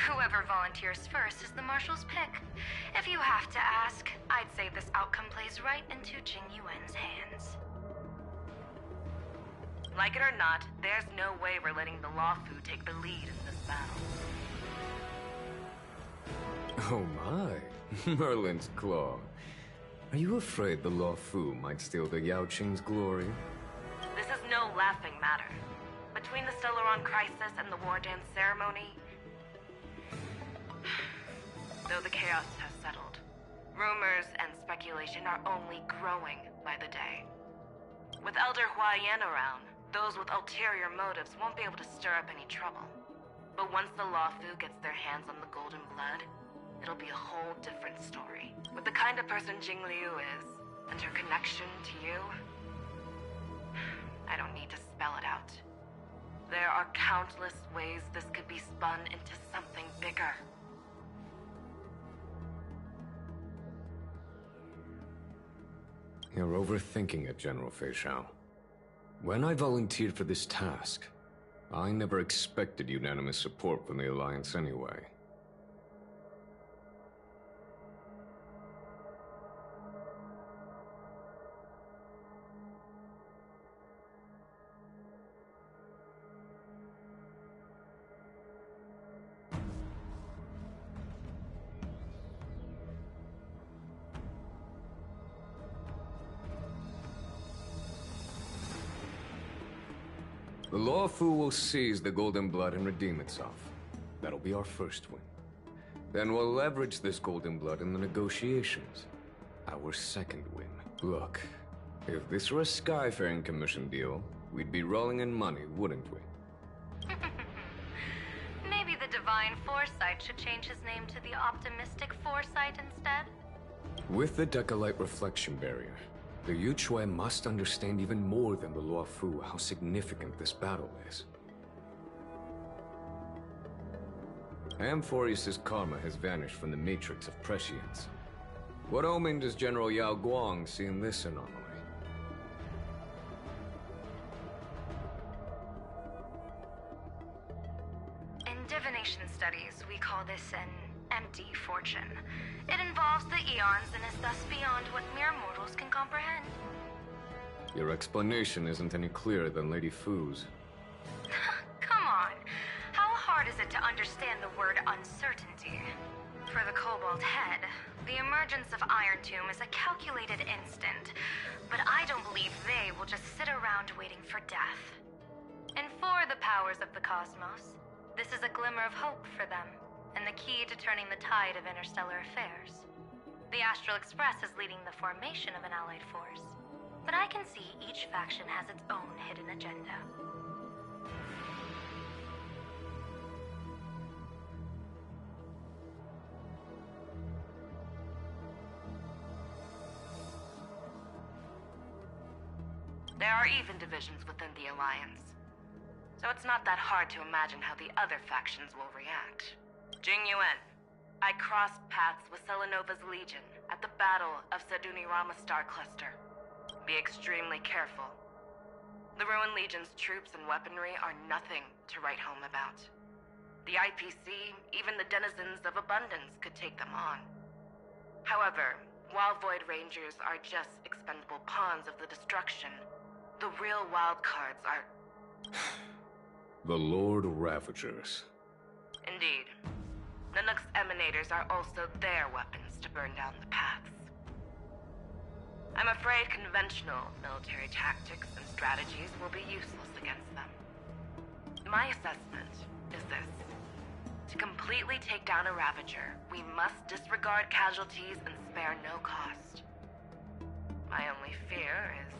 Whoever volunteers first is the Marshal's pick. If you have to ask, I'd say this outcome plays right into Jing Yuan's hands. Like it or not, there's no way we're letting the Law Fu take the lead in this battle. Oh my, Merlin's Claw. Are you afraid the Law Fu might steal the Yao Qing's glory? This is no laughing matter. Between the Stellaron crisis and the War Dance ceremony, though the chaos has settled, rumors and speculation are only growing by the day. With Elder Huaiyan around, Those with ulterior motives won't be able to stir up any trouble. But once the Luofu gets their hands on the golden blood, it'll be a whole different story. With the kind of person Jingliu is, and her connection to you, I don't need to spell it out. There are countless ways this could be spun into something bigger. You're overthinking it, General Fei Xiao. When I volunteered for this task, I never expected unanimous support from the Alliance anyway. The Luofu will seize the Golden Blood and redeem itself. That'll be our first win. Then we'll leverage this Golden Blood in the negotiations. Our second win. Look, if this were a Skyfaring Commission deal, we'd be rolling in money, wouldn't we? Maybe the Divine Foresight should change his name to the Optimistic Foresight instead? With the Decalite Reflection Barrier, the Yuchuan must understand even more than the Luofu how significant this battle is. Amphorius' karma has vanished from the matrix of prescience. What omen does General Yao Guang see in this anomaly? In divination studies, we call this an empty fortune. It involves the eons and is thus beyond what mere mortals can comprehend. Your explanation isn't any clearer than Lady Fu's. Come on. How hard is it to understand the word uncertainty? For the Cobalt Head, the emergence of Iron Tomb is a calculated instant, but I don't believe they will just sit around waiting for death. And for the powers of the cosmos, this is a glimmer of hope for them, and the key to turning the tide of interstellar affairs. The Astral Express is leading the formation of an allied force, but I can see each faction has its own hidden agenda. There are even divisions within the Alliance, so it's not that hard to imagine how the other factions will react. Jing Yuan, I crossed paths with Selenova's Legion at the Battle of Sedunirama Star Cluster. Be extremely careful. The Ruined Legion's troops and weaponry are nothing to write home about. The IPC, even the denizens of Abundance, could take them on. However, while Void Rangers are just expendable pawns of the destruction, the real wildcards are... The Lord Ravagers. Indeed. Nanook's emanators are also their weapons to burn down the paths. I'm afraid conventional military tactics and strategies will be useless against them. My assessment is this. To completely take down a Ravager, we must disregard casualties and spare no cost. My only fear is...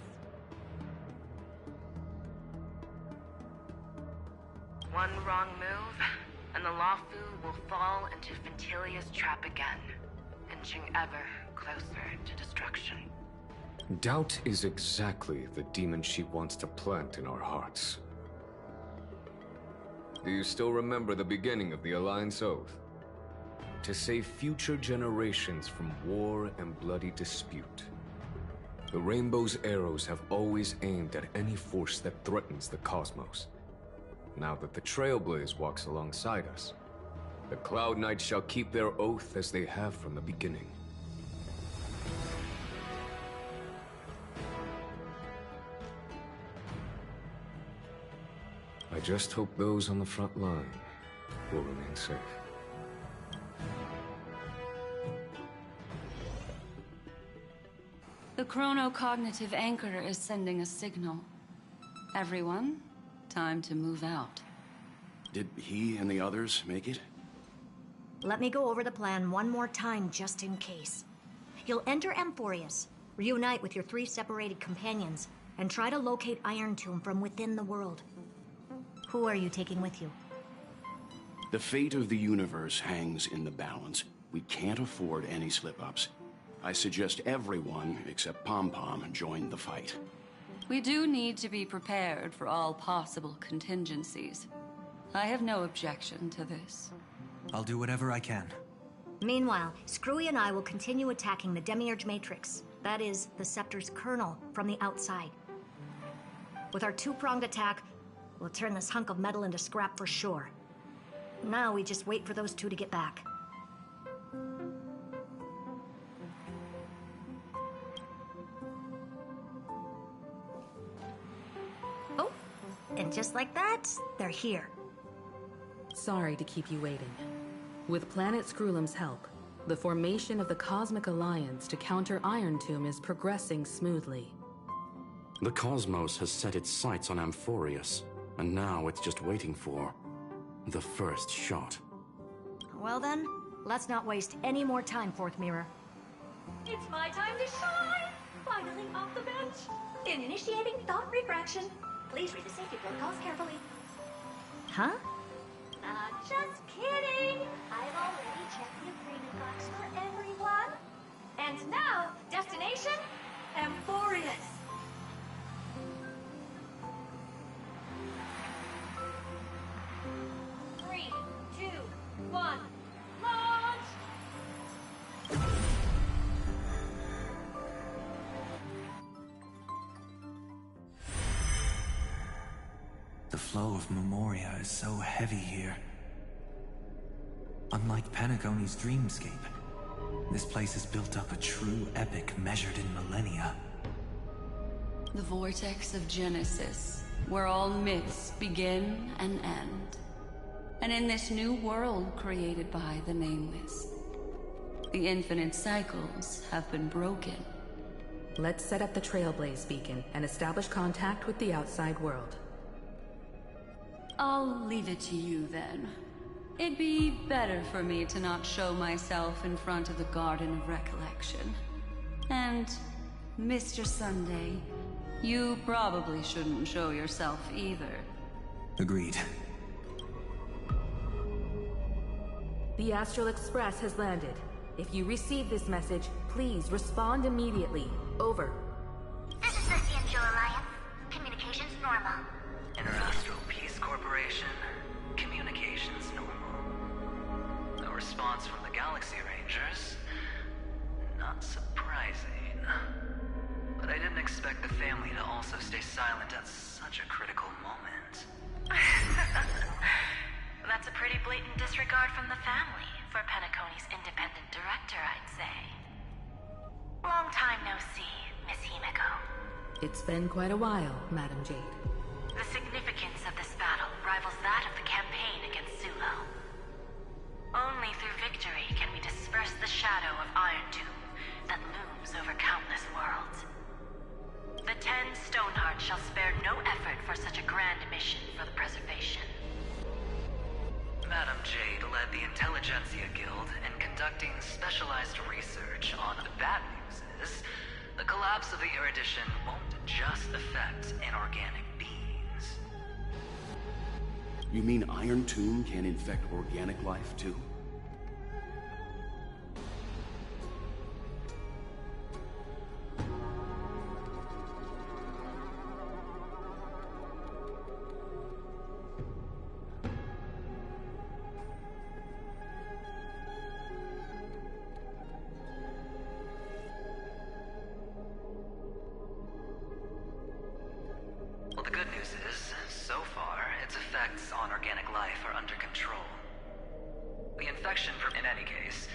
one wrong move, and the Luofu will fall into Fintilia's trap again, inching ever closer to destruction. Doubt is exactly the demon she wants to plant in our hearts. Do you still remember the beginning of the Alliance Oath? To save future generations from war and bloody dispute. The Rainbow's arrows have always aimed at any force that threatens the cosmos. Now that the Trailblaze walks alongside us, the Cloud Knights shall keep their oath as they have from the beginning. I just hope those on the front line will remain safe. The chronocognitive anchor is sending a signal. Everyone, time to move out. Did he and the others make it? Let me go over the plan one more time just in case. You'll enter Amphorius, reunite with your 3 separated companions, and try to locate Iron Tomb from within the world. Who are you taking with you? The fate of the universe hangs in the balance. We can't afford any slip-ups. I suggest everyone, except Pom-Pom, join the fight. We do need to be prepared for all possible contingencies. I have no objection to this. I'll do whatever I can. Meanwhile, Screwy and I will continue attacking the Demiurge Matrix. That is, the Scepter's kernel from the outside. With our two-pronged attack, we'll turn this hunk of metal into scrap for sure. Now we just wait for those two to get back. Oh, and just like that, they're here. Sorry to keep you waiting. With Planet Screwlum's help, the formation of the Cosmic Alliance to counter Iron Tomb is progressing smoothly. The cosmos has set its sights on Amphorius, and now it's just waiting for the first shot. Well then, let's not waste any more time, Fourth Mirror. It's my time to shine! Finally off the bench! Initiating thought refraction. Please read the safety protocols carefully. Huh? Just kidding! I've already checked the agreement box for everyone. And now, destination, Amphorius. Three, two, one, launch! The flow of Memoria is so heavy here. Unlike Penacony's dreamscape, this place has built up a true epic measured in millennia. The vortex of Genesis, where all myths begin and end. And in this new world created by the Nameless, the infinite cycles have been broken. Let's set up the Trailblaze beacon and establish contact with the outside world. I'll leave it to you then. It'd be better for me to not show myself in front of the Garden of Recollection. And, Mr. Sunday, you probably shouldn't show yourself either. Agreed. The Astral Express has landed. If you receive this message, please respond immediately. Over. This is the Cianjo Alliance. Communications normal. Interastral Peace Corporation. Communications normal. No response from the Galaxy Rangers. Not surprising. But I didn't expect the family to also stay silent at such a critical moment. That's a pretty blatant disregard from the family for Penacony's independent director, I'd say. Long time no see, Miss Himeko. It's been quite a while, Madam Jade. The significance of this battle rivals that of the campaign against Zulo. Only through victory can we disperse the shadow of Iron Tomb that looms over countless worlds. The 10 Stonehearts shall spare no effort for such a grand mission for the preservation. Madam Jade led the Intelligentsia Guild in conducting specialized research on bad news is the collapse of the Erudition won't just affect inorganic beings. You mean Iron Tomb can infect organic life, too? Well, the good news is, so far, its effects on organic life are under control. The infection, in any case,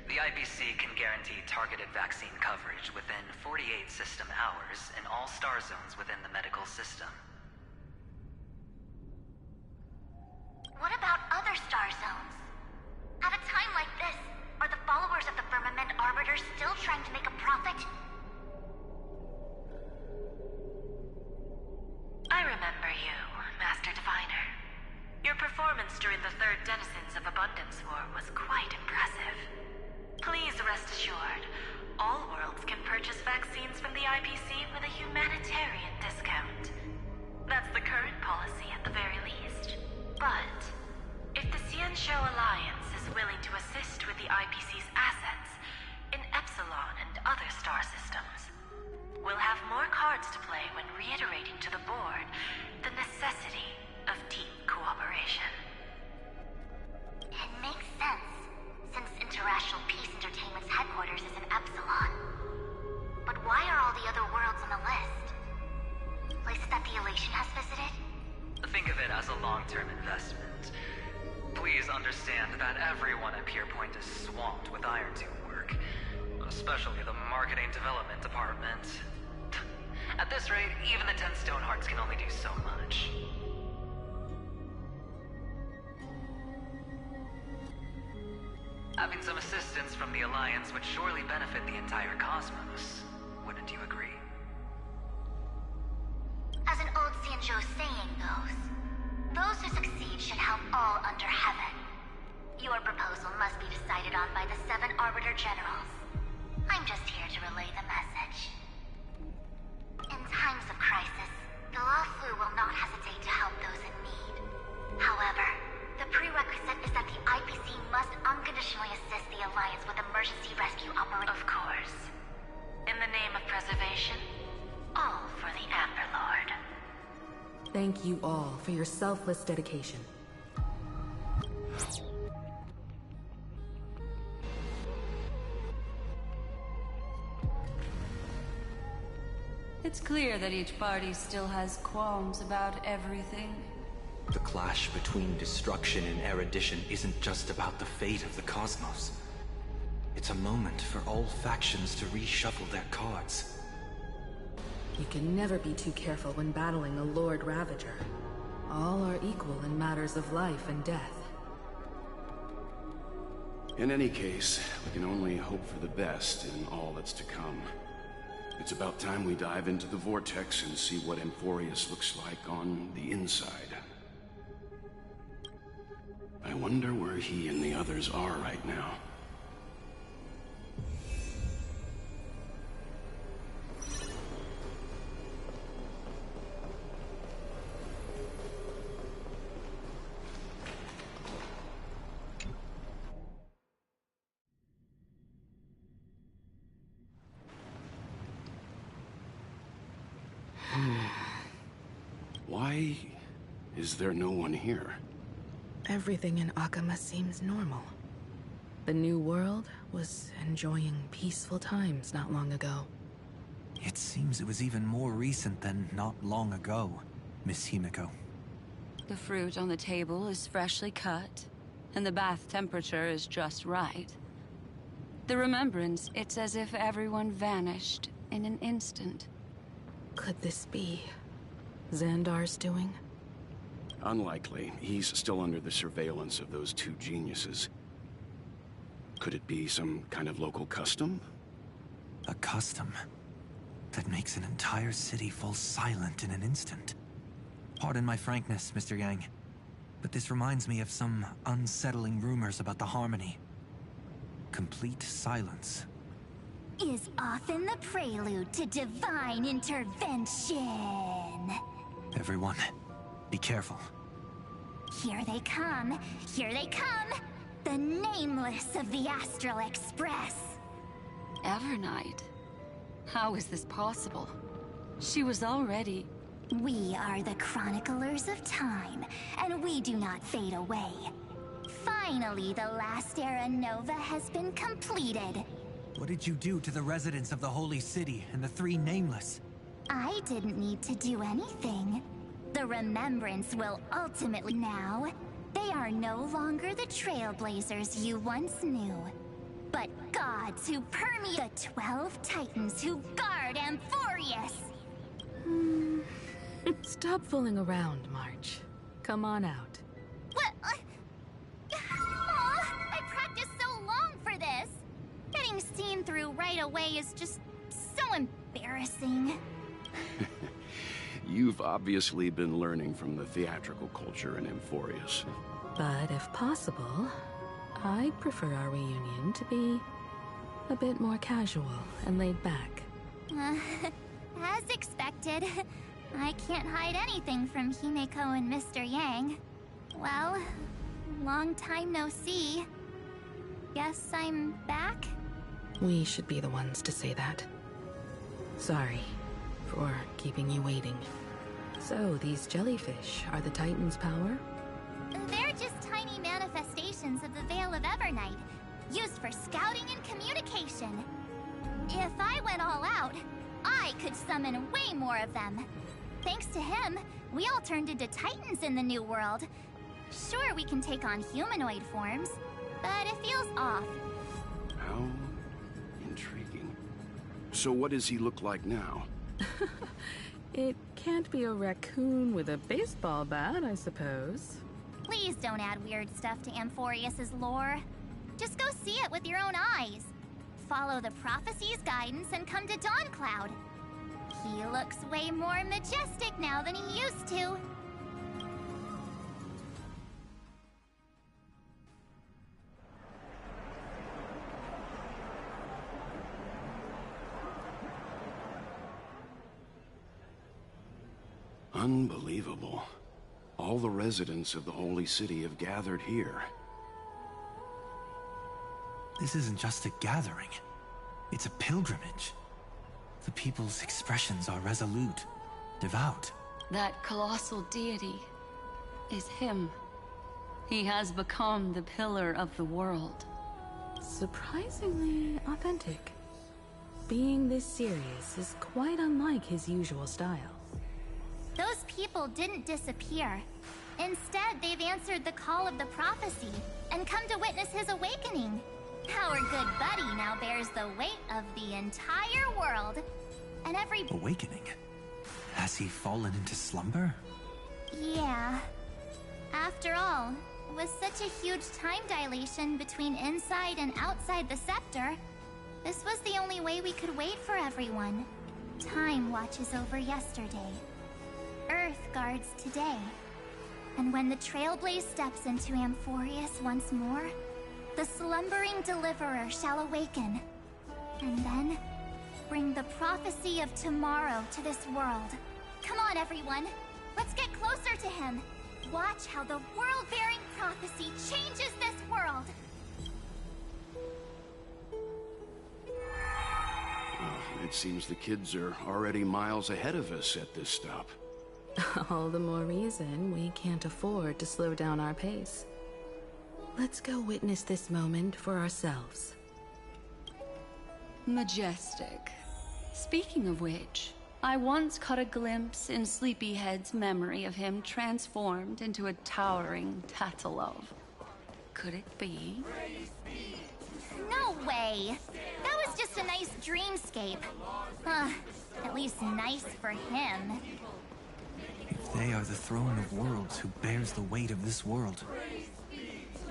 the IPC can guarantee targeted vaccine coverage within 48 system hours in all star zones within the medical system. What about other star zones? At a time like this, are the followers of the Firmament Arbiter still trying to make a profit? I remember you, Master Diviner. Your performance during the third Denizens of Abundance War was quite impressive. Please rest assured, all worlds can purchase vaccines from the IPC with a humanitarian discount. That's the current policy at the very least. But if the Xianzhou Alliance is willing to assist with the IPC's assets in Epsilon and other star systems, we'll have more cards to play when reiterating to the board the necessity of deep cooperation. It makes sense, since Interracial Peace Entertainment's headquarters is in Epsilon. But why are all the other worlds on the list? Places that the Elation has visited? Think of it as a long-term investment. Please understand that everyone at Pierpoint is swamped with Iron Tomb work, especially the marketing development department. At this rate, even the 10 Stonehearts can only do so much. Having some assistance from the Alliance would surely benefit the entire cosmos. Wouldn't you agree? As an old Xianzhou saying goes, those who succeed should help all under heaven. Your proposal must be decided on by the 7 Arbiter Generals. I'm just here to relay the message. In times of crisis, the Luofu will not hesitate to help those in need. However, the prerequisite is that the IPC must unconditionally assist the Alliance with emergency rescue operations. Of course. In the name of preservation, all for the Amber Lord. Thank you all for your selfless dedication. It's clear that each party still has qualms about everything. The clash between destruction and erudition isn't just about the fate of the cosmos. It's a moment for all factions to reshuffle their cards. You can never be too careful when battling the Lord Ravager. All are equal in matters of life and death. In any case, we can only hope for the best in all that's to come. It's about time we dive into the Vortex and see what Amphorius looks like on the inside. I wonder where he and the others are right now. Why is there no one here? Everything in Akama seems normal. The new world was enjoying peaceful times not long ago. It seems it was even more recent than not long ago, Miss Himiko. The fruit on the table is freshly cut, and the bath temperature is just right. The remembrance, it's as if everyone vanished in an instant. Could this be Xandar's doing? Unlikely. He's still under the surveillance of those 2 geniuses. Could it be some kind of local custom? A custom that makes an entire city fall silent in an instant. Pardon my frankness, Mr. Yang, but this reminds me of some unsettling rumors about the Harmony. Complete silence is often the prelude to divine intervention. Everyone, be careful. Here they come! Here they come! The Nameless of the Astral Express! Evernight? How is this possible? She was already... We are the Chroniclers of Time, and we do not fade away. Finally, the last Era Nova has been completed. What did you do to the residents of the Holy City and the 3 Nameless? I didn't need to do anything. The Remembrance will ultimately now. They are no longer the Trailblazers you once knew, but gods who permeate the 12 Titans who guard Amphorius. Stop fooling around, March. Come on out. What? I practiced so long for this. Getting seen through right away is just so embarrassing. You've obviously been learning from the theatrical culture in Amphorius. But if possible, I'd prefer our reunion to be A bit more casual and laid back. As expected. I can't hide anything from Himeko and Mr. Yang. Well, long time no see. Guess I'm back? We should be the ones to say that. Sorry for keeping you waiting. So, these jellyfish are the Titan's power? They're just tiny manifestations of the Veil of Evernight, used for scouting and communication. If I went all out, I could summon way more of them. Thanks to him, we all turned into Titans in the new world. Sure, we can take on humanoid forms, but it feels off. How intriguing. So what does he look like now? It can't be a raccoon with a baseball bat, I suppose. Please don't add weird stuff to Amphorius's lore. Just go see it with your own eyes. Follow the prophecy's guidance and come to Dawncloud. He looks way more majestic now than he used to. Unbelievable. All the residents of the Holy City have gathered here. This isn't just a gathering. It's a pilgrimage. The people's expressions are resolute, devout. That colossal deity is him. He has become the pillar of the world. Surprisingly authentic. Being this serious is quite unlike his usual style. Those people didn't disappear. Instead, they've answered the call of the prophecy and come to witness his awakening. Our good buddy now bears the weight of the entire world. And every... Awakening? Has he fallen into slumber? Yeah. After all, with such a huge time dilation between inside and outside the scepter, this was the only way we could wait for everyone. Time watches over yesterday. Earth guards today. And when the Trailblaze steps into Amphorius once more, the slumbering deliverer shall awaken. And then, bring the prophecy of tomorrow to this world. Come on, everyone. Let's get closer to him. Watch how the world-bearing prophecy changes this world. It seems the kids are already miles ahead of us at this stop. All the more reason we can't afford to slow down our pace. Let's go witness this moment for ourselves. Majestic. Speaking of which, I once caught a glimpse in Sleepyhead's memory of him transformed into a towering Tatalov. Could it be? No way! That was just a nice dreamscape. At least nice for him. They are the throne of worlds who bears the weight of this world.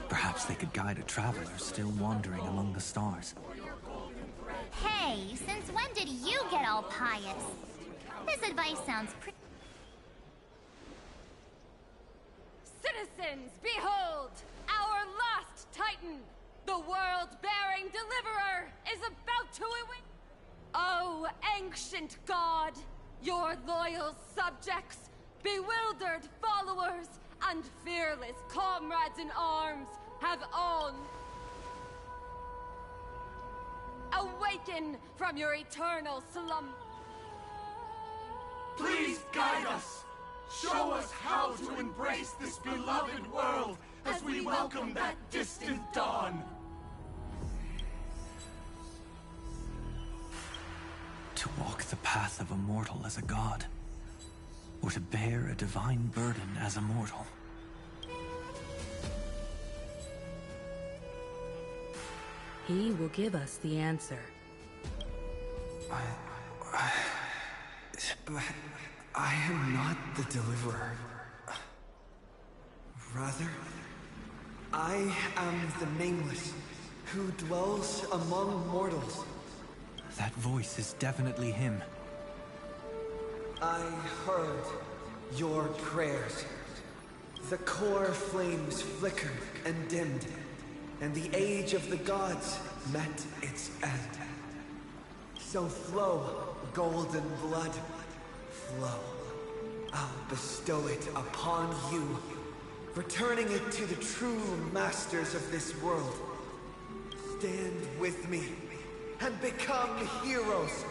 Perhaps they could guide a traveler still wandering among the stars. Hey, since when did you get all pious? This advice sounds pretty... Citizens, behold! Our last Titan! The world-bearing deliverer is about to awake! Oh, ancient god! Your loyal subjects, bewildered followers, and fearless comrades in arms have all awaken from your eternal slumber. Please guide us! Show us how to embrace this beloved world as we welcome that distant dawn! To walk the path of a mortal as a god, or to bear a divine burden as a mortal. He will give us the answer. But I am not the deliverer. Rather, I am the Nameless, who dwells among mortals. That voice is definitely him. I heard your prayers. The core flames flickered and dimmed, and the age of the gods met its end. So flow, golden blood, flow. I'll bestow it upon you, returning it to the true masters of this world. Stand with me and become heroes.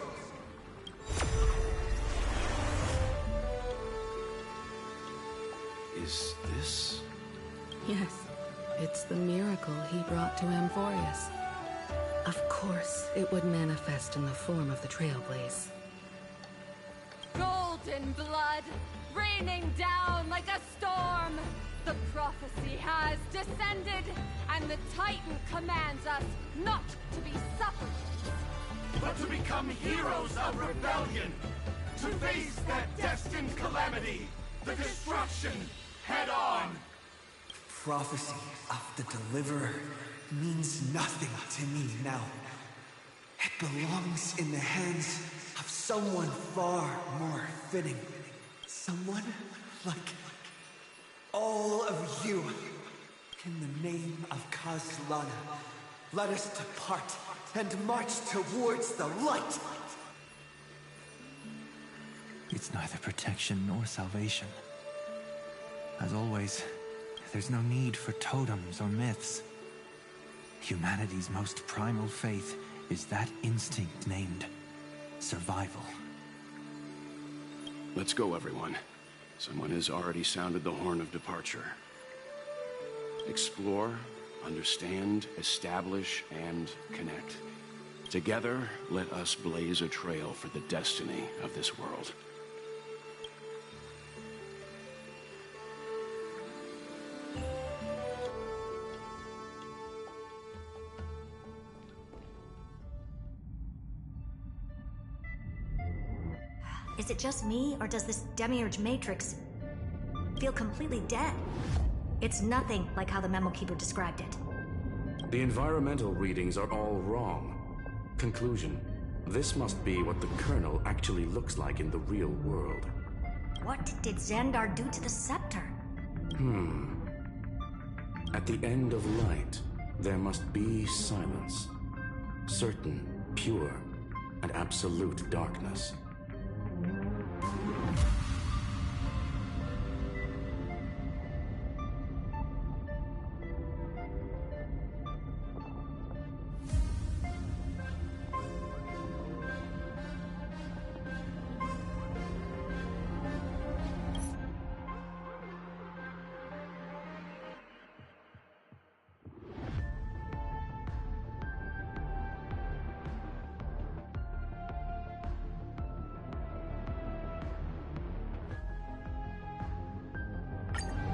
Is this? Yes, it's the miracle he brought to Amphorius. Of course, it would manifest in the form of the Trailblaze. Golden blood, raining down like a storm. The prophecy has descended, and the Titan commands us not to be suppliants, but to become heroes of rebellion, to face that destined calamity, the destruction, head on. Prophecy of the Deliverer means nothing to me now. It belongs in the hands of someone far more fitting. Someone like all of you. In the name of Kazlana, let us depart and march towards the light. It's neither protection nor salvation. As always, there's no need for totems or myths. Humanity's most primal faith is that instinct named survival. Let's go, everyone. Someone has already sounded the horn of departure. Explore, understand, establish, and connect. Together, let us blaze a trail for the destiny of this world. Is it just me, or does this Demiurge Matrix feel completely dead? It's nothing like how the Memo Keeper described it. The environmental readings are all wrong. Conclusion: this must be what the kernel actually looks like in the real world. What did Xandar do to the scepter? At the end of light, there must be silence. Certain, pure, and absolute darkness.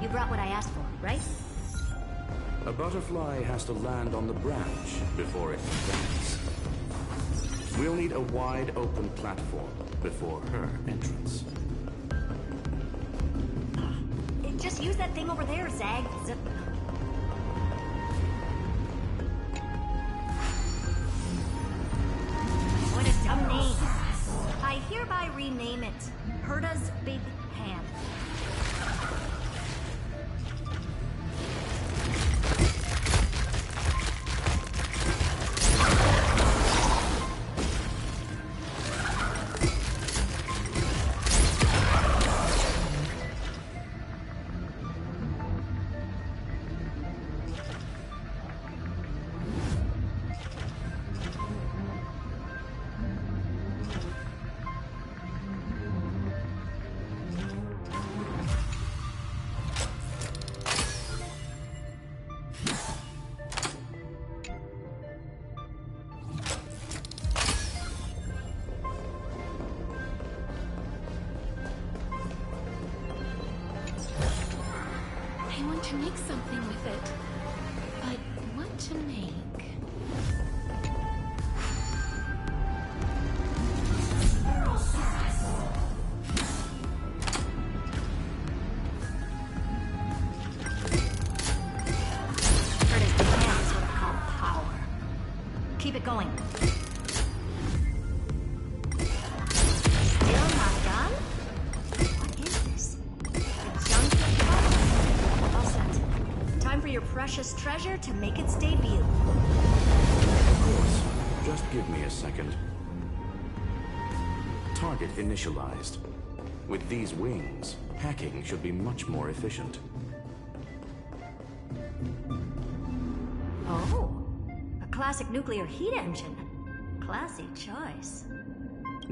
You brought what I asked for, right? A butterfly has to land on the branch before it can dance. We'll need a wide open platform before her entrance. Just use that thing over there, Zag. What a dumb name. I hereby rename it Herta's Big Hand. I want to make something with it. But what to make? Herta's Big Hand is what I call power. Keep it going. Still not done? What is this? A junkyard? All set. Time for your precious treasure to make its debut. course. Just give me a second. Target initialized. With these wings, hacking should be much more efficient. Oh, a classic nuclear heat engine. Classy choice.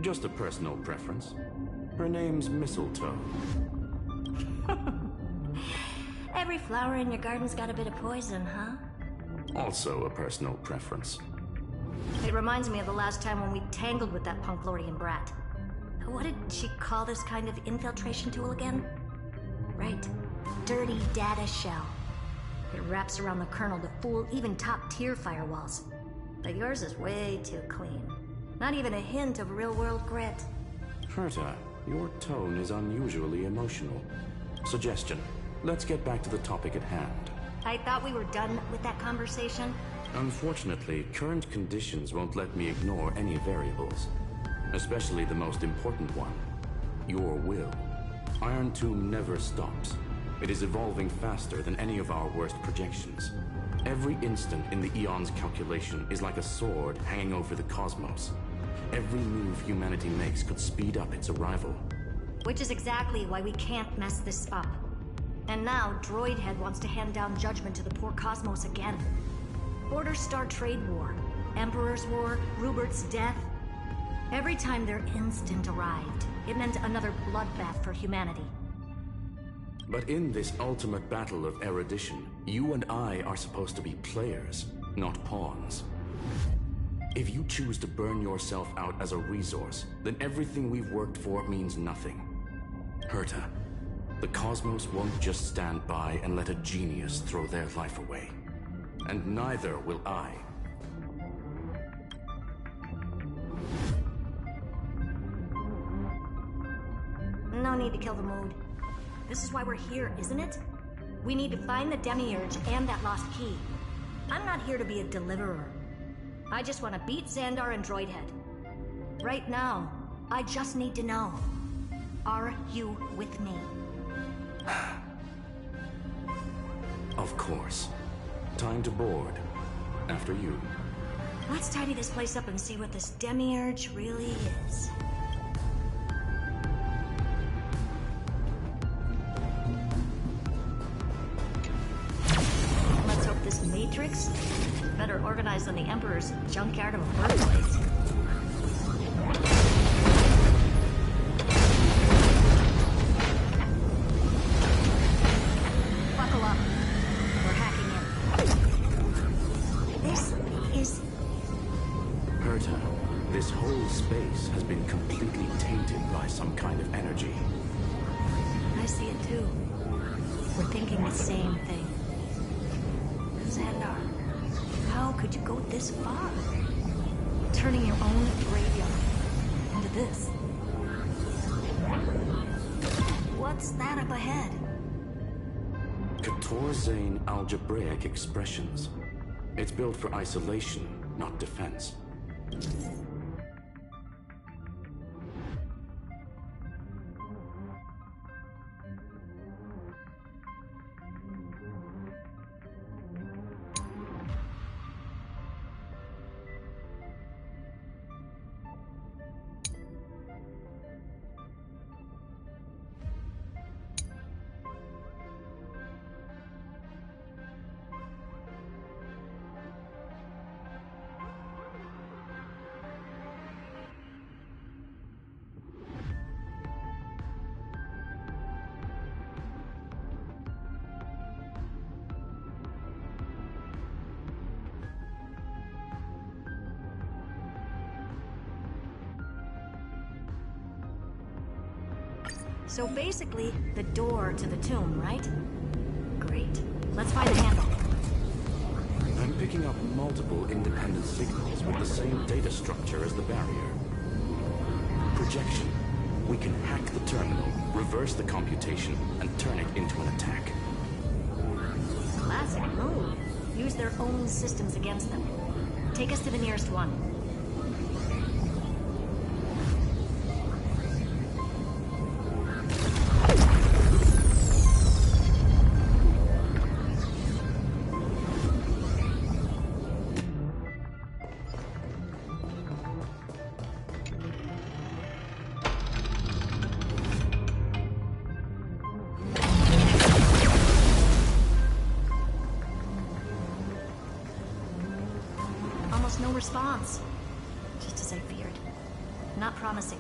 Just a personal preference. Her name's Mistletoe. Every flower in your garden's got a bit of poison, huh? Also a personal preference. It reminds me of the last time when we tangled with that Punklorian brat. What did she call this kind of infiltration tool again? Right. Dirty data shell. It wraps around the kernel to fool even top-tier firewalls. But yours is way too clean. Not even a hint of real-world grit. Herta, your tone is unusually emotional. Suggestion. Let's get back to the topic at hand. I thought we were done with that conversation. Unfortunately, current conditions won't let me ignore any variables. Especially the most important one. Your will. Iron Tomb never stops. It is evolving faster than any of our worst projections. Every instant in the Eon's calculation is like a sword hanging over the cosmos. Every move humanity makes could speed up its arrival. Which is exactly why we can't mess this up. And now, Droidhead wants to hand down judgment to the poor cosmos again. Border Star Trade War, Emperor's War, Rupert's death. Every time their instant arrived, it meant another bloodbath for humanity. But in this ultimate battle of erudition, you and I are supposed to be players, not pawns. If you choose to burn yourself out as a resource, then everything we've worked for means nothing. Herta, the cosmos won't just stand by and let a genius throw their life away. And neither will I. No need to kill the mood. This is why we're here, isn't it? We need to find the Demiurge and that lost key. I'm not here to be a deliverer. I just want to beat Xandar and Droidhead. Right now, I just need to know. Are you with me? Of course. Time to board. After you. Let's tidy this place up and see what this Demiurge really is. Let's hope this Matrix better organized than the Emperor's junkyard of a birthplace. Buckle up. We're hacking in. This is... Herta, this whole space has been completely tainted by some kind of energy. I see it too. We're thinking the same thing. Xandar, how could you go this far? Turning your own graveyard into this. What's that up ahead? Katorzane algebraic expressions. It's built for isolation, not defense. So basically, the door to the tomb, right? Great. Let's find the handle. I'm picking up multiple independent signals with the same data structure as the barrier. Projection. We can hack the terminal, reverse the computation, and turn it into an attack. Classic move. Use their own systems against them. Take us to the nearest one. response. Just as I feared. Not promising.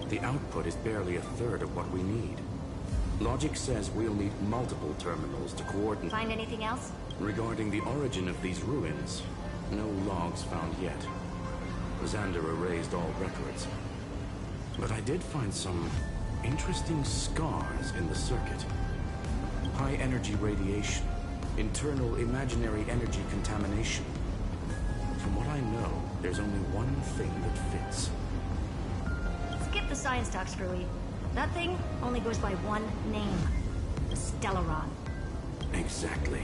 The output is barely a third of what we need. Logic says we'll need multiple terminals to coordinate. Find anything else? Regarding the origin of these ruins, no logs found yet. Xander erased all records. But I did find some interesting scars in the circuit. High energy radiation, internal imaginary energy contamination. From what I know, there's only one thing that fits. Skip the science talk, Screwy. That thing only goes by one name. The Stellaron. Exactly.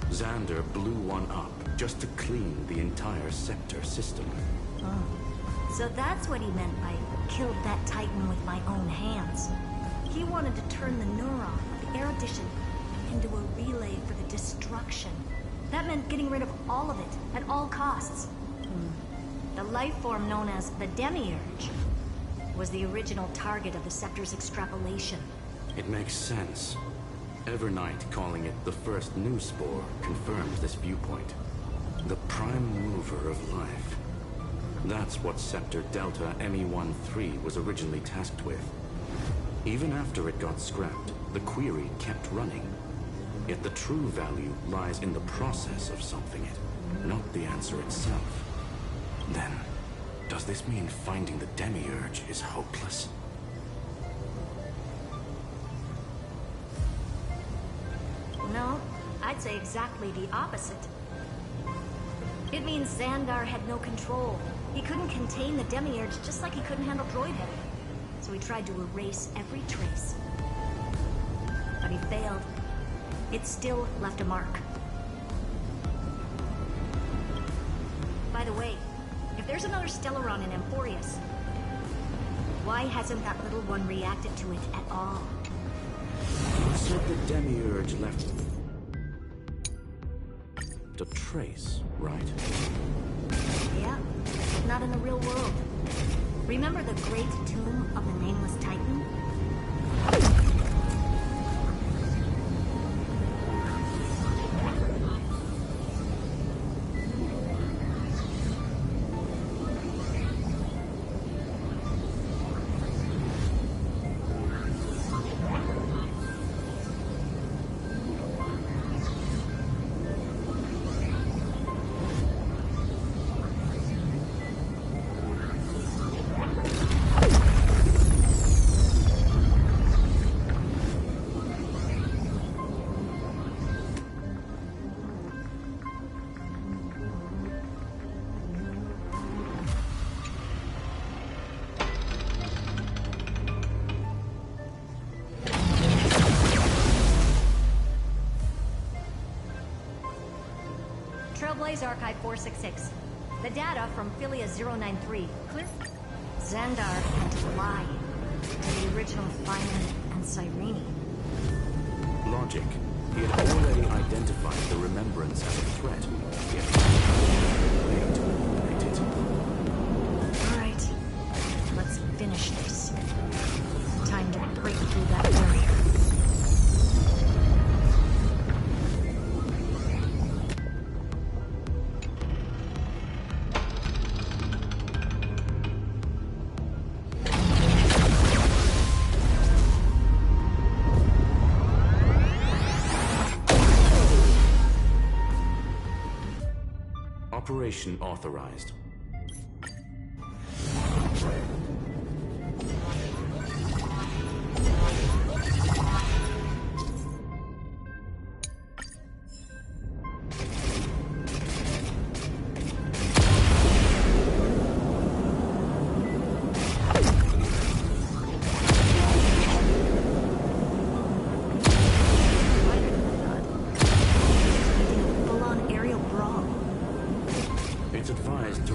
Xander blew one up just to clean the entire Scepter system. Oh. So that's what he meant by killed that Titan with my own hands. He wanted to turn the neuron of the erudition into a relay for the destruction. That meant getting rid of all of it at all costs. The life form known as the Demiurge was the original target of the Scepter's extrapolation. It makes sense. Evernight calling it the first new spore confirms this viewpoint. The prime mover of life. That's what Scepter Delta ME-13 was originally tasked with. Even after it got scrapped, the query kept running. Yet the true value lies in the process of something it, not the answer itself. Then, does this mean finding the Demiurge is hopeless? No, I'd say exactly the opposite. It means Xandar had no control. He couldn't contain the Demiurge just like he couldn't handle Droid Heavy. So he tried to erase every trace. But he failed. It still left a mark. By the way, if there's another Stellaron in Emporius, why hasn't that little one reacted to it at all? You said the Demiurge left a trace, right? Yeah, but not in the real world. Remember the great tomb of the Nameless Titan? Trailblaze Archive 466. The data from Philia 093. Clear? Xandar had to lie to the original Finan and Cyrene. Logic. He had already identified the Remembrance as a threat, yet failed to eliminate it. Alright, let's finish this. Time to break through that barrier. Operation authorized. It's advised to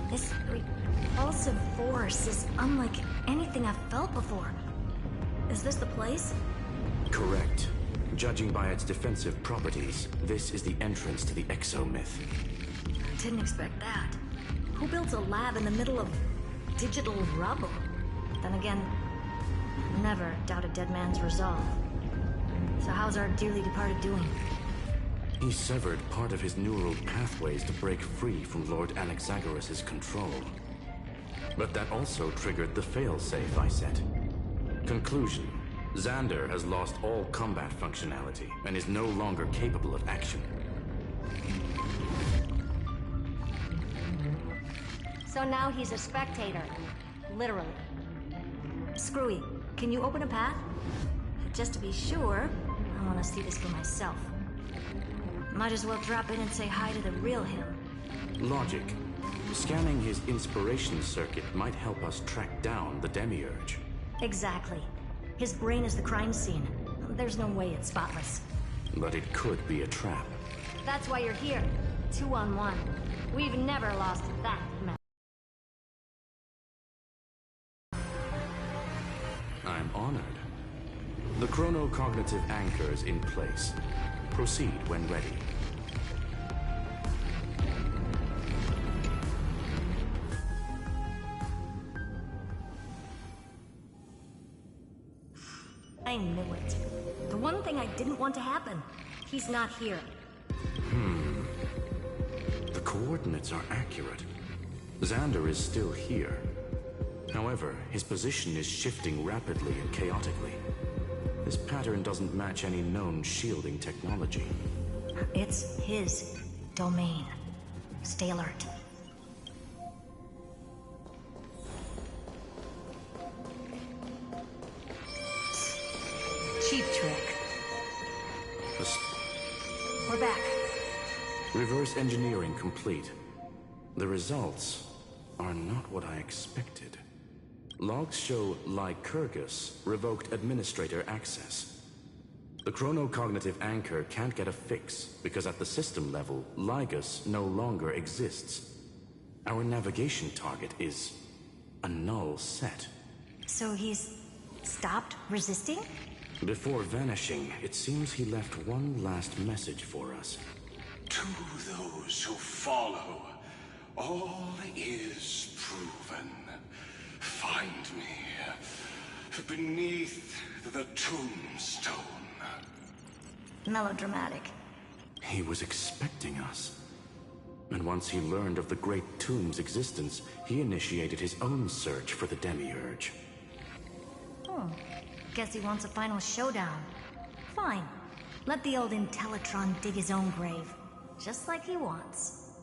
This repulsive force is unlike anything I've felt before. Is this the place? Correct. Judging by its defensive properties, this is the entrance to the exomyth. Didn't expect that. Who builds a lab in the middle of digital rubble? Then again, never doubt a dead man's resolve. So how's our dearly departed doing? He severed part of his neural pathways to break free from Lord Anaxagoras' control. But that also triggered the failsafe I set. Conclusion: Xander has lost all combat functionality and is no longer capable of action. So now he's a spectator. Literally. Screwy, can you open a path? Just to be sure, I want to see this for myself. Might as well drop in and say hi to the real him. Logic. Scanning his inspiration circuit might help us track down the Demiurge. Exactly. His brain is the crime scene. There's no way it's spotless. But it could be a trap. That's why you're here. 2-on-1. We've never lost that match. I'm honored. The chronocognitive anchor is in place. Proceed when ready. I knew it. The one thing I didn't want to happen. He's not here. The coordinates are accurate. Xander is still here. However, his position is shifting rapidly and chaotically. This pattern doesn't match any known shielding technology. It's his domain. Stay alert. Cheap trick. We're back. Reverse engineering complete. The results are not what I expected. Logs show Lycurgus revoked administrator access. The chronocognitive anchor can't get a fix because at the system level, Lygus no longer exists. Our navigation target is a null set. So he's stopped resisting? Before vanishing, it seems he left one last message for us. To those who follow, all is proven. Find me beneath the tombstone. Melodramatic. He was expecting us. And once he learned of the Great Tomb's existence, he initiated his own search for the Demiurge. Guess he wants a final showdown. Fine. Let the old Intellitron dig his own grave. Just like he wants.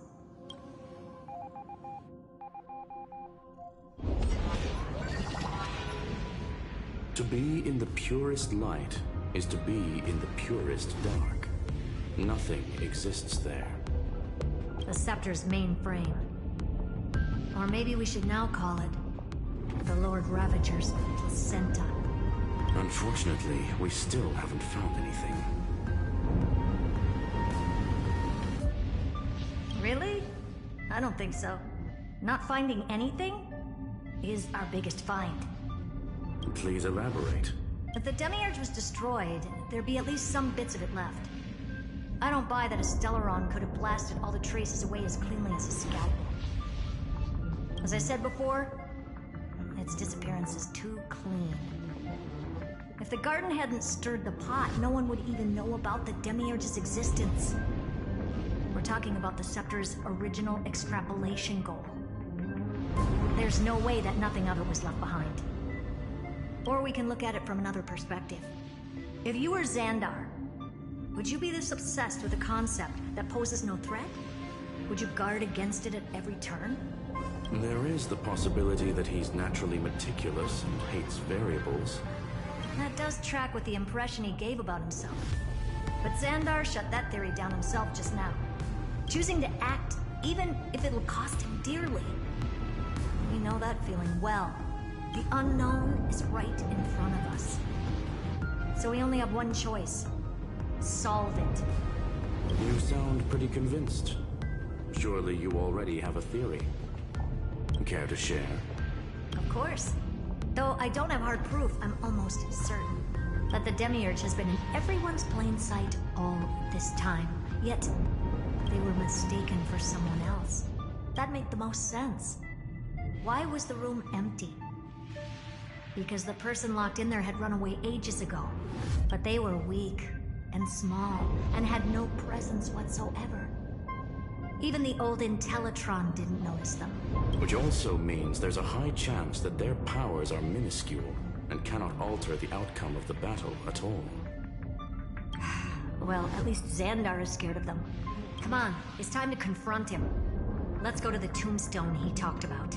To be in the purest light is to be in the purest dark. Nothing exists there. The Scepter's mainframe. Or maybe we should now call it the Lord Ravager's placenta. Unfortunately, we still haven't found anything. Really? I don't think so. Not finding anything is our biggest find. Please elaborate. If the Demiurge was destroyed, there'd be at least some bits of it left. I don't buy that a Stellaron could have blasted all the traces away as cleanly as a scalpel. As I said before, its disappearance is too clean. If the garden hadn't stirred the pot, no one would even know about the Demiurge's existence. We're talking about the Scepter's original extrapolation goal. There's no way that nothing of it was left behind. Or we can look at it from another perspective. If you were Xandar, would you be this obsessed with a concept that poses no threat? Would you guard against it at every turn? There is the possibility that he's naturally meticulous and hates variables. That does track with the impression he gave about himself. But Xandar shut that theory down himself just now. Choosing to act, even if it'll cost him dearly. We know that feeling well. The unknown is right in front of us. So we only have one choice. Solve it. You sound pretty convinced. Surely you already have a theory. Care to share? Of course. Though I don't have hard proof, I'm almost certain that the Demiurge has been in everyone's plain sight all this time. Yet, they were mistaken for someone else. That made the most sense. Why was the room empty? Because the person locked in there had run away ages ago. But they were weak and small and had no presence whatsoever. Even the old Intellitron didn't notice them. Which also means there's a high chance that their powers are minuscule and cannot alter the outcome of the battle at all. Well, at least Xandar is scared of them. Come on, it's time to confront him. Let's go to the tombstone he talked about.